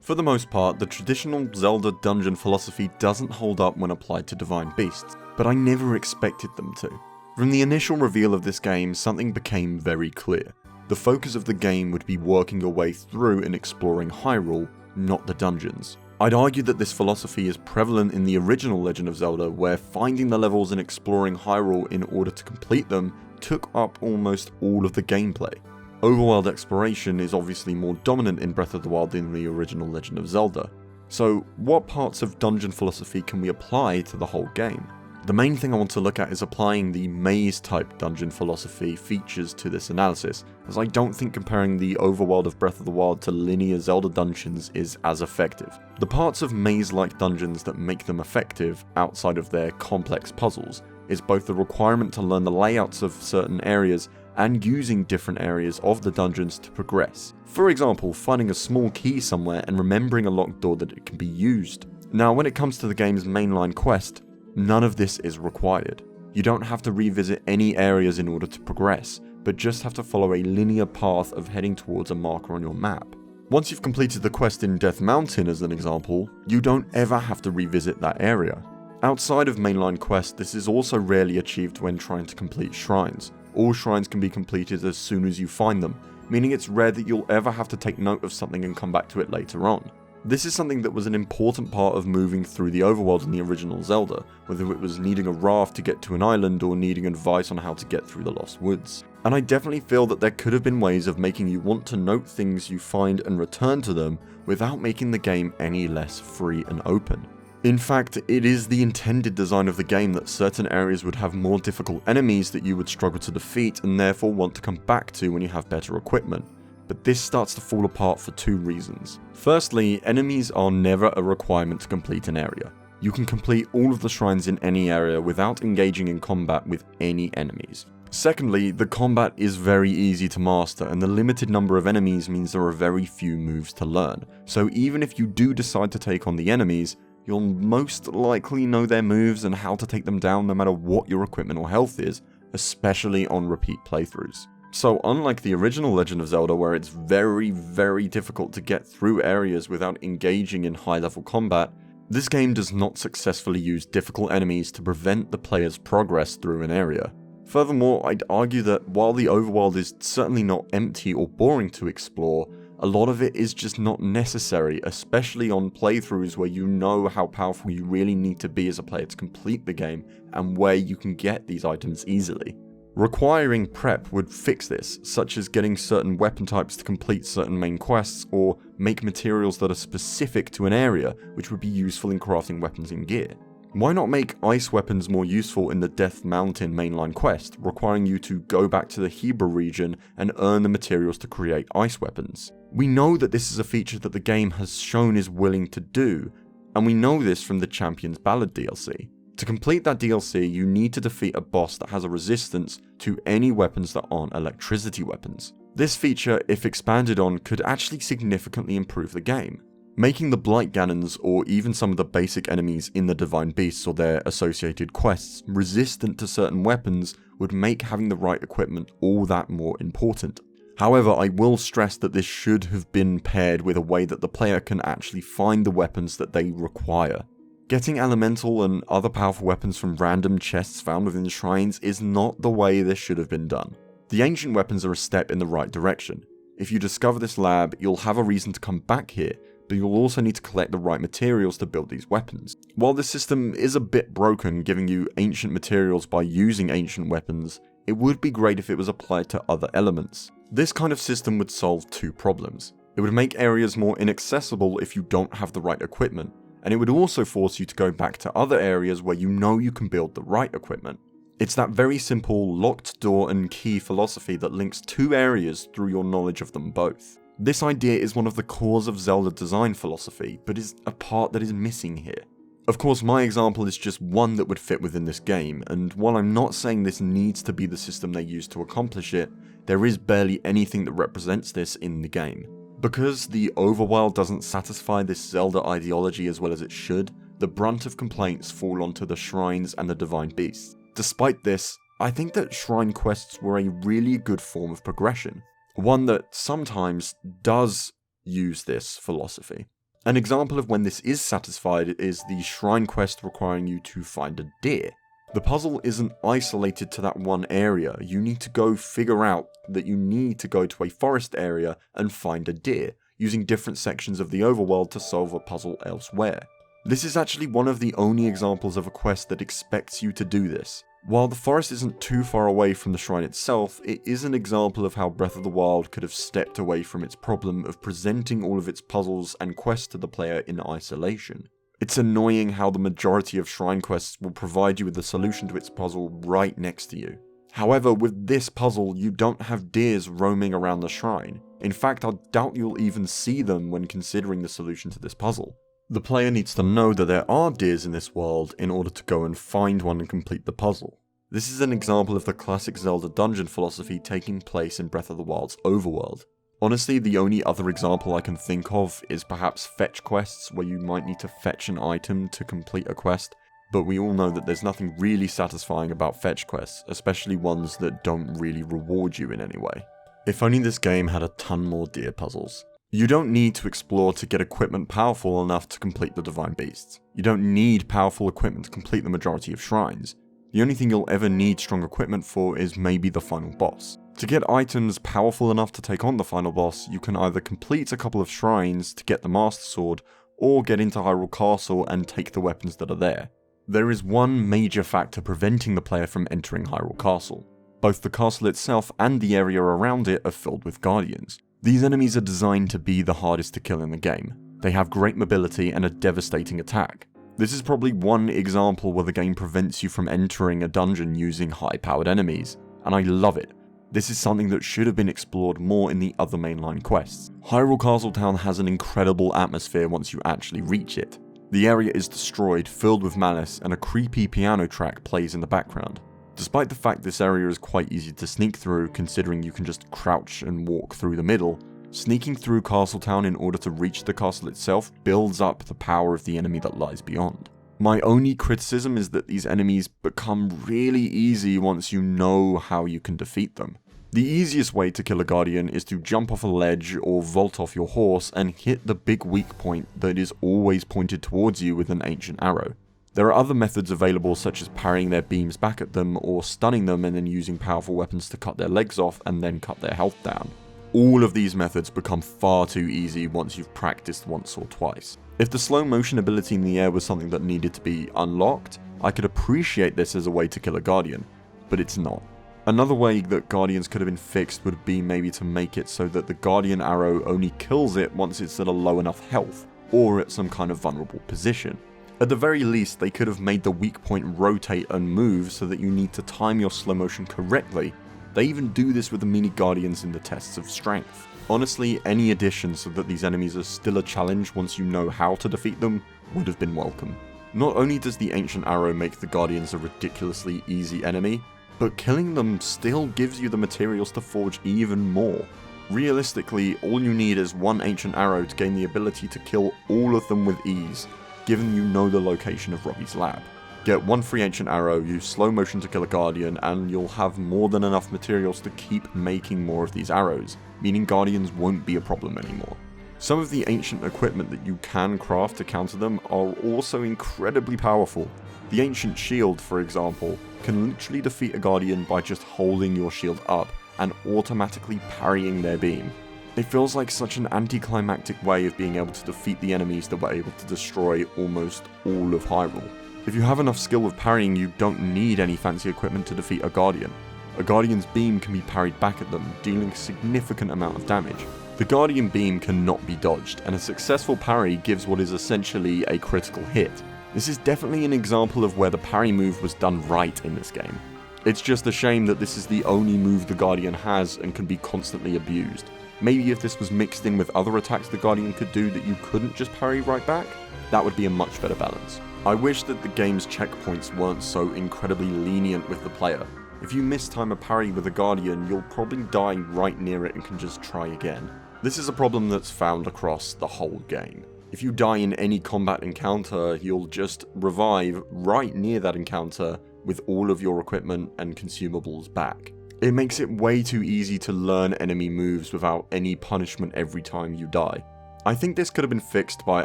For the most part, the traditional Zelda dungeon philosophy doesn't hold up when applied to Divine Beasts, but I never expected them to. From the initial reveal of this game, something became very clear. The focus of the game would be working your way through and exploring Hyrule, not the dungeons. I'd argue that this philosophy is prevalent in the original Legend of Zelda, where finding the levels and exploring Hyrule in order to complete them took up almost all of the gameplay. Overworld exploration is obviously more dominant in Breath of the Wild than the original Legend of Zelda. So what parts of dungeon philosophy can we apply to the whole game? The main thing I want to look at is applying the maze-type dungeon philosophy features to this analysis, as I don't think comparing the overworld of Breath of the Wild to linear Zelda dungeons is as effective. The parts of maze-like dungeons that make them effective, outside of their complex puzzles, is both the requirement to learn the layouts of certain areas and using different areas of the dungeons to progress. For example, finding a small key somewhere and remembering a locked door that it can be used. Now, when it comes to the game's mainline quest, none of this is required. You don't have to revisit any areas in order to progress, but just have to follow a linear path of heading towards a marker on your map. Once you've completed the quest in Death Mountain as an example, you don't ever have to revisit that area. Outside of mainline quests, this is also rarely achieved when trying to complete shrines. All shrines can be completed as soon as you find them, meaning it's rare that you'll ever have to take note of something and come back to it later on. This is something that was an important part of moving through the overworld in the original Zelda, whether it was needing a raft to get to an island or needing advice on how to get through the Lost Woods. And I definitely feel that there could have been ways of making you want to note things you find and return to them without making the game any less free and open. In fact, it is the intended design of the game that certain areas would have more difficult enemies that you would struggle to defeat and therefore want to come back to when you have better equipment. But this starts to fall apart for two reasons. Firstly, enemies are never a requirement to complete an area. You can complete all of the shrines in any area without engaging in combat with any enemies. Secondly, the combat is very easy to master, and the limited number of enemies means there are very few moves to learn. So even if you do decide to take on the enemies, you'll most likely know their moves and how to take them down no matter what your equipment or health is, especially on repeat playthroughs. So unlike the original Legend of Zelda, where it's very difficult to get through areas without engaging in high-level combat, this game does not successfully use difficult enemies to prevent the player's progress through an area. Furthermore, I'd argue that while the overworld is certainly not empty or boring to explore, a lot of it is just not necessary, especially on playthroughs where you know how powerful you really need to be as a player to complete the game and where you can get these items easily. Requiring prep would fix this, such as getting certain weapon types to complete certain main quests, or make materials that are specific to an area, which would be useful in crafting weapons and gear. Why not make ice weapons more useful in the Death Mountain mainline quest, requiring you to go back to the Hebra region and earn the materials to create ice weapons? We know that this is a feature that the game has shown is willing to do, and we know this from the Champion's Ballad DLC. To complete that DLC, you need to defeat a boss that has a resistance to any weapons that aren't electricity weapons. This feature, if expanded on, could actually significantly improve the game. Making the Blight Ganons, or even some of the basic enemies in the Divine Beasts or their associated quests, resistant to certain weapons would make having the right equipment all that more important. However, I will stress that this should have been paired with a way that the player can actually find the weapons that they require. Getting elemental and other powerful weapons from random chests found within shrines is not the way this should have been done. The ancient weapons are a step in the right direction. If you discover this lab, you'll have a reason to come back here, but you'll also need to collect the right materials to build these weapons. While this system is a bit broken, giving you ancient materials by using ancient weapons, it would be great if it was applied to other elements. This kind of system would solve two problems. It would make areas more inaccessible if you don't have the right equipment, and it would also force you to go back to other areas where you know you can build the right equipment. It's that very simple locked door and key philosophy that links two areas through your knowledge of them both. This idea is one of the cores of Zelda design philosophy, but is a part that is missing here. Of course, my example is just one that would fit within this game, and while I'm not saying this needs to be the system they use to accomplish it, there is barely anything that represents this in the game. Because the overworld doesn't satisfy this Zelda ideology as well as it should, the brunt of complaints fall onto the shrines and the divine beasts. Despite this, I think that shrine quests were a really good form of progression, one that sometimes does use this philosophy. An example of when this is satisfied is the shrine quest requiring you to find a deer. The puzzle isn't isolated to that one area, you need to go figure out that you need to go to a forest area and find a deer, using different sections of the overworld to solve a puzzle elsewhere. This is actually one of the only examples of a quest that expects you to do this. While the forest isn't too far away from the shrine itself, it is an example of how Breath of the Wild could have stepped away from its problem of presenting all of its puzzles and quests to the player in isolation. It's annoying how the majority of shrine quests will provide you with the solution to its puzzle right next to you. However, with this puzzle, you don't have deers roaming around the shrine. In fact, I doubt you'll even see them when considering the solution to this puzzle. The player needs to know that there are deers in this world in order to go and find one and complete the puzzle. This is an example of the classic Zelda dungeon philosophy taking place in Breath of the Wild's overworld. Honestly, the only other example I can think of is perhaps fetch quests, where you might need to fetch an item to complete a quest, but we all know that there's nothing really satisfying about fetch quests, especially ones that don't really reward you in any way. If only this game had a ton more deer puzzles. You don't need to explore to get equipment powerful enough to complete the divine beasts. You don't need powerful equipment to complete the majority of shrines. The only thing you'll ever need strong equipment for is maybe the final boss. To get items powerful enough to take on the final boss, you can either complete a couple of shrines to get the Master Sword, or get into Hyrule Castle and take the weapons that are there. There is one major factor preventing the player from entering Hyrule Castle. Both the castle itself and the area around it are filled with guardians. These enemies are designed to be the hardest to kill in the game. They have great mobility and a devastating attack. This is probably one example where the game prevents you from entering a dungeon using high-powered enemies, and I love it. This is something that should have been explored more in the other mainline quests. Hyrule Castle Town has an incredible atmosphere once you actually reach it. The area is destroyed, filled with malice, and a creepy piano track plays in the background. Despite the fact this area is quite easy to sneak through, considering you can just crouch and walk through the middle, sneaking through Castletown in order to reach the castle itself builds up the power of the enemy that lies beyond. My only criticism is that these enemies become really easy once you know how you can defeat them. The easiest way to kill a guardian is to jump off a ledge or vault off your horse and hit the big weak point that is always pointed towards you with an ancient arrow. There are other methods available, such as parrying their beams back at them or stunning them and then using powerful weapons to cut their legs off and then cut their health down. All of these methods become far too easy once you've practiced once or twice. If the slow motion ability in the air was something that needed to be unlocked, I could appreciate this as a way to kill a guardian, but it's not. Another way that guardians could have been fixed would be maybe to make it so that the guardian arrow only kills it once it's at a low enough health, or at some kind of vulnerable position. At the very least, they could have made the weak point rotate and move so that you need to time your slow motion correctly. They even do this with the mini guardians in the tests of strength. Honestly, any addition so that these enemies are still a challenge once you know how to defeat them would have been welcome. Not only does the ancient arrow make the guardians a ridiculously easy enemy, but killing them still gives you the materials to forge even more. Realistically, all you need is one ancient arrow to gain the ability to kill all of them with ease, given you know the location of Robbie's lab. Get one free ancient arrow, use slow motion to kill a guardian, and you'll have more than enough materials to keep making more of these arrows, meaning guardians won't be a problem anymore. Some of the ancient equipment that you can craft to counter them are also incredibly powerful. The ancient shield, for example, can literally defeat a guardian by just holding your shield up and automatically parrying their beam. It feels like such an anticlimactic way of being able to defeat the enemies that were able to destroy almost all of Hyrule. If you have enough skill with parrying, you don't need any fancy equipment to defeat a guardian. A guardian's beam can be parried back at them, dealing a significant amount of damage. The guardian beam cannot be dodged, and a successful parry gives what is essentially a critical hit. This is definitely an example of where the parry move was done right in this game. It's just a shame that this is the only move the guardian has and can be constantly abused. Maybe if this was mixed in with other attacks the Guardian could do that you couldn't just parry right back, that would be a much better balance. I wish that the game's checkpoints weren't so incredibly lenient with the player. If you mistime a parry with a Guardian, you'll probably die right near it and can just try again. This is a problem that's found across the whole game. If you die in any combat encounter, you'll just revive right near that encounter with all of your equipment and consumables back. It makes it way too easy to learn enemy moves without any punishment every time you die. I think this could have been fixed by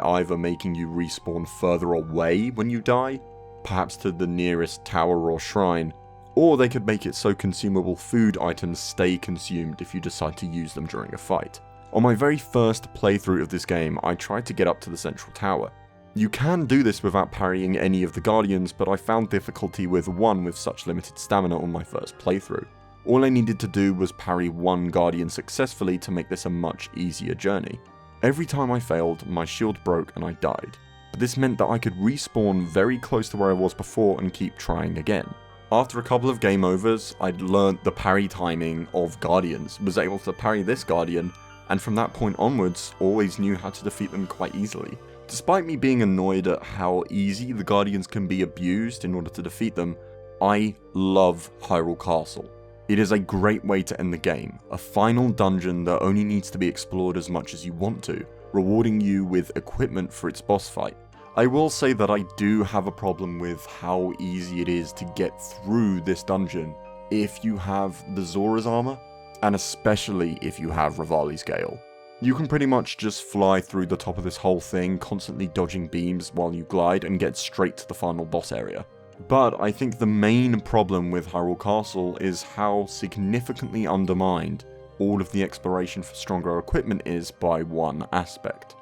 either making you respawn further away when you die, perhaps to the nearest tower or shrine, or they could make it so consumable food items stay consumed if you decide to use them during a fight. On my very first playthrough of this game, I tried to get up to the central tower. You can do this without parrying any of the Guardians, but I found difficulty with one with such limited stamina on my first playthrough. All I needed to do was parry one Guardian successfully to make this a much easier journey. Every time I failed, my shield broke and I died, but this meant that I could respawn very close to where I was before and keep trying again. After a couple of game overs, I'd learnt the parry timing of Guardians, was able to parry this Guardian, and from that point onwards, always knew how to defeat them quite easily. Despite me being annoyed at how easy the Guardians can be abused in order to defeat them, I love Hyrule Castle. It is a great way to end the game, a final dungeon that only needs to be explored as much as you want to, rewarding you with equipment for its boss fight. I will say that I do have a problem with how easy it is to get through this dungeon if you have the Zora's armor, and especially if you have Rivali's Gale. You can pretty much just fly through the top of this whole thing, constantly dodging beams while you glide and get straight to the final boss area. But I think the main problem with Hyrule Castle is how significantly undermined all of the exploration for stronger equipment is by one aspect: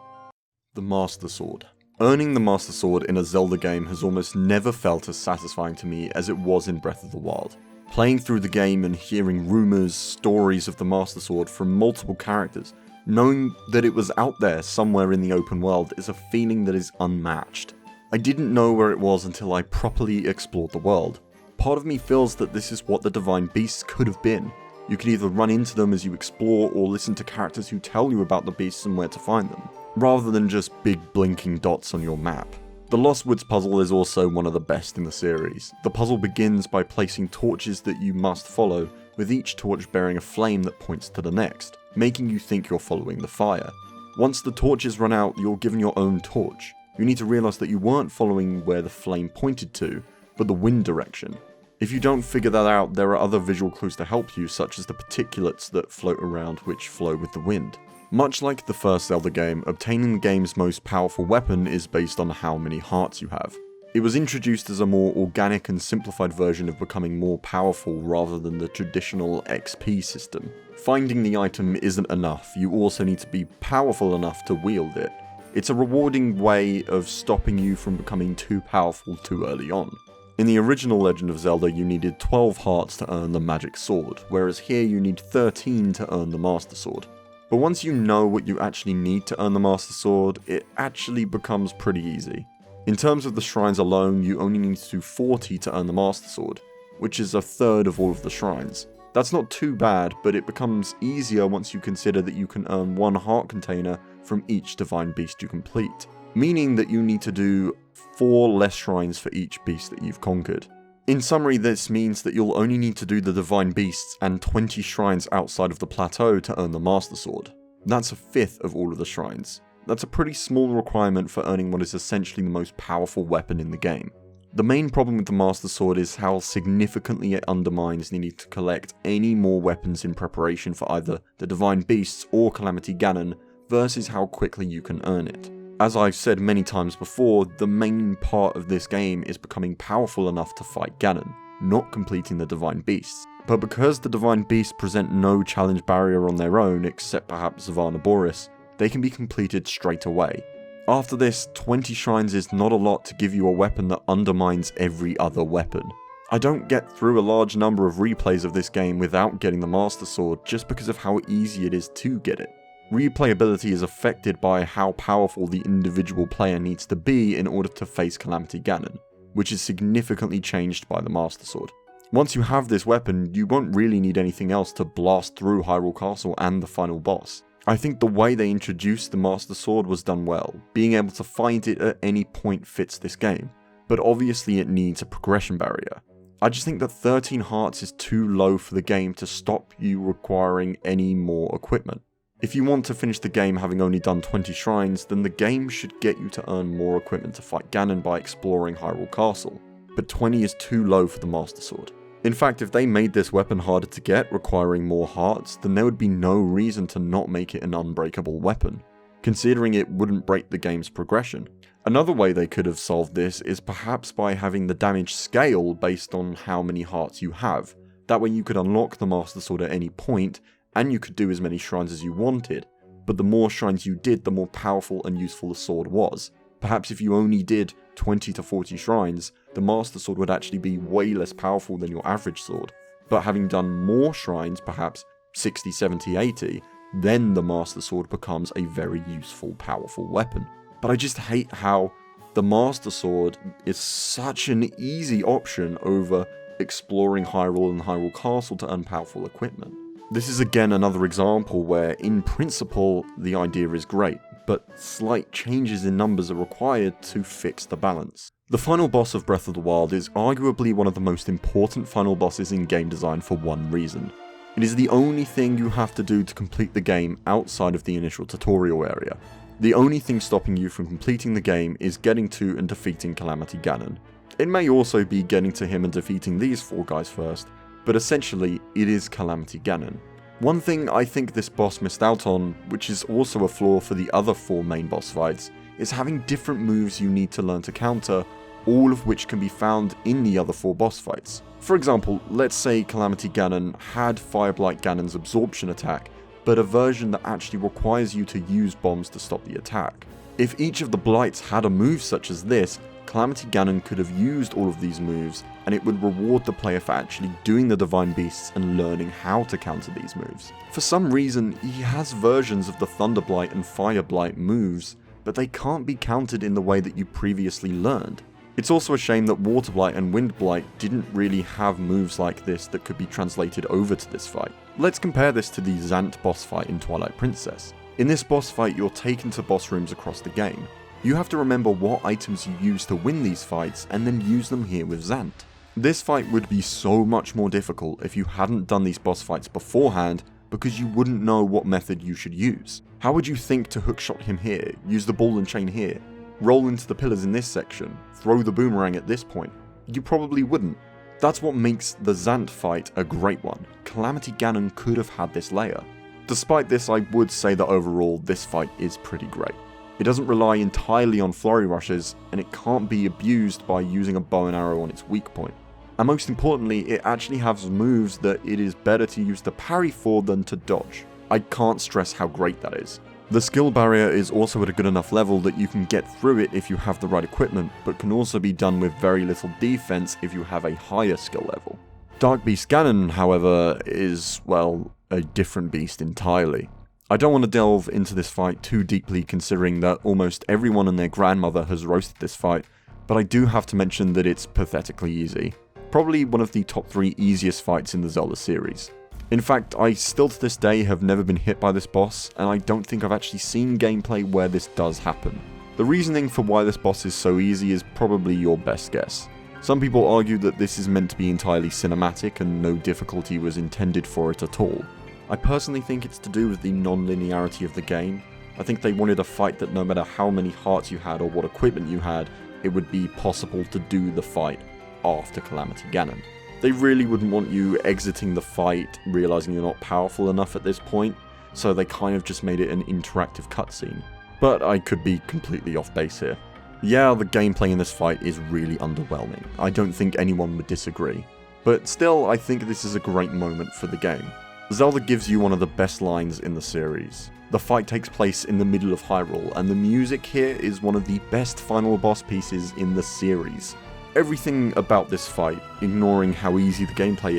the Master Sword. Earning the Master Sword in a Zelda game has almost never felt as satisfying to me as it was in Breath of the Wild. Playing through the game and hearing rumours, stories of the Master Sword from multiple characters, knowing that it was out there somewhere in the open world is a feeling that is unmatched. I didn't know where it was until I properly explored the world. Part of me feels that this is what the Divine Beasts could have been. You could either run into them as you explore or listen to characters who tell you about the beasts and where to find them, rather than just big blinking dots on your map. The Lost Woods puzzle is also one of the best in the series. The puzzle begins by placing torches that you must follow, with each torch bearing a flame that points to the next, making you think you're following the fire. Once the torches run out, you're given your own torch. You need to realise that you weren't following where the flame pointed to, but the wind direction. If you don't figure that out, there are other visual clues to help you, such as the particulates that float around which flow with the wind. Much like the first Zelda game, obtaining the game's most powerful weapon is based on how many hearts you have. It was introduced as a more organic and simplified version of becoming more powerful rather than the traditional XP system. Finding the item isn't enough, you also need to be powerful enough to wield it. It's a rewarding way of stopping you from becoming too powerful too early on. In the original Legend of Zelda, you needed 12 hearts to earn the magic sword, whereas here you need 13 to earn the Master Sword. But once you know what you actually need to earn the Master Sword, it actually becomes pretty easy. In terms of the shrines alone, you only need to do 40 to earn the Master Sword, which is a third of all of the shrines. That's not too bad, but it becomes easier once you consider that you can earn one heart container from each divine beast you complete, meaning that you need to do 4 less shrines for each beast that you've conquered. In summary, this means that you'll only need to do the divine beasts and 20 shrines outside of the plateau to earn the Master Sword. That's a fifth of all of the shrines. That's a pretty small requirement for earning what is essentially the most powerful weapon in the game. The main problem with the Master Sword is how significantly it undermines needing to collect any more weapons in preparation for either the Divine Beasts or Calamity Ganon, versus how quickly you can earn it. As I've said many times before, the main part of this game is becoming powerful enough to fight Ganon, not completing the Divine Beasts. But because the Divine Beasts present no challenge barrier on their own, except perhaps Zavana Boris, they can be completed straight away. After this, 20 shrines is not a lot to give you a weapon that undermines every other weapon. I don't get through a large number of replays of this game without getting the Master Sword just because of how easy it is to get it. Replayability is affected by how powerful the individual player needs to be in order to face Calamity Ganon, which is significantly changed by the Master Sword. Once you have this weapon, you won't really need anything else to blast through Hyrule Castle and the final boss. I think the way they introduced the Master Sword was done well. Being able to find it at any point fits this game, but obviously it needs a progression barrier. I just think that 13 hearts is too low for the game to stop you requiring any more equipment. If you want to finish the game having only done 20 shrines, then the game should get you to earn more equipment to fight Ganon by exploring Hyrule Castle, but 20 is too low for the Master Sword. In fact, if they made this weapon harder to get, requiring more hearts, then there would be no reason to not make it an unbreakable weapon, considering it wouldn't break the game's progression. Another way they could have solved this is perhaps by having the damage scale based on how many hearts you have. That way you could unlock the Master Sword at any point, and you could do as many shrines as you wanted, but the more shrines you did, the more powerful and useful the sword was. Perhaps if you only did 20 to 40 shrines, the Master Sword would actually be way less powerful than your average sword. But having done more shrines, perhaps 60, 70, 80, then the Master Sword becomes a very useful, powerful weapon. But I just hate how the Master Sword is such an easy option over exploring Hyrule and Hyrule Castle to earn powerful equipment. This is again another example where, in principle, the idea is great, but slight changes in numbers are required to fix the balance. The final boss of Breath of the Wild is arguably one of the most important final bosses in game design for one reason. It is the only thing you have to do to complete the game outside of the initial tutorial area. The only thing stopping you from completing the game is getting to and defeating Calamity Ganon. It may also be getting to him and defeating these four guys first, but essentially it is Calamity Ganon. One thing I think this boss missed out on, which is also a flaw for the other four main boss fights, is having different moves you need to learn to counter, all of which can be found in the other four boss fights. For example, let's say Calamity Ganon had Fireblight Ganon's absorption attack, but a version that actually requires you to use bombs to stop the attack. If each of the Blights had a move such as this, Calamity Ganon could have used all of these moves, and it would reward the player for actually doing the Divine Beasts and learning how to counter these moves. For some reason, he has versions of the Thunder Blight and Fire Blight moves, but they can't be countered in the way that you previously learned. It's also a shame that Water Blight and Wind Blight didn't really have moves like this that could be translated over to this fight. Let's compare this to the Zant boss fight in Twilight Princess. In this boss fight, you're taken to boss rooms across the game. You have to remember what items you use to win these fights and then use them here with Zant. This fight would be so much more difficult if you hadn't done these boss fights beforehand, because you wouldn't know what method you should use. How would you think to hookshot him here, use the ball and chain here, roll into the pillars in this section, throw the boomerang at this point? You probably wouldn't. That's what makes the Zant fight a great one. Calamity Ganon could have had this layer. Despite this, I would say that overall this fight is pretty great. It doesn't rely entirely on flurry rushes, and it can't be abused by using a bow and arrow on its weak point. And most importantly, it actually has moves that it is better to use to parry for than to dodge. I can't stress how great that is. The skill barrier is also at a good enough level that you can get through it if you have the right equipment, but can also be done with very little defense if you have a higher skill level. Dark Beast Ganon, however, is, well, a different beast entirely. I don't want to delve into this fight too deeply, considering that almost everyone and their grandmother has roasted this fight, but I do have to mention that it's pathetically easy. Probably one of the top 3 easiest fights in the Zelda series. In fact, I still to this day have never been hit by this boss, and I don't think I've actually seen gameplay where this does happen. The reasoning for why this boss is so easy is probably your best guess. Some people argue that this is meant to be entirely cinematic and no difficulty was intended for it at all. I personally think it's to do with the non-linearity of the game. I think they wanted a fight that no matter how many hearts you had or what equipment you had, it would be possible to do the fight after Calamity Ganon. They really wouldn't want you exiting the fight realizing you're not powerful enough at this point, so they kind of just made it an interactive cutscene. But I could be completely off base here. Yeah, the gameplay in this fight is really underwhelming. I don't think anyone would disagree. But still, I think this is a great moment for the game. Zelda gives you one of the best lines in the series. The fight takes place in the middle of Hyrule, and the music here is one of the best final boss pieces in the series. Everything about this fight, ignoring how easy the gameplay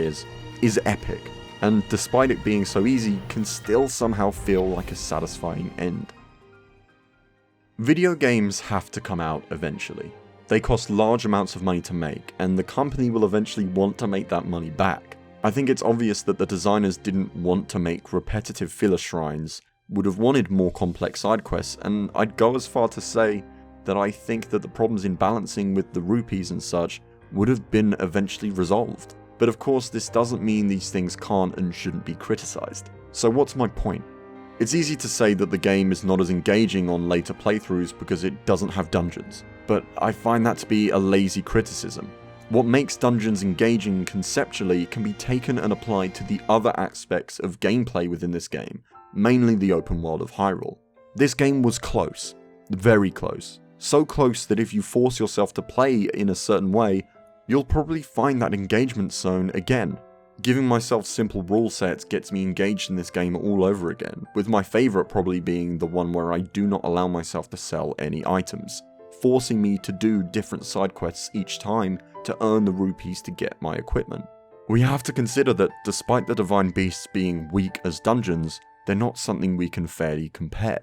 is epic, and despite it being so easy, can still somehow feel like a satisfying end. Video games have to come out eventually. They cost large amounts of money to make, and the company will eventually want to make that money back. I think it's obvious that the designers didn't want to make repetitive filler shrines, would have wanted more complex side quests, and I'd go as far to say that I think that the problems in balancing with the rupees and such would have been eventually resolved. But of course, this doesn't mean these things can't and shouldn't be criticised. So what's my point? It's easy to say that the game is not as engaging on later playthroughs because it doesn't have dungeons, but I find that to be a lazy criticism. What makes dungeons engaging conceptually can be taken and applied to the other aspects of gameplay within this game, mainly the open world of Hyrule. This game was close, very close. So close that if you force yourself to play in a certain way, you'll probably find that engagement zone again. Giving myself simple rule sets gets me engaged in this game all over again, with my favourite probably being the one where I do not allow myself to sell any items, forcing me to do different side quests each time to earn the rupees to get my equipment. We have to consider that despite the Divine Beasts being weak as dungeons, they're not something we can fairly compare.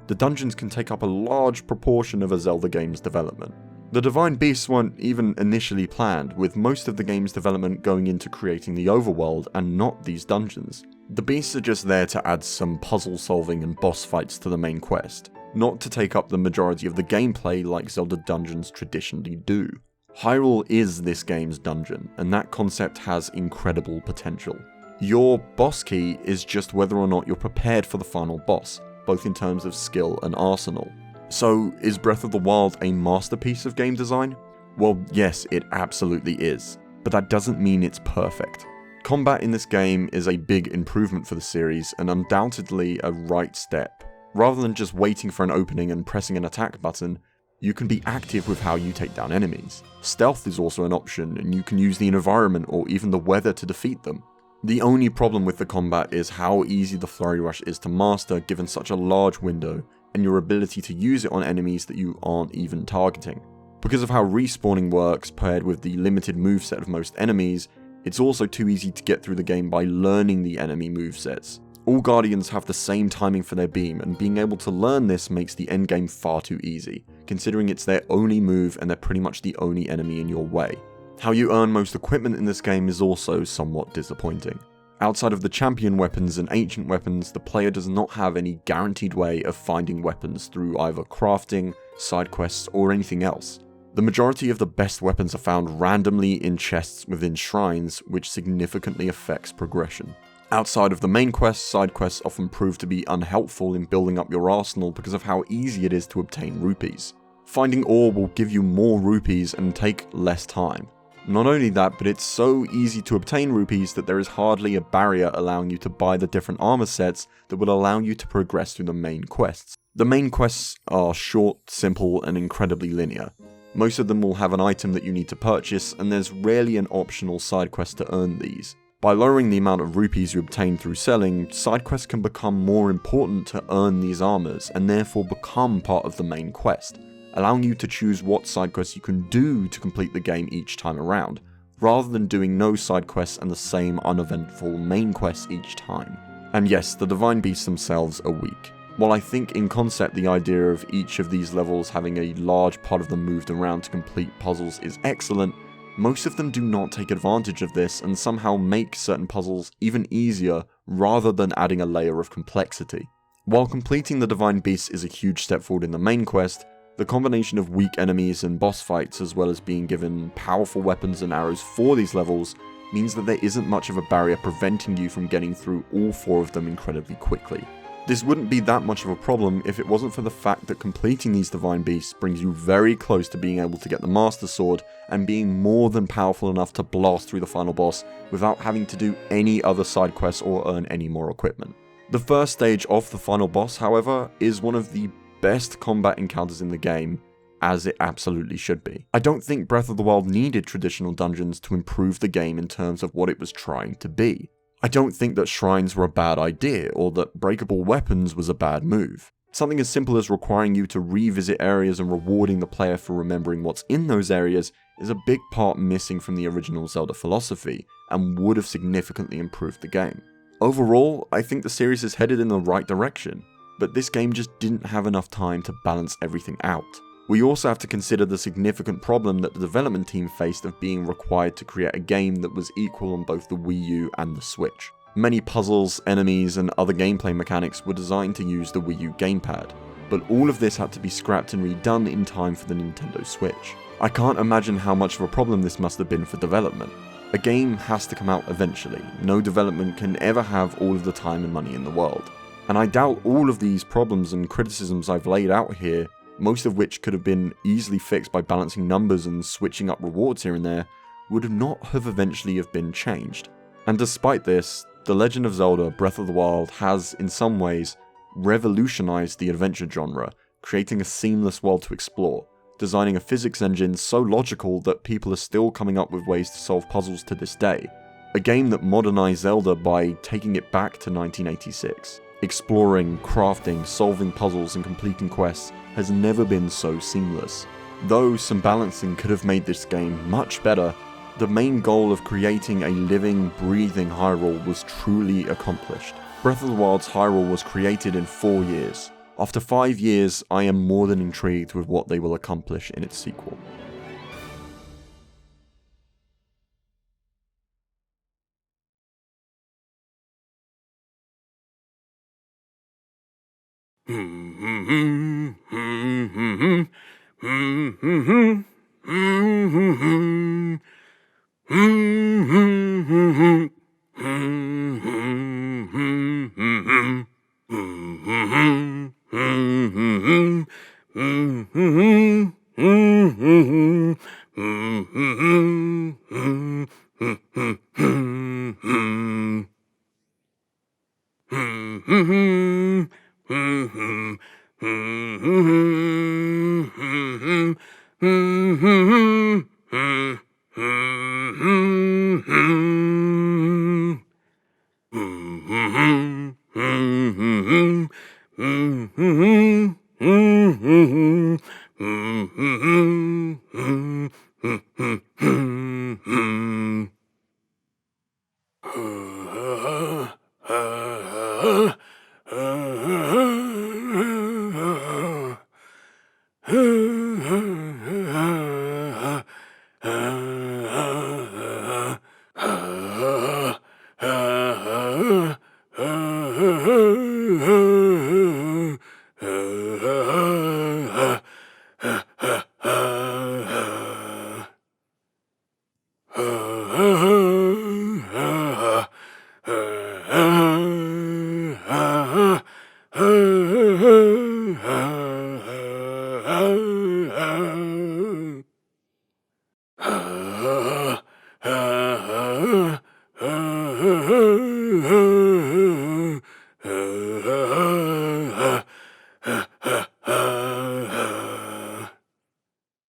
The dungeons can take up a large proportion of a Zelda game's development. The Divine Beasts weren't even initially planned, with most of the game's development going into creating the overworld and not these dungeons. The beasts are just there to add some puzzle solving and boss fights to the main quest, not to take up the majority of the gameplay like Zelda dungeons traditionally do. Hyrule is this game's dungeon, and that concept has incredible potential. Your boss key is just whether or not you're prepared for the final boss, both in terms of skill and arsenal. So, is Breath of the Wild a masterpiece of game design? Well, yes, it absolutely is, but that doesn't mean it's perfect. Combat in this game is a big improvement for the series, and undoubtedly a right step. Rather than just waiting for an opening and pressing an attack button, you can be active with how you take down enemies. Stealth is also an option, and you can use the environment or even the weather to defeat them. The only problem with the combat is how easy the Flurry Rush is to master given such a large window, and your ability to use it on enemies that you aren't even targeting. Because of how respawning works paired with the limited moveset of most enemies, it's also too easy to get through the game by learning the enemy movesets. All Guardians have the same timing for their beam, and being able to learn this makes the endgame far too easy, considering it's their only move and they're pretty much the only enemy in your way. How you earn most equipment in this game is also somewhat disappointing. Outside of the champion weapons and ancient weapons, the player does not have any guaranteed way of finding weapons through either crafting, side quests, or anything else. The majority of the best weapons are found randomly in chests within shrines, which significantly affects progression. Outside of the main quests, side quests often prove to be unhelpful in building up your arsenal because of how easy it is to obtain rupees. Finding ore will give you more rupees and take less time. Not only that, but it's so easy to obtain rupees that there is hardly a barrier allowing you to buy the different armor sets that will allow you to progress through the main quests. The main quests are short, simple, and incredibly linear. Most of them will have an item that you need to purchase, and there's rarely an optional side quest to earn these. By lowering the amount of rupees you obtain through selling, side quests can become more important to earn these armors, and therefore become part of the main quest, allowing you to choose what side quests you can do to complete the game each time around, rather than doing no side quests and the same uneventful main quests each time. And yes, the Divine Beasts themselves are weak. While I think in concept the idea of each of these levels having a large part of them moved around to complete puzzles is excellent, most of them do not take advantage of this and somehow make certain puzzles even easier rather than adding a layer of complexity. While completing the Divine Beasts is a huge step forward in the main quest, the combination of weak enemies and boss fights, as well as being given powerful weapons and arrows for these levels, means that there isn't much of a barrier preventing you from getting through all 4 of them incredibly quickly. This wouldn't be that much of a problem if it wasn't for the fact that completing these Divine Beasts brings you very close to being able to get the Master Sword and being more than powerful enough to blast through the final boss without having to do any other side quests or earn any more equipment. The first stage of the final boss, however, is one of the best combat encounters in the game, as it absolutely should be. I don't think Breath of the Wild needed traditional dungeons to improve the game in terms of what it was trying to be. I don't think that shrines were a bad idea, or that breakable weapons was a bad move. Something as simple as requiring you to revisit areas and rewarding the player for remembering what's in those areas is a big part missing from the original Zelda philosophy, and would have significantly improved the game. Overall, I think the series is headed in the right direction, but this game just didn't have enough time to balance everything out. We also have to consider the significant problem that the development team faced of being required to create a game that was equal on both the Wii U and the Switch. Many puzzles, enemies, and other gameplay mechanics were designed to use the Wii U gamepad, but all of this had to be scrapped and redone in time for the Nintendo Switch. I can't imagine how much of a problem this must have been for development. A game has to come out eventually. No development can ever have all of the time and money in the world. And I doubt all of these problems and criticisms I've laid out here, most of which could have been easily fixed by balancing numbers and switching up rewards here and there, would not have eventually have been changed. And despite this, The Legend of Zelda Breath of the Wild has, in some ways, revolutionized the adventure genre, creating a seamless world to explore, designing a physics engine so logical that people are still coming up with ways to solve puzzles to this day. A game that modernized Zelda by taking it back to 1986. Exploring, crafting, solving puzzles and completing quests has never been so seamless. Though some balancing could have made this game much better, the main goal of creating a living, breathing Hyrule was truly accomplished. Breath of the Wild's Hyrule was created in 4 years. After 5 years, I am more than intrigued with what they will accomplish in its sequel.